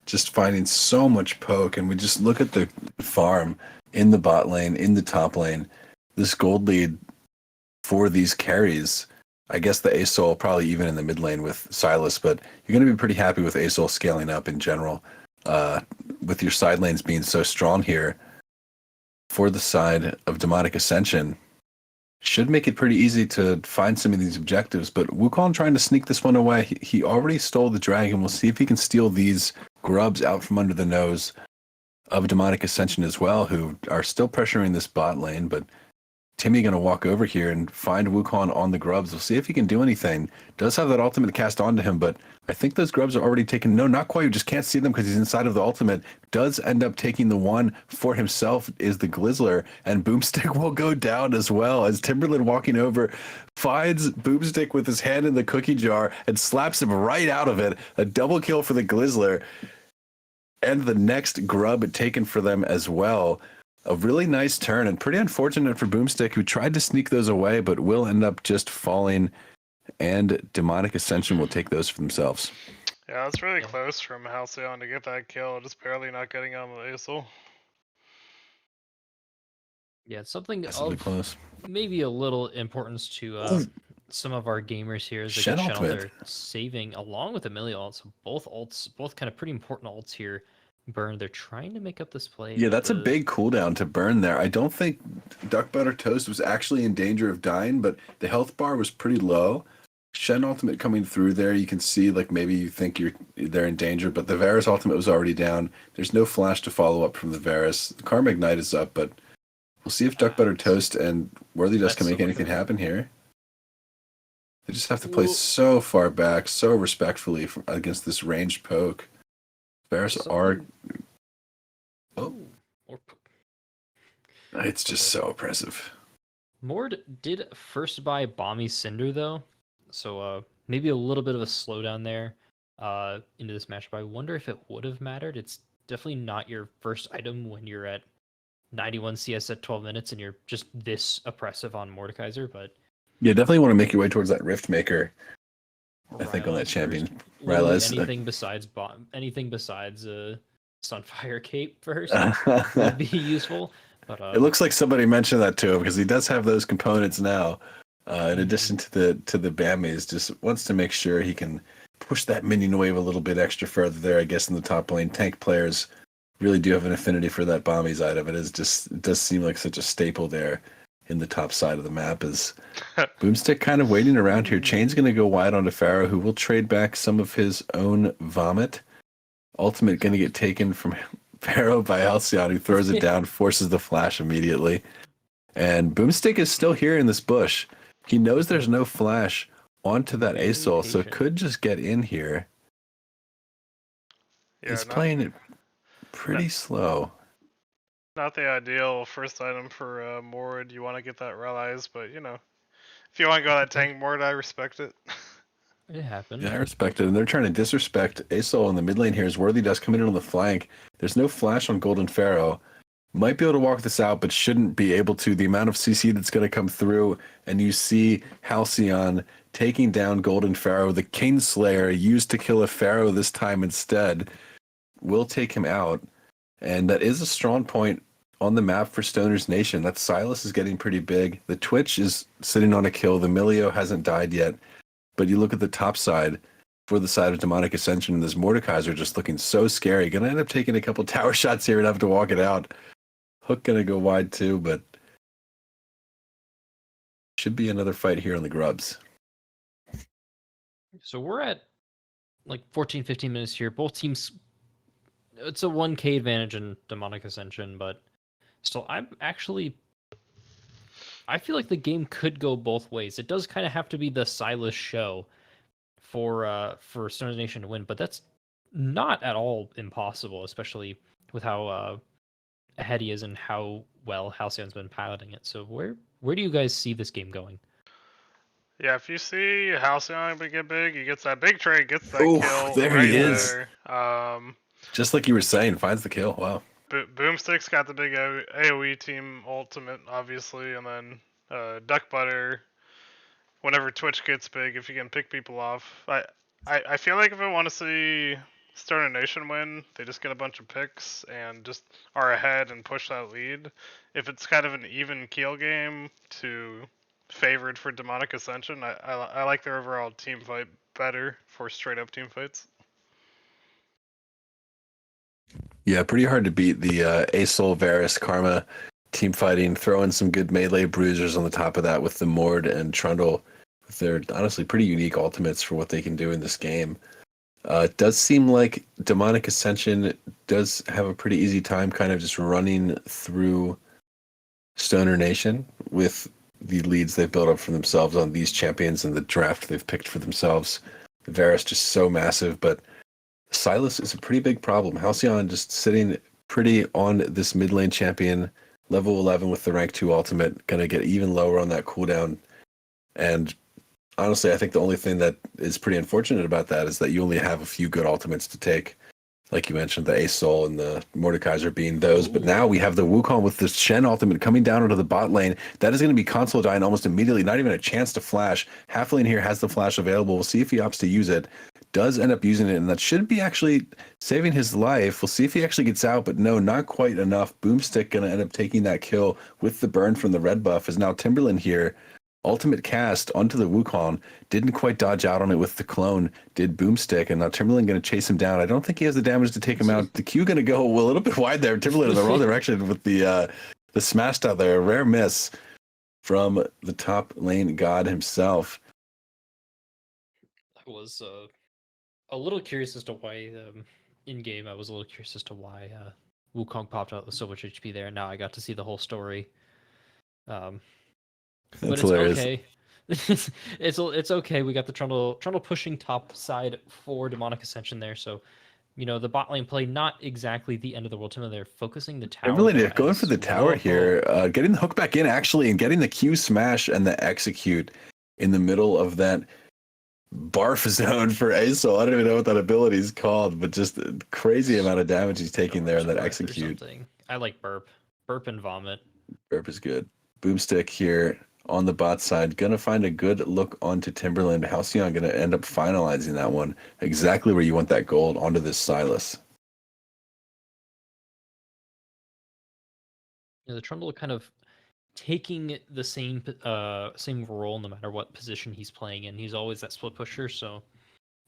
Just finding so much poke, and we just look at the farm in the bot lane, in the top lane. This gold lead for these carries, I guess the Asol probably even in the mid lane with Silas, but you're going to be pretty happy with Asol scaling up in general. With your side lanes being so strong here for the side of Demonic Ascension, should make it pretty easy to find some of these objectives. But Wukong trying to sneak this one away. He already stole the dragon. We'll see if he can steal these grubs out from under the nose of Demonic Ascension as well, who are still pressuring this bot lane, but Timmy going to walk over here and find Wukong on the grubs. We'll see if he can do anything. Does have that ultimate cast onto him, but I think those grubs are already taken. No, not quite. You just can't see them because he's inside of the ultimate. Does end up taking the one for himself is the Glizzler, and Boomstick will go down as well as Timberland walking over finds Boomstick with his hand in the cookie jar and slaps him right out of it. A double kill for the Glizzler. And the next grub taken for them as well. A really nice turn and pretty unfortunate for Boomstick, who tried to sneak those away, but will end up just falling, and Demonic Ascension will take those for themselves. Yeah, it's really close from Halcyon to get that kill, just barely not getting on the Asol. Yeah, it's something Massively of close. maybe a little importance to some of our gamers here is they Shen get Shen ultimate. there saving along with Amelia ult. So both kind of pretty important ults here. Burn. They're trying to make up this play. Yeah, that's a big cooldown to burn there. I don't think Duck Butter Toast was actually in danger of dying, but the health bar was pretty low. Shen ultimate coming through there, you can see like maybe you think they're in danger, but the Varus ultimate was already down. There's no flash to follow up from the Varus. Karma Ignite is up, but we'll see if Duck Butter Toast and Worthy Dust can make anything happen here. They just have to play so far back, so respectfully against this ranged poke. Varus are... Oh, it's just so oppressive. Mord did first buy Bomby Cinder though, so maybe a little bit of a slowdown there into this matchup. I wonder if it would have mattered. It's definitely not your first item when you're at 91 CS at 12 minutes and you're just this oppressive on Mordekaiser, but yeah, definitely want to make your way towards that Rift Maker. I think on that champion. Anything besides Sunfire Cape first would be useful. But it looks like somebody mentioned that to him because he does have those components now. In addition to the Bammies, just wants to make sure he can push that minion wave a little bit extra further there. I guess in the top lane, tank players really do have an affinity for that Bombies item. It does seem like such a staple there in the top side of the map. Is Boomstick kind of waiting around here. Chain's going to go wide onto Pharaoh, who will trade back some of his own vomit. Ultimate going to get taken from Pharaoh by Halcyon, who throws it down, forces the flash immediately. And Boomstick is still here in this bush. He knows there's no flash onto that Asol, so could just get in here. Yeah, He's playing it pretty slow. Not the ideal first item for Mord. You want to get that Relize, but you know, if you want to go that tank Mord, I respect it. it happened. Yeah, I respect it. And they're trying to disrespect Asol in the mid lane here as Worthy Dust coming in on the flank. There's no flash on Golden Pharaoh. Might be able to walk this out, but shouldn't be able to. The amount of CC that's going to come through, and you see Halcyon taking down Golden Pharaoh, the Kingslayer used to kill a Pharaoh this time instead, will take him out. And that is a strong point on the map for Stoner's Nation. That Silas is getting pretty big. The Twitch is sitting on a kill. The Milio hasn't died yet. But you look at the top side for the side of Demonic Ascension, and this Mordekaiser just looking so scary. Going to end up taking a couple tower shots here and have to walk it out. Hook gonna go wide too, but should be another fight here on the Grubs. So we're at like 14, 15 minutes here. Both teams, it's a 1K advantage in Demonic Ascension, but still, I feel like the game could go both ways. It does kind of have to be the Silas show for Stones Nation to win, but that's not at all impossible, especially with how ahead he is and how well Halcyon's been piloting it. So where do you guys see this game going? Yeah, if you see Halcyon get big, he gets that big trade, gets that Oof, kill there right he is. there. Just like you were saying, finds the kill. Wow. Boomstick's got the big AoE team ultimate, obviously, and then Duck Butter. Whenever Twitch gets big, if you can pick people off, I feel like if I want to see Stoner Nation win, they just get a bunch of picks and just are ahead and push that lead. If it's kind of an even keel game to favored for Demonic Ascension, I like their overall team fight better for straight up team fights. Yeah, pretty hard to beat the Asol, Varus, Karma team fighting. Throw in some good melee bruisers on the top of that with the Mord and Trundle. They're honestly pretty unique ultimates for what they can do in this game. It does seem like Demonic Ascension does have a pretty easy time kind of just running through Stoner Nation with the leads they've built up for themselves on these champions and the draft they've picked for themselves. Varus just so massive, but Silas is a pretty big problem. Halcyon just sitting pretty on this mid lane champion, level 11 with the rank 2 ultimate, going to get even lower on that cooldown. And honestly, I think the only thing that is pretty unfortunate about that is that you only have a few good ultimates to take. Like you mentioned, the Ace Soul and the Mordekaiser being those. But now we have the Wukong with the Shen ultimate coming down into the bot lane. That is going to be console dying almost immediately. Not even a chance to flash. Halflane here has the flash available. We'll see if he opts to use it. Does end up using it, and that should be actually saving his life. We'll see if he actually gets out, but no, not quite enough. Boomstick going to end up taking that kill with the burn from the red buff. Is now Timberland here. Ultimate cast onto the Wukong. Didn't quite dodge out on it with the clone. Did Boomstick, and now Timberland going to chase him down. I don't think he has the damage to take him out. The Q going to go a little bit wide there. Timberland in the wrong direction with the smash out there. A rare miss from the top lane god himself. I was a little curious as to why in game I was a little curious as to why Wukong popped out with so much HP there. And now I got to see the whole story. But it's hilarious. okay. it's okay. We got the Trundle pushing top side for Demonic Ascension there. So, the bot lane play, not exactly the end of the world. They're focusing the tower. Really going for the tower here. Getting the hook back in, actually, and getting the Q smash and the execute in the middle of that barf zone for Asol. I don't even know what that ability is called, but just a crazy amount of damage he's taking there in that execute. I like burp. Burp and vomit. Burp is good. Boomstick here on the bot side. Gonna find a good look onto Timberland. Halcyon gonna end up finalizing that one exactly where you want that gold onto this Silas. The Trundle kind of taking the same role no matter what position he's playing in. He's always that split pusher, so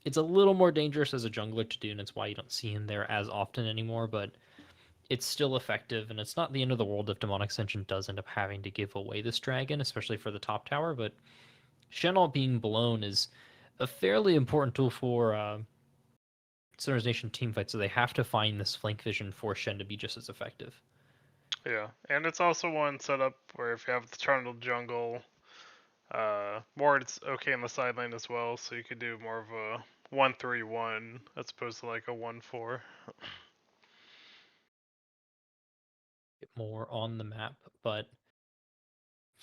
it's a little more dangerous as a jungler to do, and it's why you don't see him there as often anymore, but it's still effective, and it's not the end of the world if Demonic Ascension does end up having to give away this dragon, especially for the top tower, but Shen'Alt being blown is a fairly important tool for Stoner's Nation teamfight, so they have to find this flank vision for Shen to be just as effective. Yeah, and it's also one setup where if you have the Trundle jungle, Mord's okay in the side lane as well, so you could do more of a 1-3-1 as opposed to like a 1-4. More on the map, but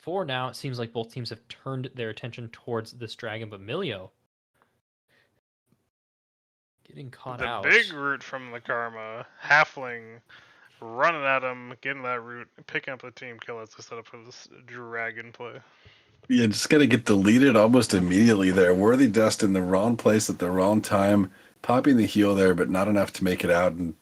for now it seems like both teams have turned their attention towards this dragon, but Milio getting caught out. The big root from the Karma, Halfling running at him, getting that root, picking up the team kill as a setup for this dragon play. Yeah, just gotta get deleted almost immediately there. Worthy Dust in the wrong place at the wrong time, popping the heal there, but not enough to make it out. And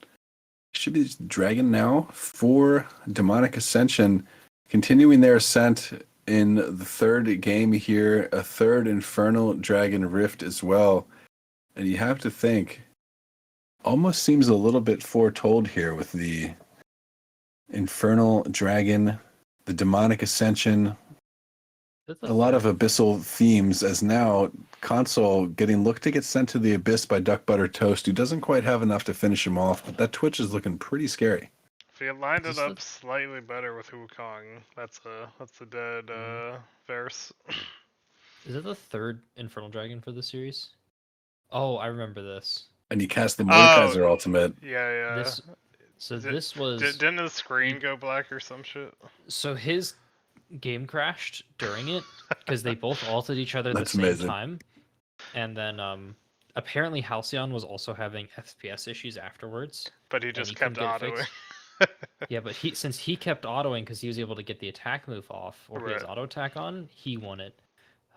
should be dragon now for Demonic Ascension, continuing their ascent in the third game here, a third Infernal Dragon Rift as well. And you have to think, almost seems a little bit foretold here with the Infernal Dragon, the Demonic Ascension, That's the a lot of third. abyssal themes as now console getting looked to get sent to the abyss by Duck Butter Toast, who doesn't quite have enough to finish him off, but that Twitch is looking pretty scary. If he had lined Is it this up slightly better with Wukong, that's a dead Varus. Is it the third Infernal Dragon for the series? Oh, I remember this. And you cast the Oh, Mordekaiser ultimate. yeah. This so Is it, this was didn't the screen go black or some shit? so his game crashed during it because they both ulted each other at the That's same amazing. time, and then apparently Halcyon was also having FPS issues afterwards. But he and just he kept couldn't get it autoing. fixed. Yeah, but since he kept autoing because he was able to get the attack move off or his Right. auto attack on, he won it.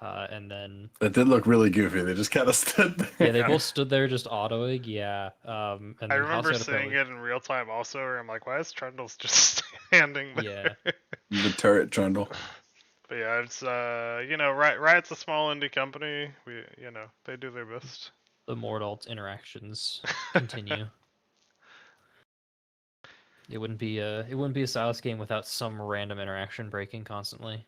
And then That did look really goofy. They just kind of stood there. yeah, they Yeah. both stood there just autoing. Yeah. And I then remember Halcyon seeing apparently, it in real time also, where I'm like, why is Trundle's just standing there? yeah. The turret trundle. But yeah, it's Riot's a small indie company. They do their best. The Mordalt interactions continue. It wouldn't be a Silas game without some random interaction breaking constantly.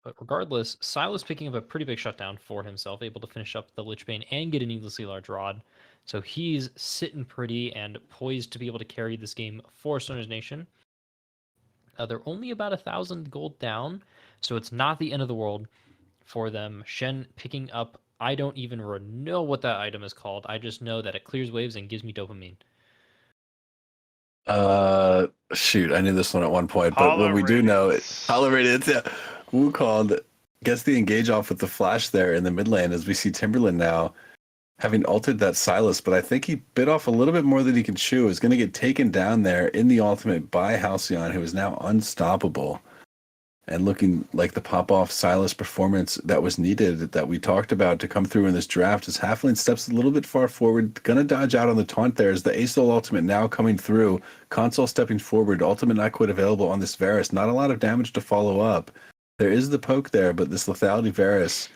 But regardless, Silas picking up a pretty big shutdown for himself, able to finish up the Lich Bane and get a needlessly large rod. So he's sitting pretty and poised to be able to carry this game for Stoner's Nation. They're only about 1,000 gold down, so it's not the end of the world for them. Shen picking up, I don't even know what that item is called. I just know that it clears waves and gives me dopamine. Shoot, I knew this one at one point, but what we do know, Radiance, yeah. Wukong gets the engage off with the flash there in the mid lane as we see Timberland now having altered that Silas, but I think he bit off a little bit more than he can chew. Is going to get taken down there in the ultimate by Halcyon, who is now unstoppable and looking like the pop-off Silas performance that was needed, that we talked about to come through in this draft. As Halfling steps a little bit far forward, going to dodge out on the taunt there as the Asol ultimate now coming through. Console stepping forward, ultimate not quite available on this Varus. Not a lot of damage to follow up. There is the poke there, but this lethality Varus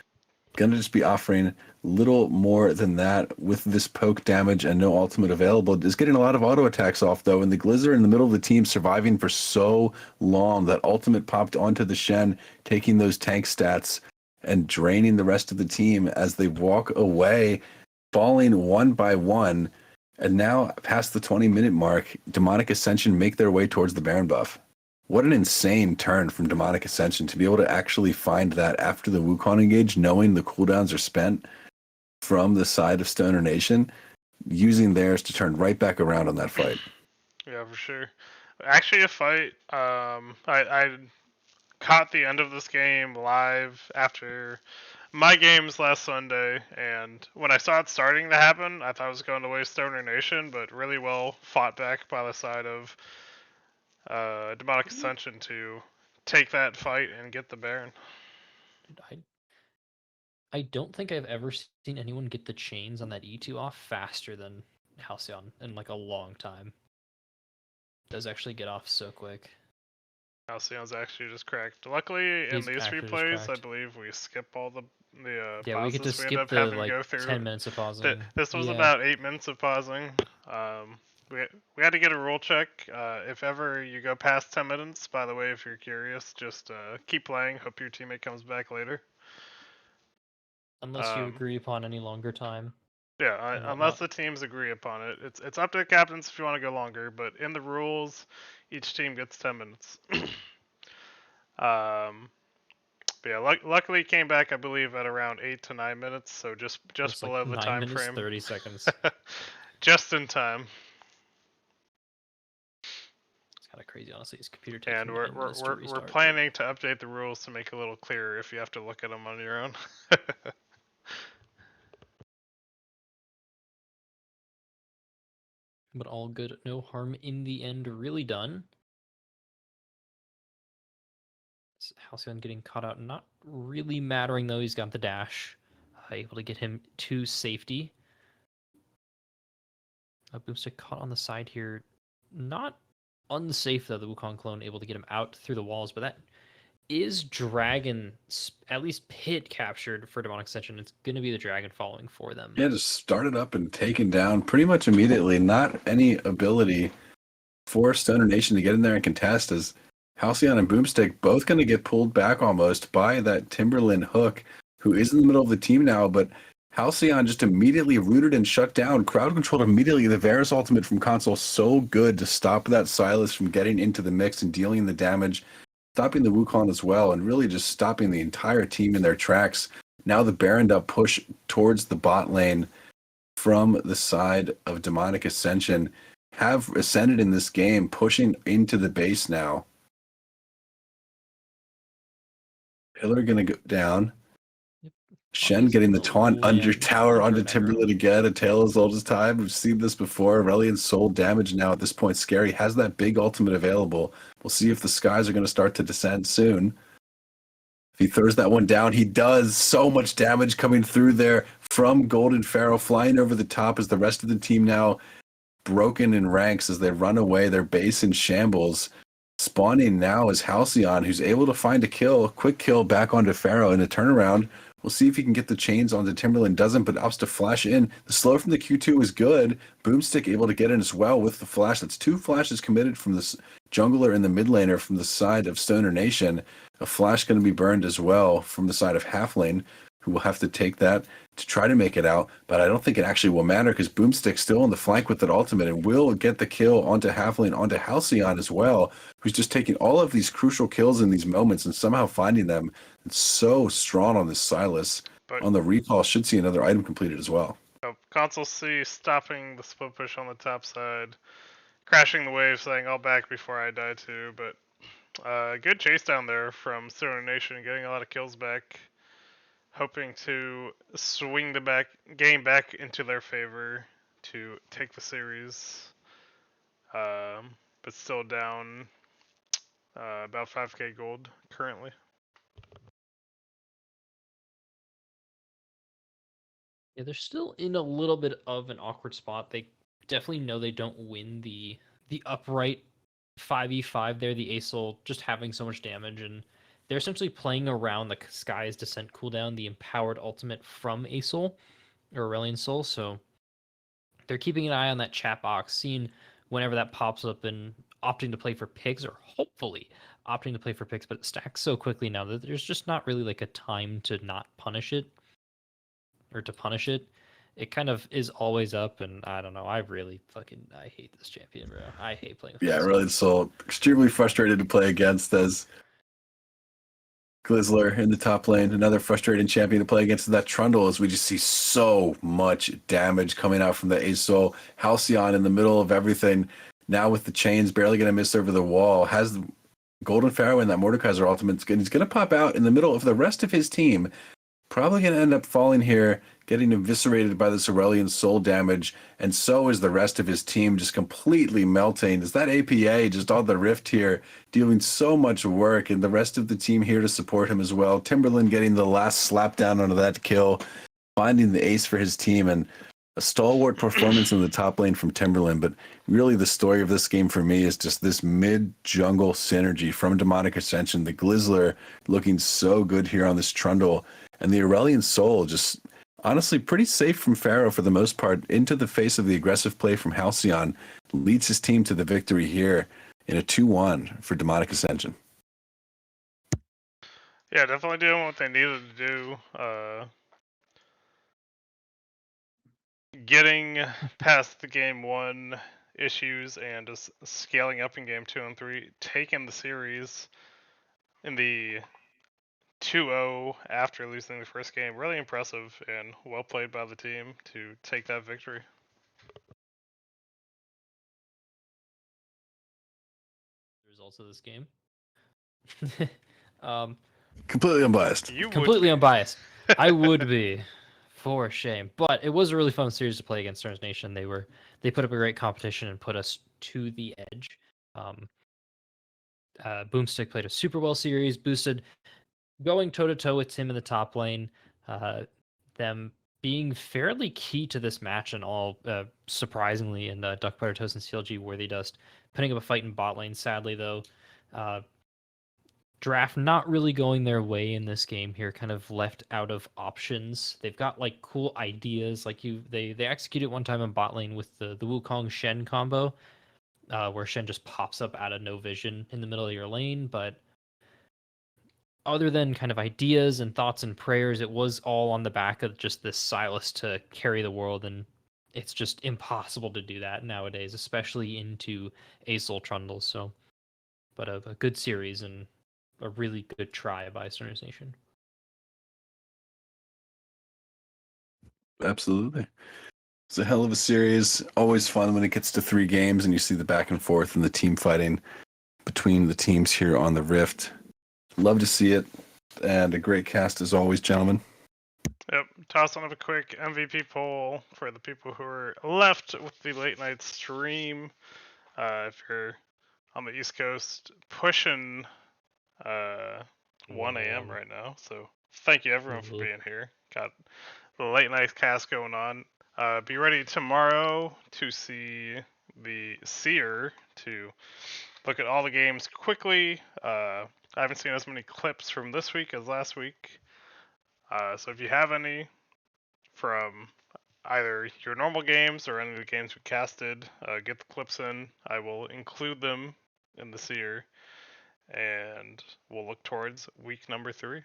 going to just be offering little more than that with this poke damage and no ultimate available. Is getting a lot of auto attacks off, though, and the Glizzard in the middle of the team surviving for so long. That ultimate popped onto the Shen, taking those tank stats and draining the rest of the team as they walk away, falling one by one. And now, past the 20-minute mark, Demonic Ascension make their way towards the Baron buff. What an insane turn from Demonic Ascension to be able to actually find that after the Wukong engage, knowing the cooldowns are spent from the side of Stoner Nation, using theirs to turn right back around on that fight. Yeah, for sure. Actually, a fight. I caught the end of this game live after my games last Sunday, and when I saw it starting to happen, I thought it was going to waste Stoner Nation, but really well fought back by the side of Demonic Ascension to take that fight and get the Baron. I don't think I've ever seen anyone get the chains on that E2 off faster than Halcyon in like a long time. It does actually get off so quick. Halcyon's actually just cracked. Luckily, in He's these actually just replays, I cracked. believe we skip all the Yeah, we get to pauses we end skip up the having to like go through. 10 minutes of pausing. This was Yeah. about 8 minutes of pausing. We had to get a rule check. If ever you go past 10 minutes, by the way, if you're curious, just keep playing. Hope your teammate comes back later. Unless you agree upon any longer time. Yeah, and unless whatnot. the teams agree upon it. It's up to the captains if you want to go longer, but in the rules, each team gets 10 minutes. But yeah, luckily it came back, I believe, at around 8 to 9 minutes, so just It's below like the 9 time minutes, frame. 30 seconds. Just in time. It's kind of crazy, honestly. His computer takes And 9 minutes to restart. we're planning to update the rules to make it a little clearer if you have to look at them on your own. But all good, no harm in the end, really done. Halcyon getting caught out, not really mattering though. He's got the dash, able to get him to safety. Boomstick caught on the side here, not unsafe though. The Wukong clone able to get him out through the walls, but that is Dragon at least pit captured for Demonic Ascension? It's going to be the Dragon following for them. Yeah, just started up and taken down pretty much immediately. Not any ability for Stoner Nation to get in there and contest, as Halcyon and Boomstick both going to get pulled back almost by that Timberland hook, who is in the middle of the team now, but Halcyon just immediately rooted and shut down. Crowd controlled immediately. The Varus ultimate from console so good to stop that Silas from getting into the mix and dealing the damage, stopping the Wukong as well, and really just stopping the entire team in their tracks. Now the Baron up push towards the bot lane from the side of Demonic Ascension have ascended in this game, pushing into the base now. Pillar gonna go down. Shen getting the taunt under tower onto Timberland again. A tale as old as time. We've seen this before. Aurelian's soul damage now at this point. Scary has that big ultimate available. We'll see if the skies are going to start to descend soon. If he throws that one down, he does. So much damage coming through there from Golden Pharaoh, flying over the top as the rest of the team now broken in ranks as they run away. Their base in shambles. Spawning now is Halcyon, who's able to find a kill, quick kill back onto Pharaoh in a turnaround. We'll see if he can get the chains onto Timberland. Doesn't, but opts to flash in. The slow from the Q2 is good. Boomstick able to get in as well with the flash. That's 2 flashes committed from this jungler and the mid laner from the side of Stoner Nation. A flash going to be burned as well from the side of Halflane, who will have to take that to try to make it out. But I don't think it actually will matter because Boomstick's still on the flank with that ultimate and will get the kill onto Halflane, onto Halcyon as well, who's just taking all of these crucial kills in these moments and somehow finding them. It's so strong on this Silas. But On the recall, should see another item completed as well. Console C stopping the split push on the top side, crashing the wave, saying I'll back before I die too. But good chase down there from Stoner Nation, getting a lot of kills back, hoping to swing the game back into their favor to take the series. But still down about 5k gold currently. Yeah, they're still in a little bit of an awkward spot. They definitely know they don't win the upright 5v5 there, the Aesol just having so much damage, and they're essentially playing around the Sky's Descent cooldown, the empowered ultimate from Aesol, or Aurelian Soul, so they're keeping an eye on that chat box, seeing whenever that pops up and opting to play for picks, or hopefully opting to play for picks, but it stacks so quickly now that there's just not really like a time to not punish it, or to punish it. It kind of is always up, and I don't know. I hate this champion, bro. I hate playing with Yeah, this really. So extremely frustrated to play against as Glizzler in the top lane. Another frustrating champion to play against that Trundle, as we just see so much damage coming out from the Aesol. Halcyon in the middle of everything. Now with the chains, barely going to miss over the wall. Has the Golden Pharaoh and that Mordekaiser ultimate. He's going to pop out in the middle of the rest of his team. Probably going to end up falling here, getting eviscerated by this Aurelian soul damage, and so is the rest of his team, just completely melting. Is that APA just on the rift here, doing so much work, and the rest of the team here to support him as well. Timberland getting the last slap down onto that kill, finding the ace for his team, and a stalwart performance in the top lane from Timberland. But really the story of this game for me is just this mid-jungle synergy from Demonic Ascension. The Glizzler looking so good here on this Trundle, and the Aurelian Soul just honestly pretty safe from Pharaoh for the most part, into the face of the aggressive play from Halcyon, leads his team to the victory here in a 2-1 for Demonic Ascension. Yeah, definitely doing what they needed to do. Getting past the game 1 issues and just scaling up in game 2 and 3, taking the series in the 2-0 after losing the first game. Really impressive and well played by the team to take that victory. Results of this game. Completely unbiased. You Completely unbiased. I would be, for shame. But it was a really fun series to play against Stearns Nation. They put up a great competition and put us to the edge. Boomstick played a super well series, boosted going toe to toe with Tim in the top lane. Them being fairly key to this match and all, surprisingly, in the Duck Butter Toast and CLG Worthy Dust, putting up a fight in bot lane. Sadly, though, draft not really going their way in this game here, kind of left out of options. They've got like cool ideas, like they executed one time in bot lane with the Wukong Shen combo, where Shen just pops up out of no vision in the middle of your lane. But other than kind of ideas and thoughts and prayers, it was all on the back of just this Silas to carry the world, and it's just impossible to do that nowadays, especially into Acel Trundle. So, but a good series and a really good try by Sterners Nation. Absolutely. It's a hell of a series. Always fun when it gets to 3 games and you see the back and forth and the team fighting between the teams here on the Rift. Love to see it. And a great cast as always, gentlemen. Yep. Toss on up a quick MVP poll for the people who are left with the late night stream. If you're on the East Coast, pushing 1 a.m. right now. So thank you everyone for being here. Got the late night cast going on. Be ready tomorrow to see the Seer, to look at all the games quickly. I haven't seen as many clips from this week as last week. So if you have any from either your normal games or any of the games we casted, get the clips in. I will include them in the Seer, and we'll look towards week number 3.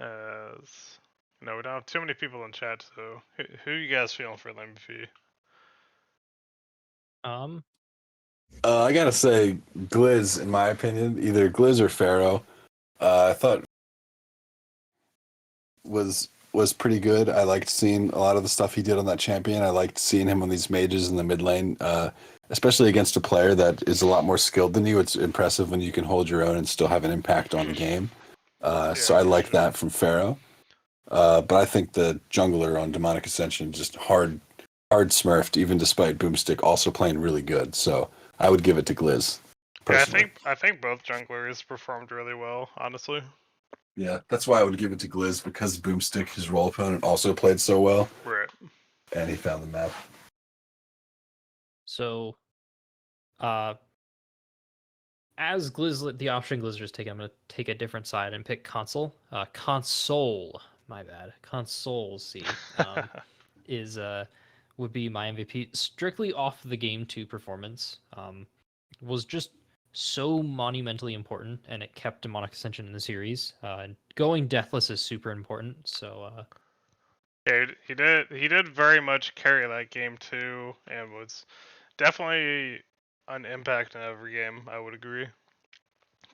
As no, we don't have too many people in chat, so who you guys feeling for the MVP? I gotta say, Glizz, in my opinion, either Glizz or Pharaoh. I thought was pretty good. I liked seeing a lot of the stuff he did on that champion. I liked seeing him on these mages in the mid lane, especially against a player that is a lot more skilled than you. It's impressive when you can hold your own and still have an impact on the game. So I like that from Pharaoh. But I think the jungler on Demonic Ascension just hard smurfed, even despite Boomstick also playing really good. So I would give it to Glizz. Personally. Yeah, I think both junglers performed really well, honestly. Yeah, that's why I would give it to Glizz, because Boomstick, his role opponent, also played so well. Right. And he found the map. So, as Glizz, the option Glizzer's taking, I'm going to take a different side and pick Console. Console, my bad. Console C is would be my MVP, strictly off the game 2 performance. Was just so monumentally important, and it kept Demonic Ascension in the series. Going deathless is super important. So yeah, he did very much carry that game too, and was definitely an impact in every game. I would agree.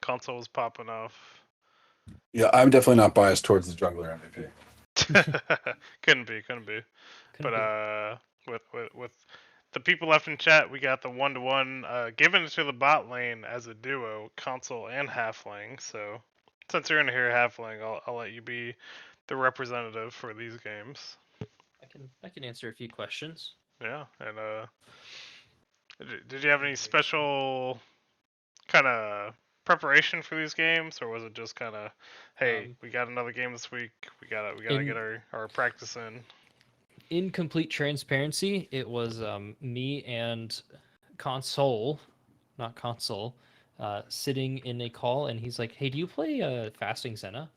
Console was popping off. Yeah, I'm definitely not biased towards the jungler MVP. couldn't be. But with the people left in chat, we got the 1-to-1 given to the bot lane as a duo, Console and Halfling. So since you're in here, Halfling, I'll let you be the representative for these games. I can answer a few questions. Yeah, and did you have any special kind of preparation for these games, or was it just kind of, hey, we got another game this week, we gotta get our practice in? In complete transparency, it was me and Console, not Console, sitting in a call, and he's like, "Hey, do you play Fasting Senna?"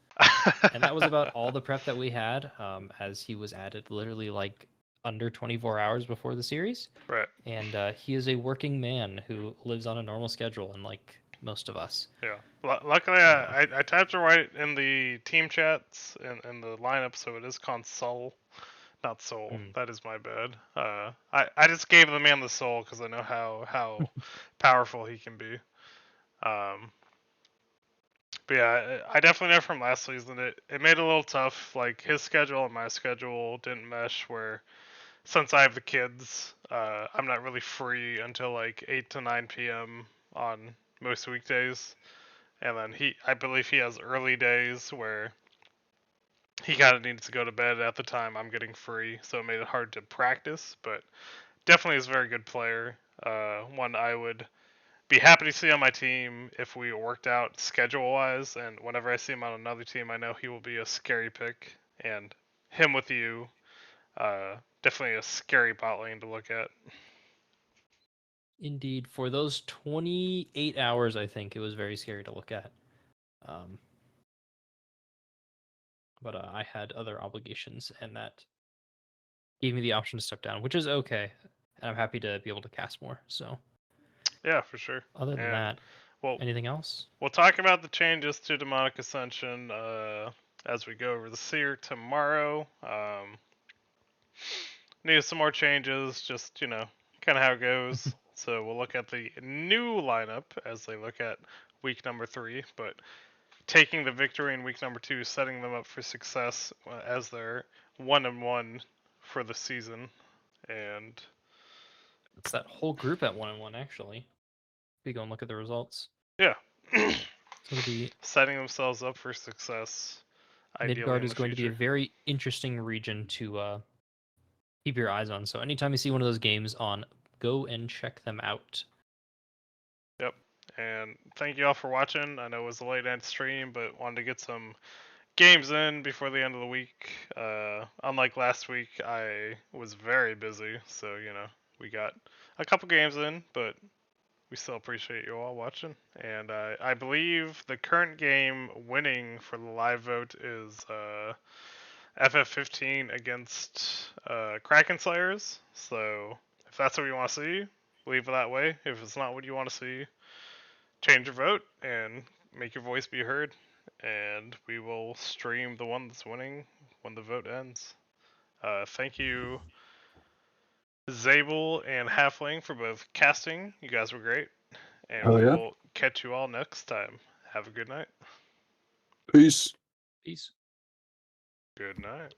And that was about all the prep that we had, as he was added literally like under 24 hours before the series. Right. And he is a working man who lives on a normal schedule, unlike most of us. Yeah. Luckily, I typed it right in the team chats and the lineup, so it is Console, not Soul. That is my bad. I just gave the man the soul because I know how powerful he can be. But yeah, I definitely know from last season it made it a little tough. Like his schedule and my schedule didn't mesh. Where since I have the kids, I'm not really free until like 8 to 9 p.m. on most weekdays. And then I believe he has early days where he kind of needs to go to bed at the time I'm getting free, so it made it hard to practice. But definitely is a very good player. One I would be happy to see on my team if we worked out schedule-wise. And whenever I see him on another team, I know he will be a scary pick. And him with you, definitely a scary bot lane to look at. Indeed, for those 28 hours, I think it was very scary to look at. But I had other obligations, and that gave me the option to step down, which is okay. And I'm happy to be able to cast more. So, Yeah, for sure. other than And that, well, anything else? we'll talk about the changes to Demonic Ascension as we go over the Seer tomorrow. Need some more changes, just, kind of how it goes. So we'll look at the new lineup as they look at week number 3, but taking the victory in week number 2, setting them up for success as they're 1-1 for the season. And It's that whole group at 1-1, actually. If you go and look at the results. yeah, So it'll be setting themselves up for success. Ideally Midgard in is the going to be a future. very interesting region to keep your eyes on. So anytime you see one of those games on, go and check them out. Yep. And thank you all for watching. I know it was a late night stream, but wanted to get some games in before the end of the week. Unlike last week, I was very busy, so we got a couple games in, but we still appreciate you all watching. And I believe the current game winning for the live vote is FF15 against Kraken Slayers. So if that's what you want to see, leave it that way. If it's not what you want to see, change your vote and make your voice be heard. And we will stream the one that's winning when the vote ends. Thank you, Zabel and Halfling, for both casting. You guys were great. And Oh we yeah. will catch you all next time. Have a good night. Peace. Peace. Good night.